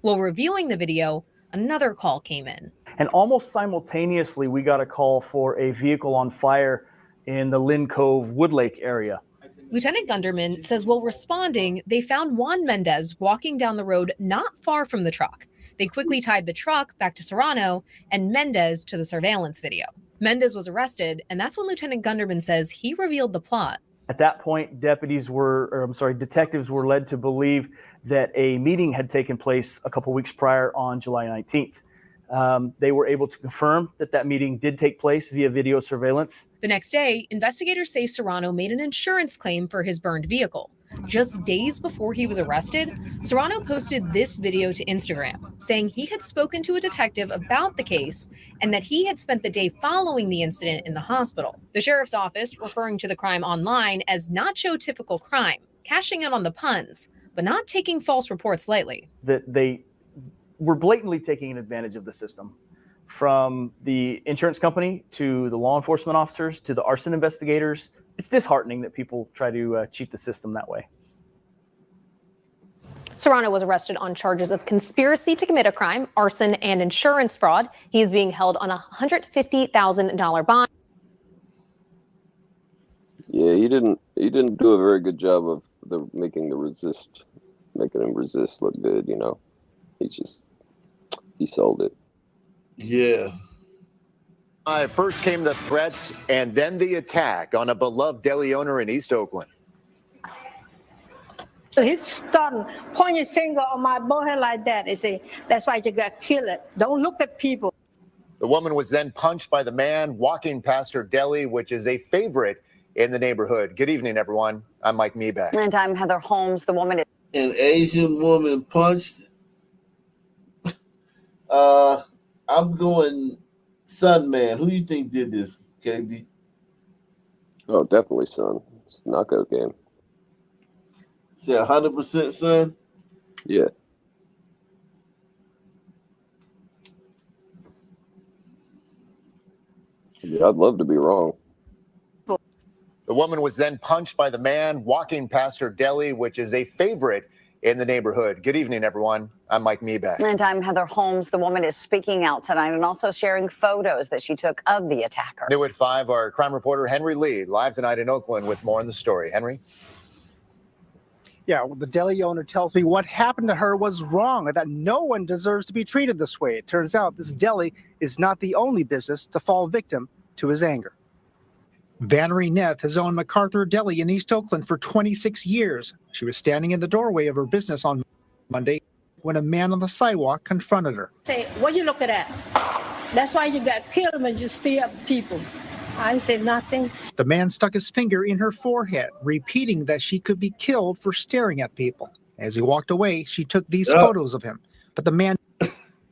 While reviewing the video, another call came in. And almost simultaneously, we got a call for a vehicle on fire in the Lynn Cove Woodlake area. Lieutenant Gunderman says while responding, they found Juan Mendez walking down the road not far from the truck. They quickly tied the truck back to Serrano and Mendez to the surveillance video. Mendez was arrested, and that's when Lieutenant Gunderman says he revealed the plot. At that point, detectives were led to believe that a meeting had taken place a couple weeks prior on July 19th. They were able to confirm that meeting did take place via video surveillance. The next day, investigators say Serrano made an insurance claim for his burned vehicle. Just days before he was arrested, Serrano posted this video to Instagram, saying he had spoken to a detective about the case and that he had spent the day following the incident in the hospital. The sheriff's office referring to the crime online as nacho typical crime, cashing in on the puns, but not taking false reports lightly. That they were blatantly taking advantage of the system, from the insurance company to the law enforcement officers to the arson investigators. It's disheartening that people try to cheat the system that way. Serrano was arrested on charges of conspiracy to commit a crime, arson, and insurance fraud. He is being held on a $150,000 bond. Yeah, he didn't do a very good job of making him resist look good. You know, he sold it. Yeah. First came the threats and then the attack on a beloved deli owner in East Oakland. He stunned, point your finger on my forehead like that. They say, that's why you got killed. Don't look at people. The woman was then punched by the man walking past her deli, which is a favorite in the neighborhood. Good evening, everyone. I'm Mike Meeback. And I'm Heather Holmes. The woman is An Asian woman punched. I'm going Sun Man. Who do you think did this, KB? Oh, definitely Sun. It's a knockout game. Say 100% Sun? Yeah. Yeah, I'd love to be wrong. The woman was then punched by the man walking past her deli, which is a favorite in the neighborhood. Good evening, everyone. I'm Mike Meeback. And I'm Heather Holmes. The woman is speaking out tonight and also sharing photos that she took of the attacker. New at 5, our crime reporter Henry Lee, live tonight in Oakland with more on the story. Henry? Yeah, well, the deli owner tells me what happened to her was wrong and that no one deserves to be treated this way. It turns out this deli is not the only business to fall victim to his anger. Vannery Neth has owned MacArthur Deli in East Oakland for 26 years. She was standing in the doorway of her business on Monday when a man on the sidewalk confronted her. Say, what you looking at? That's why you got killed when you steal people. I said nothing. The man stuck his finger in her forehead, repeating that she could be killed for staring at people. As he walked away, she took these photos of him. But the man...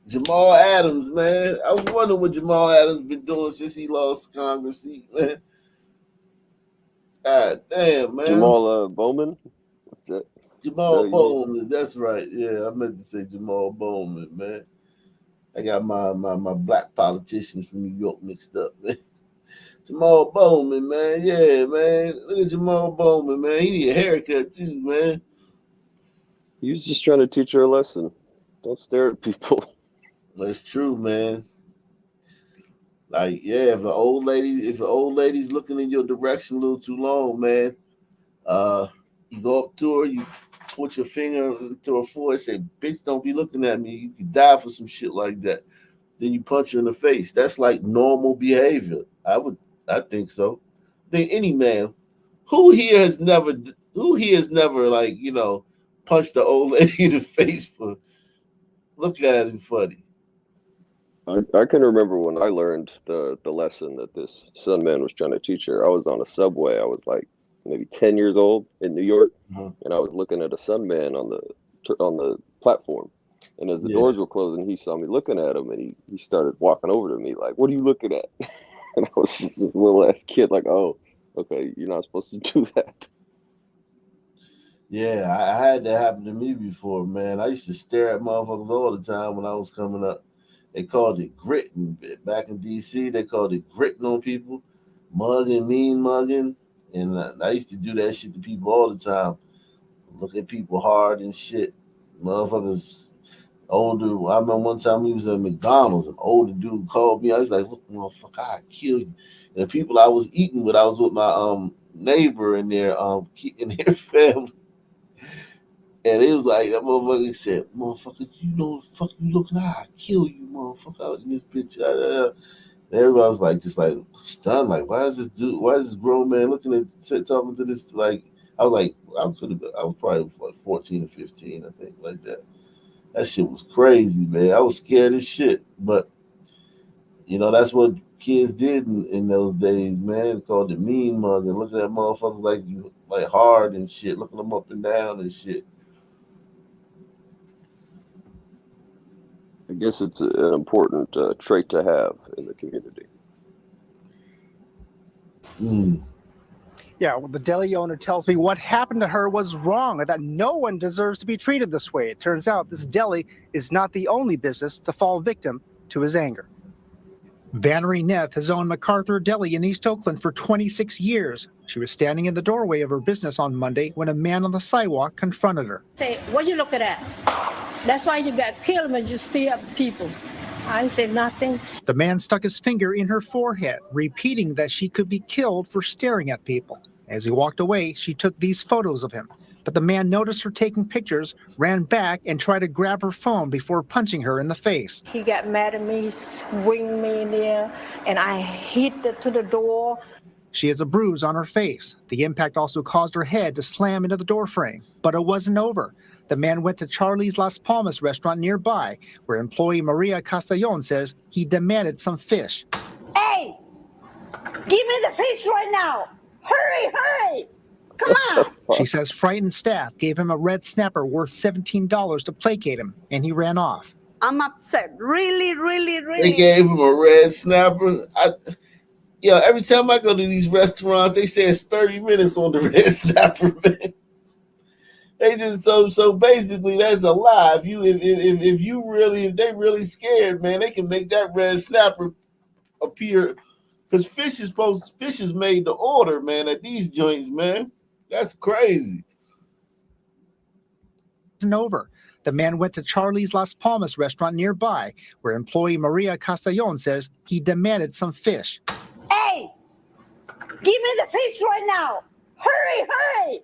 Jamal Adams, man. I was wondering what Jamal Adams been doing since he lost Congress seat, man. God damn, man. Jamal Bowman? What's that? Jamal Bowman, that's right. Yeah, I meant to say Jamal Bowman, man. I got my black politicians from New York mixed up, man. Jamal Bowman, man. Yeah, man. Look at Jamal Bowman, man. He need a haircut too, man. He was just trying to teach her a lesson. Don't stare at people. That's true, man. Like, yeah, if an old lady's looking in your direction a little too long, man, you go up to her, you put your finger into her forehead, say, bitch, don't be looking at me. You could die for some shit like that. Then you punch her in the face. That's like normal behavior. I think so. I think any man who here has never, Who here has never, like, punched the old lady in the face for looking at him funny? I can remember when I learned the lesson that this Sun Man was trying to teach her. I was on a subway. I was like maybe 10 years old in New York, and I was looking at a Sun Man on the platform. And as the doors were closing, he saw me looking at him, and he started walking over to me like, "What are you looking at?" And I was just this little ass kid, like, "Oh, okay, you're not supposed to do that." Yeah, I had that happen to me before, man. I used to stare at motherfuckers all the time when I was coming up. They called it gritting. Back in DC, they called it gritting on people, mugging, mean mugging. And I used to do that shit to people all the time. Look at people hard and shit. Motherfuckers, older. I remember one time we was at McDonald's. An older dude called me. I was like, "Look, motherfucker, I'll kill you." And the people I was eating with, I was with my neighbor and their family. And it was like that motherfucker said, "Motherfucker, you know the fuck you looking at? I kill you, motherfucker, out in this picture." And everybody was like, just like stunned, like, why is this grown man looking at talking to this? Like, I was like, I was probably like 14 or 15, I think, like that. That shit was crazy, man. I was scared as shit, but that's what kids did in those days, man. They called it mean mugging, looking at motherfuckers like you, like hard and shit, looking them up and down and shit. I guess it's an important trait to have in the community. Yeah, well, the deli owner tells me what happened to her was wrong and that no one deserves to be treated this way. It turns out this deli is not the only business to fall victim to his anger. Vannery Neff has owned MacArthur Deli in East Oakland for 26 years. She was standing in the doorway of her business on Monday when a man on the sidewalk confronted her. Say, what you looking at? That's why you got killed when you steal up people. I didn't say nothing. The man stuck his finger in her forehead, repeating that she could be killed for staring at people. As he walked away, she took these photos of him. But the man noticed her taking pictures, ran back, and tried to grab her phone before punching her in the face. He got mad at me, swing me in there, and I hit it to the door. She has a bruise on her face. The impact also caused her head to slam into the doorframe. But it wasn't over. The man went to Charlie's Las Palmas restaurant nearby, where employee Maria Castellon says he demanded some fish. Hey, give me the fish right now. Hurry, hurry. Come on. She says frightened staff gave him a red snapper worth $17 to placate him, and he ran off. I'm upset. Really, really, really. They gave him a red snapper. Every time I go to these restaurants, they say it's 30 minutes on the red snapper, man. They just so basically that's a lie. If they really scared, man, they can make that red snapper appear, because fish is made to order, man, at these joints, man. That's crazy. Isn't over. The man went to Charlie's Las Palmas restaurant nearby, where employee Maria Castellon says he demanded some fish. Hey, give me the fish right now. Hurry, hurry.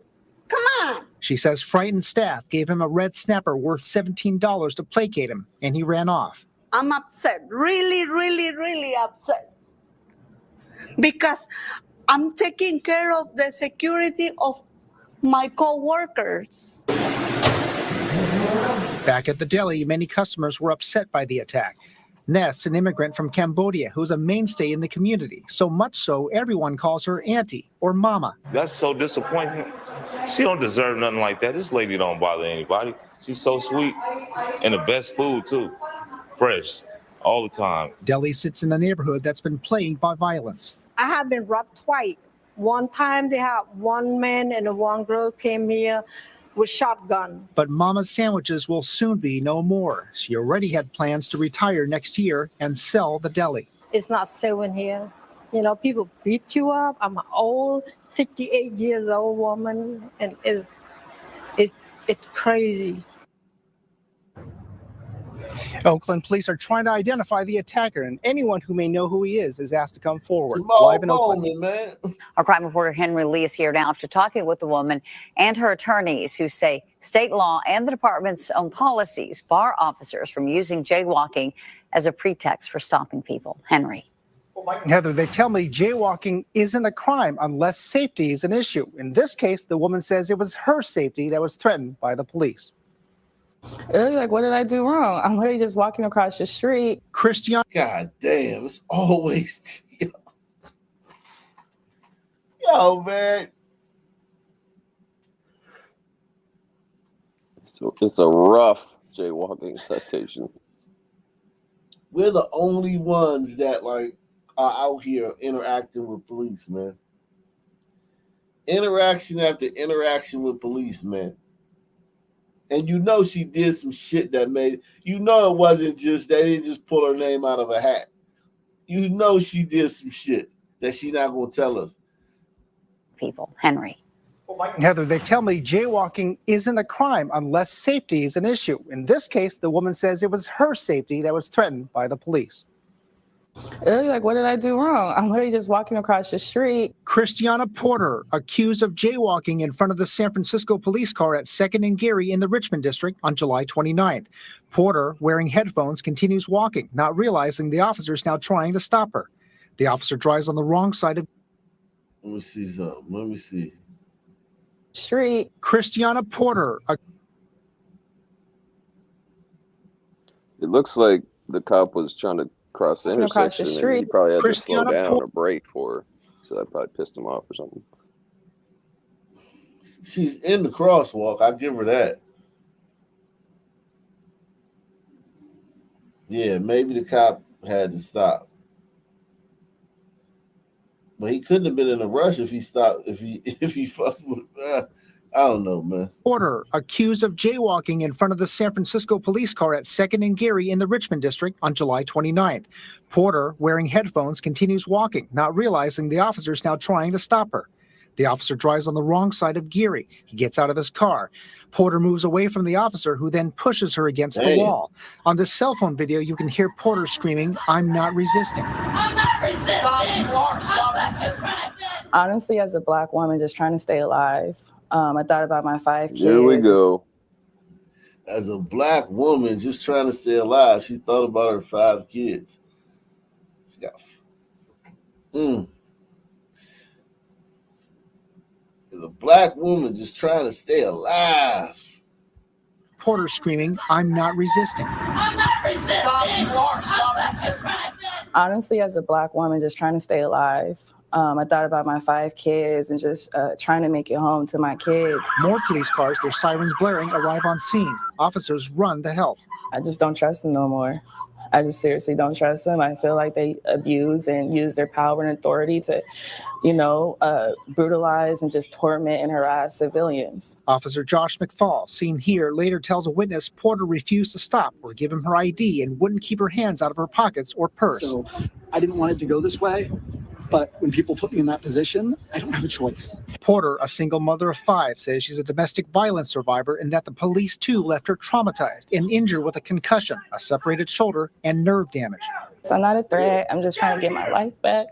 Come on. She says frightened staff gave him a red snapper worth $17 to placate him, and he ran off. I'm upset. Really, really, really upset. Because I'm taking care of the security of my co-workers. Back at the deli, many customers were upset by the attack. Ness, an immigrant from Cambodia who's a mainstay in the community, so much so everyone calls her auntie or mama. That's so disappointing. She don't deserve nothing like that. This lady don't bother anybody. She's so sweet, and the best food too, fresh all the time. Deli sits in a neighborhood that's been plagued by violence. I have been robbed twice. One time they had one man and one girl came here with shotgun. But Mama's sandwiches will soon be no more. She already had plans to retire next year and sell the deli. It's not safe in here. People beat you up. I'm an old, 68 years old woman, and it's crazy. Oakland police are trying to identify the attacker, and anyone who may know who he is asked to come forward. Live in Oakland. Man. Our crime reporter Henry Lee is here now after talking with the woman and her attorneys, who say state law and the department's own policies bar officers from using jaywalking as a pretext for stopping people. Henry. Heather, they tell me jaywalking isn't a crime unless safety is an issue. In this case, the woman says it was her safety that was threatened by the police. Like, what did I do wrong? I'm literally just walking across the street. Christian. God damn, it's always yo, man. So it's a rough jaywalking citation. We're the only ones that like are out here interacting with police, man. Interaction after interaction with police, man. And you know she did some shit that made, you know it wasn't just, they didn't just pull her name out of a hat. You know she did some shit that she not going to tell us. People. Henry. Heather, they tell me jaywalking isn't a crime unless safety is an issue. In this case, the woman says it was her safety that was threatened by the police. Like, what did I do wrong? I'm literally just walking across the street. Christiana Porter, accused of jaywalking in front of the San Francisco police car at 2nd and Geary in the Richmond district on July 29th. Porter, wearing headphones, continues walking, not realizing the officer is now trying to stop her. The officer drives on the wrong side of. Let me see something. Let me see. Street. Christiana Porter. It looks like the cop was trying to cross the intersection and he probably had to slow down or brake for her. So that probably pissed him off or something. She's in the crosswalk. I'll give her that. Yeah, maybe the cop had to stop. But he couldn't have been in a rush if he stopped, if he fucked with, I don't know, man. Porter, accused of jaywalking in front of the San Francisco police car at 2nd and Geary in the Richmond district on July 29th. Porter, wearing headphones, continues walking, not realizing the officer is now trying to stop her. The officer drives on the wrong side of Geary. He gets out of his car. Porter moves away from the officer, who then pushes her against the wall. On this cell phone video, you can hear Porter screaming, "I'm not resisting." I'm not resisting. Stop resisting. Honestly, as a Black woman just trying to stay alive, I thought about my 5 kids. Here we go. As a Black woman just trying to stay alive, she thought about her 5 kids. She got. As a Black woman just trying to stay alive. Porter screaming, "I'm not resisting." I'm not resisting. Stop resisting. Honestly, as a Black woman just trying to stay alive, I thought about my 5 kids and just trying to make it home to my kids. More police cars, their sirens blaring, arrive on scene. Officers run to help. I just don't trust them no more. I just seriously don't trust them. I feel like they abuse and use their power and authority to, brutalize and just torment and harass civilians. Officer Josh McFall, seen here, later tells a witness Porter refused to stop or give him her ID and wouldn't keep her hands out of her pockets or purse. So I didn't want it to go this way, but when people put me in that position, I don't have a choice. Porter, a single mother of 5, says she's a domestic violence survivor and that the police too left her traumatized and injured with a concussion, a separated shoulder, and nerve damage. So I'm not a threat. I'm just trying to get my life back.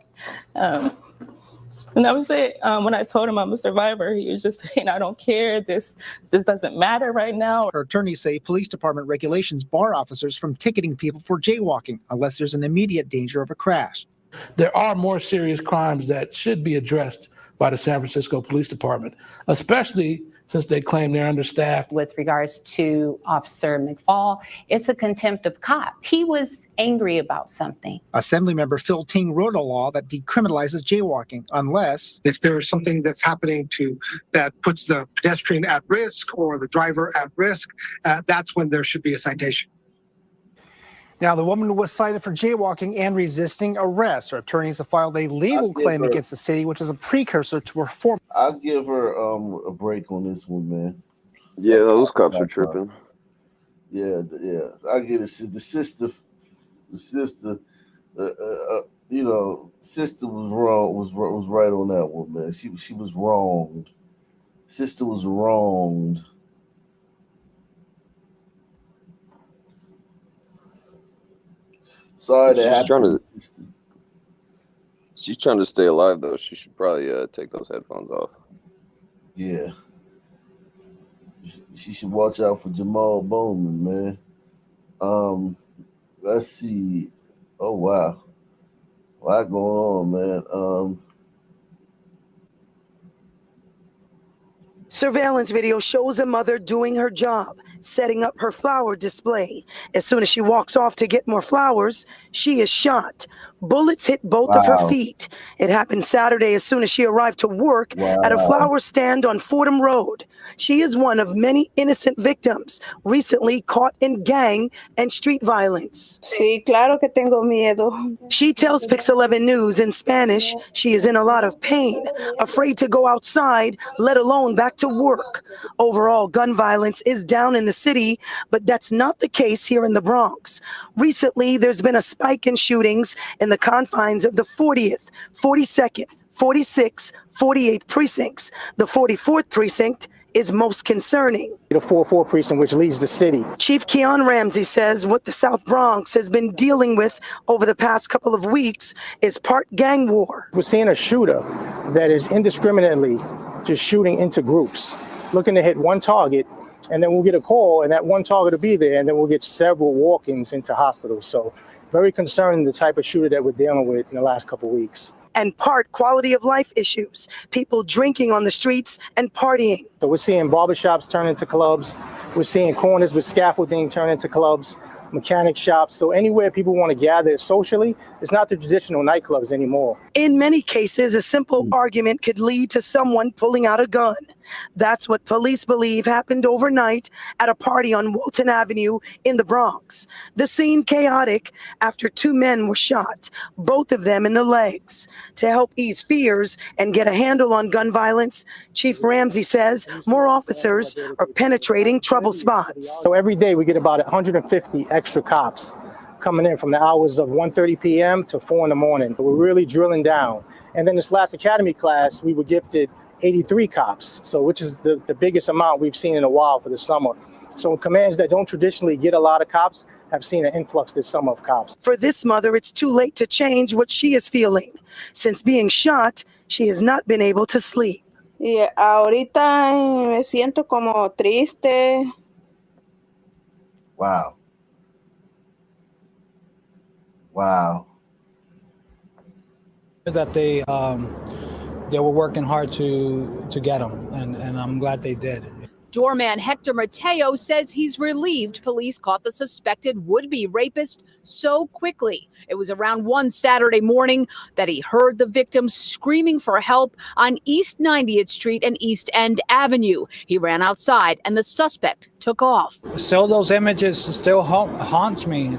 And that was it. When I told him I'm a survivor, he was just saying, I don't care. This doesn't matter right now. Her attorneys say police department regulations bar officers from ticketing people for jaywalking unless there's an immediate danger of a crash. There are more serious crimes that should be addressed by the San Francisco Police Department, especially since they claim they're understaffed. With regards to Officer McFall, it's a contempt of cop. He was angry about something. Assemblymember Phil Ting wrote a law that decriminalizes jaywalking unless if there's something that's happening that puts the pedestrian at risk or the driver at risk, that's when there should be a citation. Now, the woman was cited for jaywalking and resisting arrest. Her attorneys have filed a legal claim against the city, which is a precursor to reform. I'll give her a break on this one, man. Yeah, those cops are tripping. Yeah. I get it. The sister, sister was wrong. Was right on that one, man. She was wronged. Sister was wronged. Sorry that happened. She's trying to stay alive, though. She should probably take those headphones off. Yeah. She should watch out for Jamal Bowman, man. Let's see. Oh, wow. A lot going on, man. Surveillance video shows a mother doing her job, setting up her flower display. As soon as she walks off to get more flowers, she is shot. Bullets hit both of her Wow. feet. It happened Saturday as soon as she arrived to work at a Wow. flower stand on Fordham Road. She is one of many innocent victims recently caught in gang and street violence. Sí, claro que tengo miedo. She tells Pix 11 News in Spanish she is in a lot of pain, afraid to go outside, let alone back to work. Overall, gun violence is down in the city, but that's not the case here in the Bronx. Recently, there's been a spike in shootings in the confines of the 40th, 42nd, 46th, 48th precincts. The 44th precinct is most concerning. The 4-4 precinct, which leads the city. Chief Keon Ramsey says what the South Bronx has been dealing with over the past couple of weeks is part gang war. We're seeing a shooter that is indiscriminately just shooting into groups, looking to hit one target, and then we'll get a call, and that one target will be there, and then we'll get several walk-ins into hospitals. So very concerning, the type of shooter that we're dealing with in the last couple of weeks. And part quality of life issues, people drinking on the streets and partying. So we're seeing barbershops turn into clubs. We're seeing corners with scaffolding turn into clubs, mechanic shops. So anywhere people want to gather socially, it's not the traditional nightclubs anymore. In many cases, a simple argument could lead to someone pulling out a gun. That's what police believe happened overnight at a party on Walton Avenue in the Bronx. The scene chaotic after two men were shot, both of them in the legs. To help ease fears and get a handle on gun violence, Chief Ramsey says more officers are penetrating trouble spots. So every day we get about 150 extra cops coming in from the hours of 1:30 p.m. to 4 in the morning. We're really drilling down. And then this last academy class, we were gifted 83 cops, so which is the biggest amount we've seen in a while for the summer. So commands that don't traditionally get a lot of cops have seen an influx this summer of cops. For this mother, it's too late to change what she is feeling. Since being shot, she has not been able to sleep. Y ahorita me siento como triste. Wow. Wow. That they were working hard to get him, and I'm glad they did. Doorman Hector Mateo says he's relieved police caught the suspected would-be rapist so quickly. It was around 1 Saturday morning that he heard the victim screaming for help on East 90th Street and East End Avenue. He ran outside and the suspect took off. Still, those images still haunts me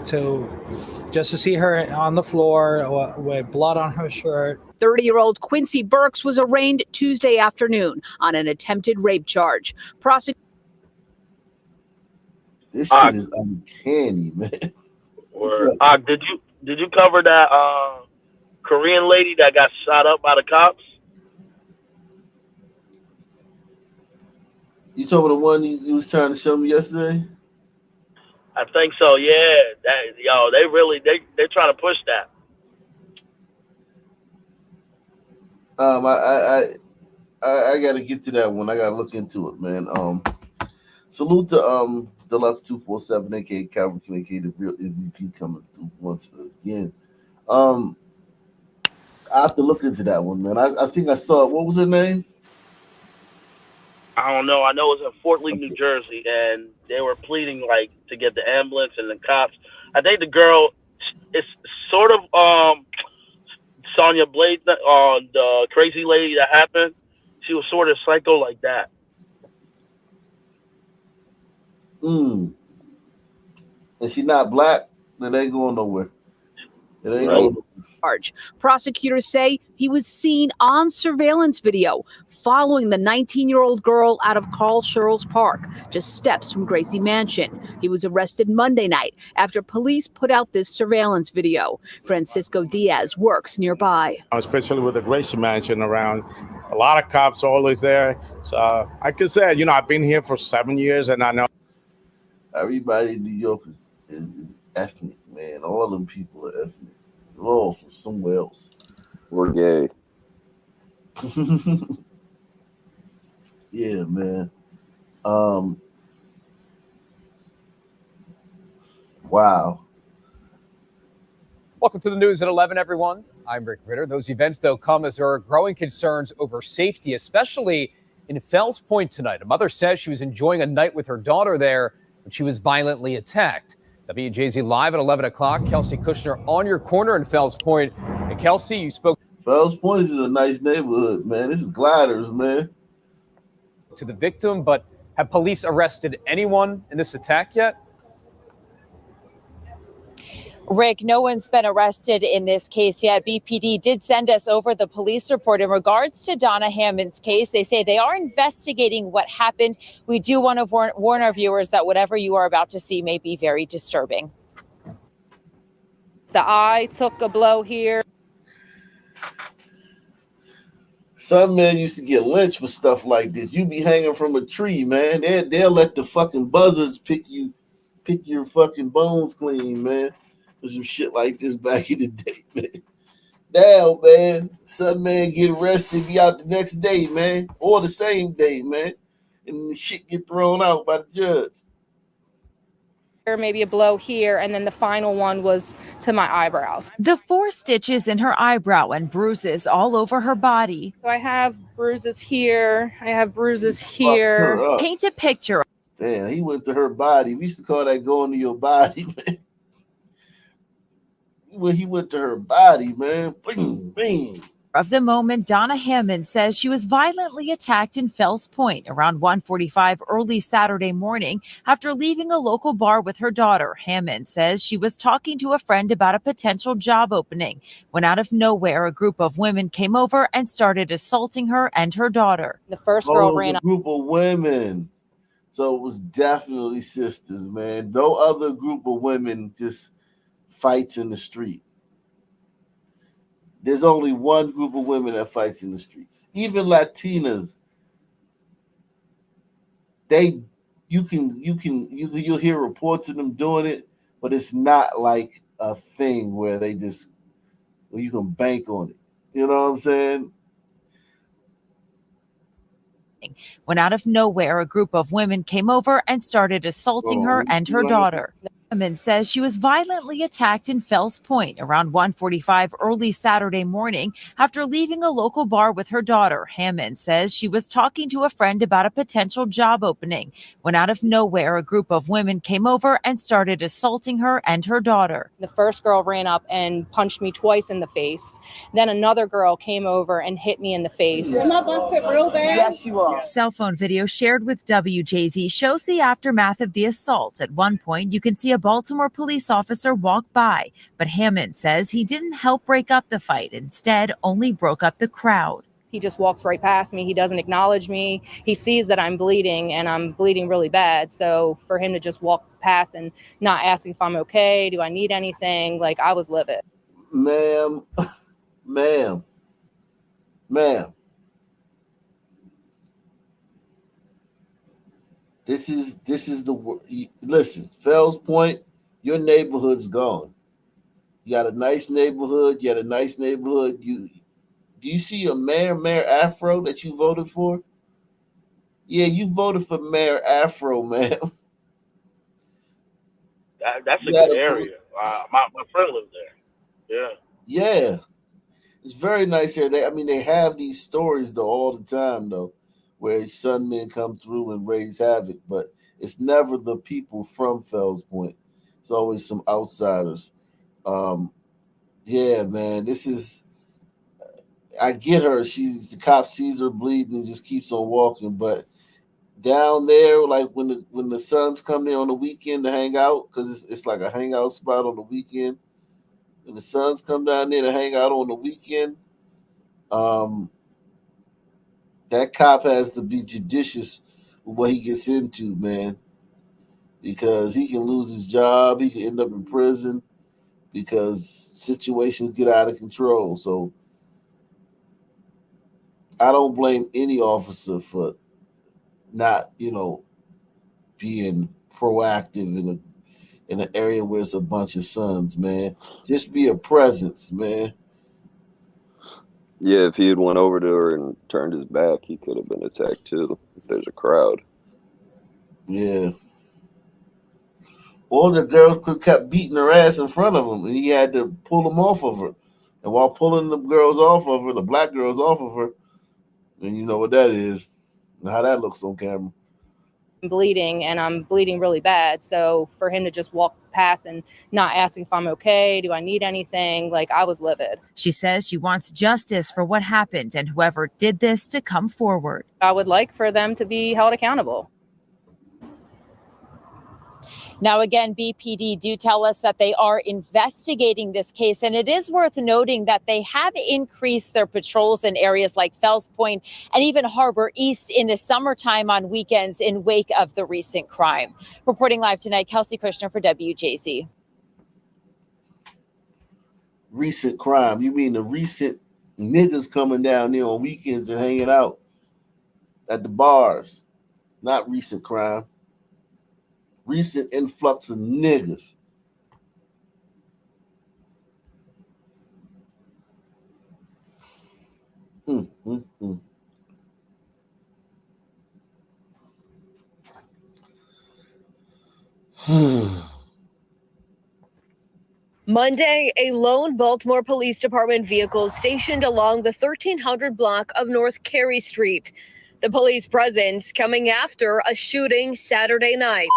just to see her on the floor with blood on her shirt. 30-year-old Quincy Burks was arraigned Tuesday afternoon on an attempted rape charge. This shit is uncanny, man. Did you cover that Korean lady that got shot up by the cops? You talking about the one you was trying to show me yesterday? I think so. Yeah, they're trying to push that. I got to get to that one. I got to look into it, man. Salute to Deluxe 247, aka Calvin King, aka the real MVP, coming through once again. I have to look into that one, man. I think I saw it. What was her name? I don't know. I know it was in Fort Lee, New Jersey, and they were pleading like to get the ambulance and the cops. I think the girl is sort of Sonya Blade, the crazy lady that happened. She was sort of psycho like that. And she's not black, then they ain't going nowhere. It ain't going nowhere. Prosecutors say he was seen on surveillance video following the 19-year-old girl out of Carl Scherl's Park, just steps from Gracie Mansion. He was arrested Monday night after police put out this surveillance video. Francisco Diaz works nearby. Especially with the Gracie Mansion around, a lot of cops always there. So I could say, I've been here for 7 years, and I know everybody in New York is ethnic, man. All them people are ethnic. They're all from somewhere else. We're gay. Yeah, man. Wow. Welcome to the news at 11, everyone. I'm Rick Ritter. Those events, though, come as there are growing concerns over safety, especially in Fells Point tonight. A mother says she was enjoying a night with her daughter there when she was violently attacked. WJZ Live at 11 o'clock. Kelsey Kushner on your corner in Fells Point. And Kelsey, you spoke. Fells Point is a nice neighborhood, man. This is Gliders, man. To the victim, but have police arrested anyone in this attack yet? Rick, no one's been arrested in this case yet. BPD did send us over the police report in regards to Donna Hammond's case. They say they are investigating what happened. We do want to warn our viewers that whatever you are about to see may be very disturbing. The eye took a blow here. Some men used to get lynched for stuff like this. You be hanging from a tree, man. They'll let the fucking buzzards pick your fucking bones clean, man. For some shit like this back in the day, man. Now, man, some man get arrested, be out the next day, man, or the same day, man, and the shit get thrown out by the judge. Maybe a blow here, and then the final one was to my eyebrows. The 4 stitches in her eyebrow and bruises all over her body. So I have bruises here. I have bruises here. Paint a picture. Damn, he went to her body. We used to call that going to your body, man. When he went to her body, man, bing, bing. Of the moment Donna Hammond says she was violently attacked in Fells Point around 1:45 early Saturday morning after leaving a local bar with her daughter. Hammond says she was talking to a friend about a potential job opening when out of nowhere a group of women came over and started assaulting her and her daughter. The first girl ran up. A group of women. So it was definitely sisters, man. No other group of women just fights in the street. There's only one group of women that fights in the streets. Even Latinas, you'll hear reports of them doing it, but it's not like a thing where you can bank on it. You know what I'm saying? When out of nowhere a group of women came over and started assaulting her and her daughter. Hammond says she was violently attacked in Fells Point around 1:45 early Saturday morning after leaving a local bar with her daughter. Hammond says she was talking to a friend about a potential job opening when out of nowhere a group of women came over and started assaulting her and her daughter. The first girl ran up and punched me twice in the face. Then another girl came over and hit me in the face. Am I busted real bad? Yes, you are. Cell phone video shared with WJZ shows the aftermath of the assault. At one point, you can see a Baltimore police officer walk by, but Hammond says he didn't help break up the fight, instead only broke up the crowd. He just walks right past me. He doesn't acknowledge me. He sees that I'm bleeding and I'm bleeding really bad. So for him to just walk past and not ask if I'm okay, do I need anything? Like, I was livid. Ma'am. This is listen, Fells Point, your neighborhood's gone. You got a nice neighborhood. Do you see your Mayor Afro that you voted for? Yeah, you voted for Mayor Afro, man. That's a good area. My friend lives there. Yeah. It's very nice here. They have these stories though all the time though, where sunmen come through and raise havoc, but it's never the people from Fells Point. It's always some outsiders. Yeah, man, I get her. The cop sees her bleeding and just keeps on walking. But down there, like when the sons come there on the weekend to hang out, because it's like a hangout spot on the weekend. When the sons come down there to hang out on the weekend, that cop has to be judicious with what he gets into, man, because he can lose his job. He can end up in prison because situations get out of control. So I don't blame any officer for not, being proactive in an area where it's a bunch of sons, man. Just be a presence, man. Yeah, if he had went over to her and turned his back, he could have been attacked too. If there's a crowd. Yeah. Or the girls could kept beating her ass in front of him, and he had to pull them off of her. And while pulling the girls off of her, the black girls off of her, and you know what that is and how that looks on camera. I'm bleeding and I'm bleeding really bad. So for him to just walk past and not asking if I'm okay, do I need anything? Like, I was livid. She says she wants justice for what happened and whoever did this to come forward. I would like for them to be held accountable. Now, again, BPD do tell us that they are investigating this case, and it is worth noting that they have increased their patrols in areas like Fells Point and even Harbor East in the summertime on weekends in wake of the recent crime. Reporting live tonight, Kelsey Kushner for WJZ. Recent crime? You mean the recent niggas coming down there on weekends and hanging out at the bars? Not recent crime. Recent influx of niggas. Monday, a lone Baltimore Police Department vehicle stationed along the 1300 block of North Carey Street. The police presence coming after a shooting Saturday night.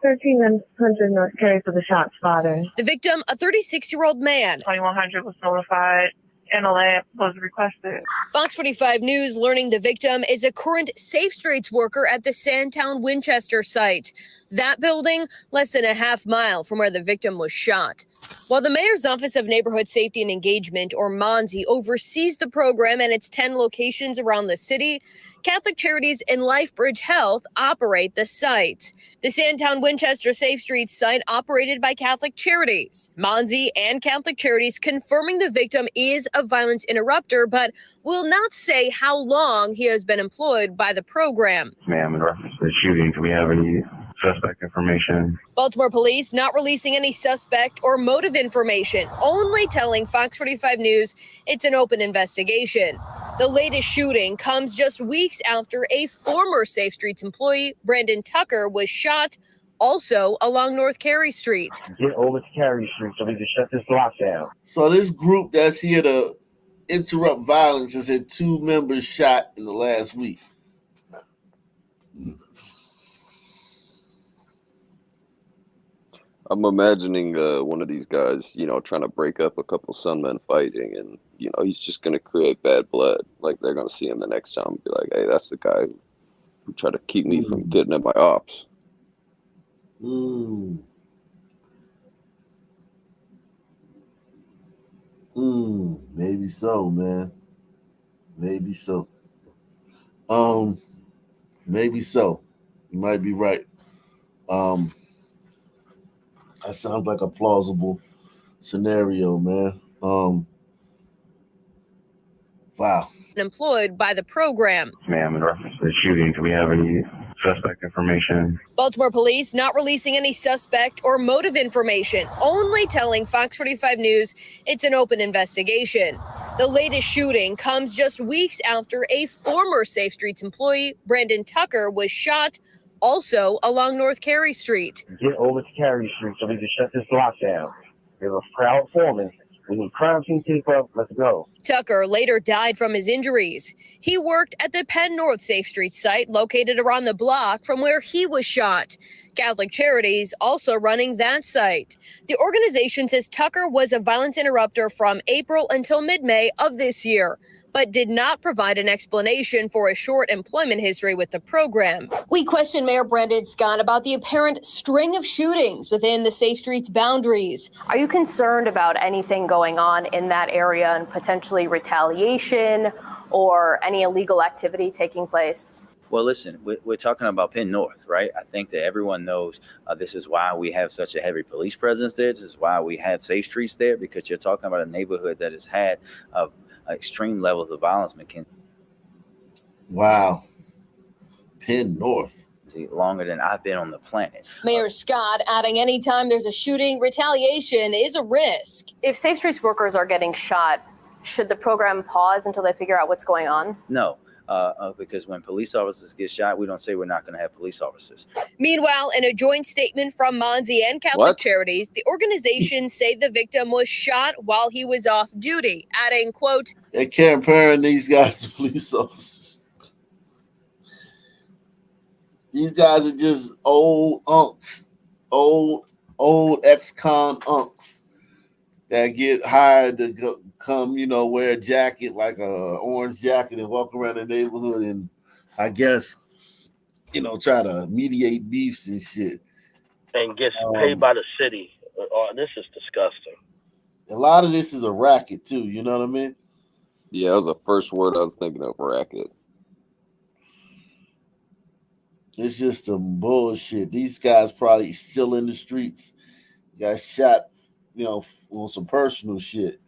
1300 North Carey for the shot spotter. The victim, a 36-year-old man. 2100 was notified and a lab was requested. Fox 45 News learning the victim is a current Safe Streets worker at the Sandtown Winchester site. That building less than a half mile from where the victim was shot. While the Mayor's Office of Neighborhood Safety and Engagement, or MONSE, oversees the program and its 10 locations around the city, Catholic Charities and LifeBridge Health operate the site. The Sandtown Winchester Safe Streets site operated by Catholic Charities. MONSE and Catholic Charities confirming the victim is a violence interrupter, but will not say how long he has been employed by the program. Ma'am, in reference to the shooting, do we have any suspect information? Baltimore police not releasing any suspect or motive information, only telling Fox 45 News it's an open investigation. The latest shooting comes just weeks after a former Safe Streets employee, Brandon Tucker, was shot also along North Carey Street. Get over to Carey Street so we can shut this block down. So this group that's here to interrupt violence has had 2 members shot in the last week. I'm imagining one of these guys, trying to break up a couple Sunmen fighting, and he's just gonna create bad blood. Like, they're gonna see him the next time and be like, "Hey, that's the guy who tried to keep me from getting at my ops." Maybe so, man. Maybe so. Maybe so. You might be right. That sounds like a plausible scenario, man. Wow. Employed by the program. Ma'am, in reference to the shooting, do we have any suspect information? Baltimore police not releasing any suspect or motive information, only telling Fox 45 News it's an open investigation. The latest shooting comes just weeks after a former Safe Streets employee, Brandon Tucker, was shot also along North Carey Street. Get over to Carey Street so we can shut this block down. We have a crowd forming. We need crime scene tape-up. Let's go. Tucker later died from his injuries. He worked at the Penn North Safe Street site located around the block from where he was shot. Catholic Charities also running that site. The organization says Tucker was a violence interrupter from April until mid-May of this year, but did not provide an explanation for a short employment history with the program. We questioned Mayor Brandon Scott about the apparent string of shootings within the Safe Streets boundaries. Are you concerned about anything going on in that area and potentially retaliation or any illegal activity taking place? Well, listen, we're talking about Penn North, right? I think that everyone knows this is why we have such a heavy police presence there. This is why we have Safe Streets there, because you're talking about a neighborhood that has had extreme levels of violence. Wow. Penn North. Longer than I've been on the planet. Mayor Scott adding anytime there's a shooting, retaliation is a risk. If Safe Streets workers are getting shot, should the program pause until they figure out what's going on? No. because when police officers get shot, we don't say we're not going to have police officers. Meanwhile, in a joint statement from Monzi and Catholic Charities, the organizations say the victim was shot while he was off duty, adding, quote, They comparing these guys to police officers. These guys are just old unks, old ex-con unks that get hired to come, wear a jacket like a orange jacket and walk around the neighborhood and I guess, try to mediate beefs and shit. And gets paid by the city. This is disgusting. A lot of this is a racket too, you know what I mean? Yeah, that was the first word I was thinking of, racket. It's just some bullshit. These guys probably still in the streets. Got shot, on some personal shit.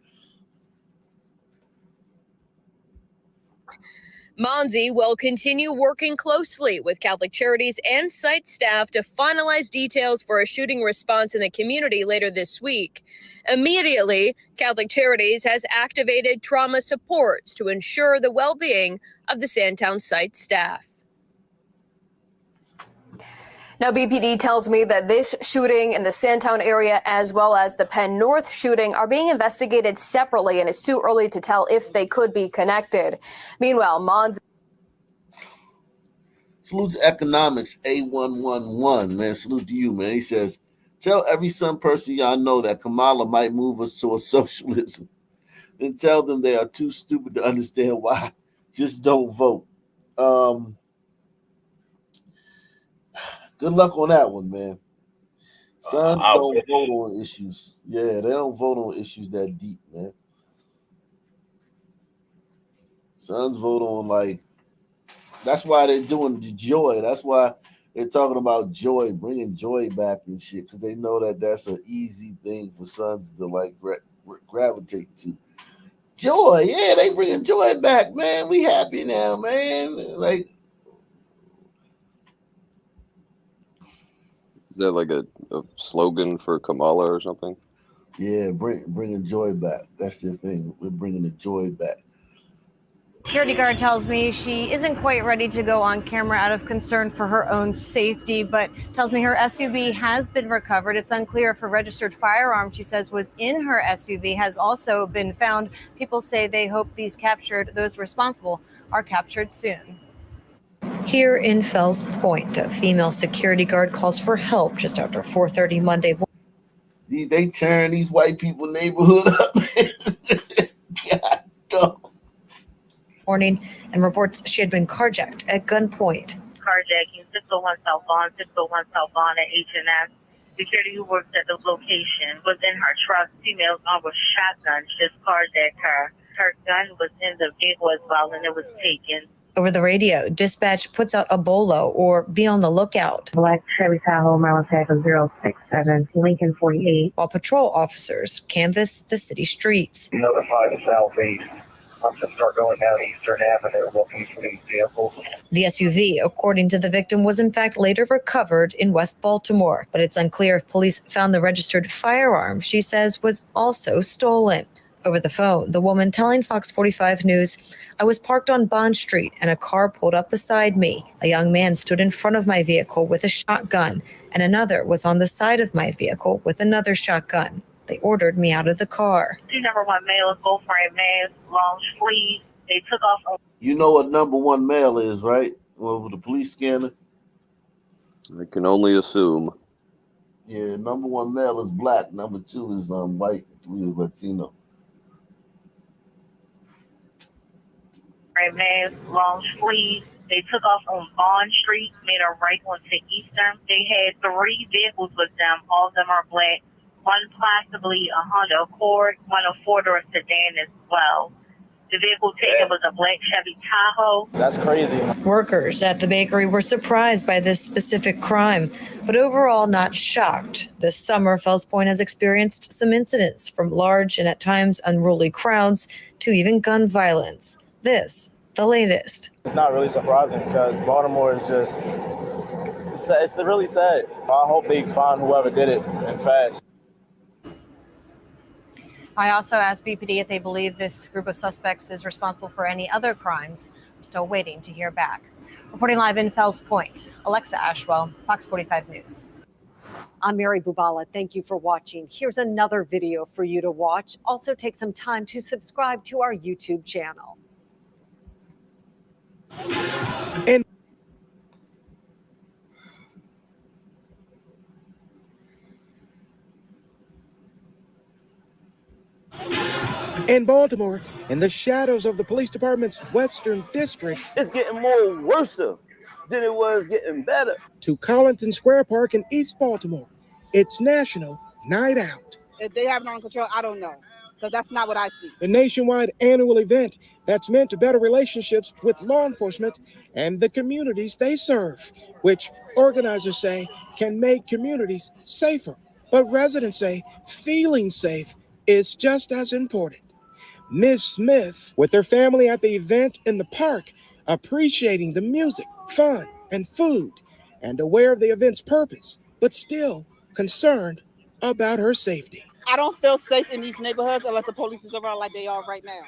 Monzi will continue working closely with Catholic Charities and site staff to finalize details for a shooting response in the community later this week. Immediately, Catholic Charities has activated trauma supports to ensure the well-being of the Sandtown site staff. Now, BPD tells me that this shooting in the Sandtown area, as well as the Penn North shooting, are being investigated separately, and it's too early to tell if they could be connected. Meanwhile, Monzi. Salute to Economics A111, man. Salute to you, man. He says, tell every some person y'all know that Kamala might move us towards socialism. Then tell them they are too stupid to understand why. Just don't vote. Good luck on that one, man. Sons don't vote on issues. Yeah, they don't vote on issues that deep, man. Sons vote on, that's why they're doing the joy. That's why they're talking about joy, bringing joy back and shit, because they know that that's an easy thing for sons to, gravitate to. Joy, yeah, they bringing joy back, man. We happy now, man. Is that like a slogan for Kamala or something? Yeah, bringing joy back. That's the thing. We're bringing the joy back. Security guard tells me she isn't quite ready to go on camera out of concern for her own safety, but tells me her SUV has been recovered. It's unclear if a registered firearm, she says, was in her SUV, has also been found. People say they hope those responsible are captured soon. Here in Fells Point, a female security guard calls for help just after 4:30 Monday morning. They tearing these white people neighborhood up. God, go. Morning, and reports she had been carjacked at gunpoint. Carjacking, 601 South Bond, 601 South Bond at H&S. Security who works at the location was in her truck. Females armed with shotguns just carjacked her. Her gun was in the vehicle as well, and it was taken. Over the radio, dispatch puts out a bolo or be on the lookout. Black Chevy Tahoe, Maryland tag of 067, Lincoln 48. While patrol officers canvass the city streets. Notify the southeast to start going down Eastern Avenue looking for these vehicles. The SUV, according to the victim, was in fact later recovered in West Baltimore, but it's unclear if police found the registered firearm she says was also stolen. Over the phone, the woman telling Fox 45 News, I was parked on Bond Street and a car pulled up beside me. A young man stood in front of my vehicle with a shotgun, and another was on the side of my vehicle with another shotgun. They ordered me out of the car. Two number one males, full frame mask, long sleeves. They took off. You know what number one male is, right? Over the police scanner. I can only assume. Yeah, number one male is black. Number two is white. Three is Latino. Frame mask, long sleeves. They took off on Bond Street, made a right onto Eastern. They had 3 vehicles with them. All of them are black. One possibly a Honda Accord, one a 4-door sedan as well. The vehicle taken was a black Chevy Tahoe. That's crazy. Workers at the bakery were surprised by this specific crime, but overall not shocked. This summer, Fells Point has experienced some incidents, from large and at times unruly crowds to even gun violence. This, the latest. It's not really surprising because Baltimore is just, it's really sad. I hope they find whoever did it and fast. I also asked BPD if they believe this group of suspects is responsible for any other crimes. I'm still waiting to hear back. Reporting live in Fells Point, Alexa Ashwell, Fox 45 News. I'm Mary Bubala. Thank you for watching. Here's another video for you to watch. Also take some time to subscribe to our YouTube channel. In Baltimore, in the shadows of the police department's Western District, It's getting more worse than it was getting better. to Collington Square Park in East Baltimore, it's National Night Out. If they have it on control, I don't know, because that's not what I see. The nationwide annual event that's meant to better relationships with law enforcement and the communities they serve, which organizers say can make communities safer. But residents say feeling safe is just as important. Ms. Smith, with her family at the event in the park, appreciating the music, fun, and food, and aware of the event's purpose, but still concerned about her safety. I don't feel safe in these neighborhoods unless the police is around like they are right now.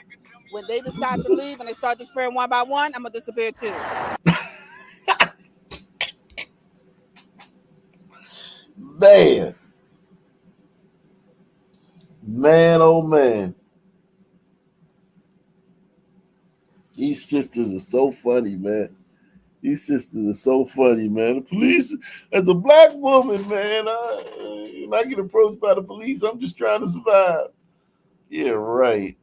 When they decide to leave and they start disappearing one by one, I'm going to disappear too. Man. Man, oh man. These sisters are so funny, man. These sisters are so funny, man. The police, as a black woman, man, when I get approached by the police, I'm just trying to survive. Yeah, right.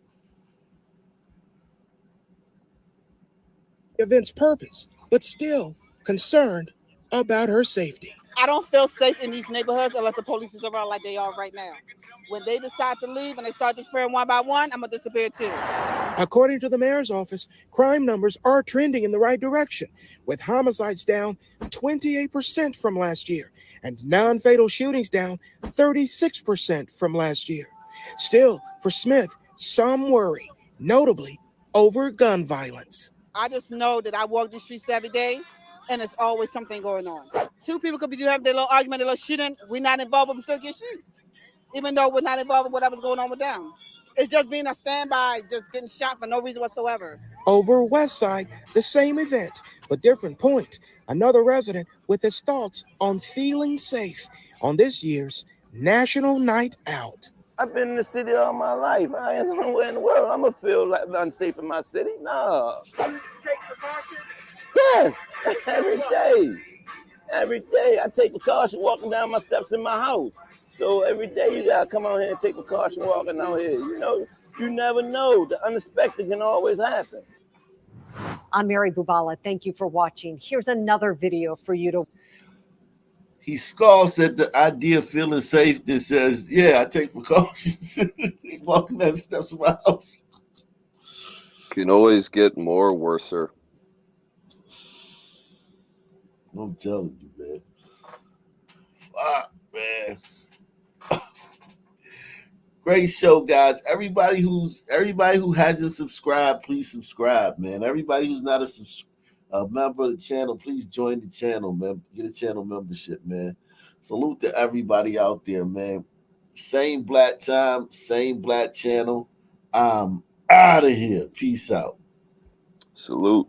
Event's purpose, but still concerned about her safety. I don't feel safe in these neighborhoods unless the police is around like they are right now. When they decide to leave and they start disappearing one by one, I'm going to disappear too. According to the mayor's office, crime numbers are trending in the right direction, with homicides down 28% from last year and non-fatal shootings down 36% from last year. Still, for Smith, some worry, notably over gun violence. I just know that I walk the streets every day, and there's always something going on. Two people could be having their little argument, their little shooting. We're not involved, but we still get shot, even though we're not involved with whatever's going on with them. It's just being a standby, just getting shot for no reason whatsoever. Over West Side, the same event, but different point. Another resident with his thoughts on feeling safe on this year's National Night Out. I've been in the city all my life. I ain't nowhere in the world I'm going to feel like unsafe in my city. No. Yes, every day. Every day I take precaution walking down my steps in my house. So every day you gotta come out here and take precaution walking out here. You know, you never know. The unexpected can always happen. I'm Mary Bubala. Thank you for watching. Here's another video for you to. He scoffs at the idea of feeling safe and says, yeah, I take precautions. Walking down the steps of my house. Can always get more worser. I'm telling you, man. Fuck, man. Great show, guys. Everybody who hasn't subscribed, please subscribe, man. Everybody who's not a member of the channel, please join the channel, man. Get a channel membership, man. Salute to everybody out there, man. Same black time, same black channel. I'm out of here. Peace out. Salute.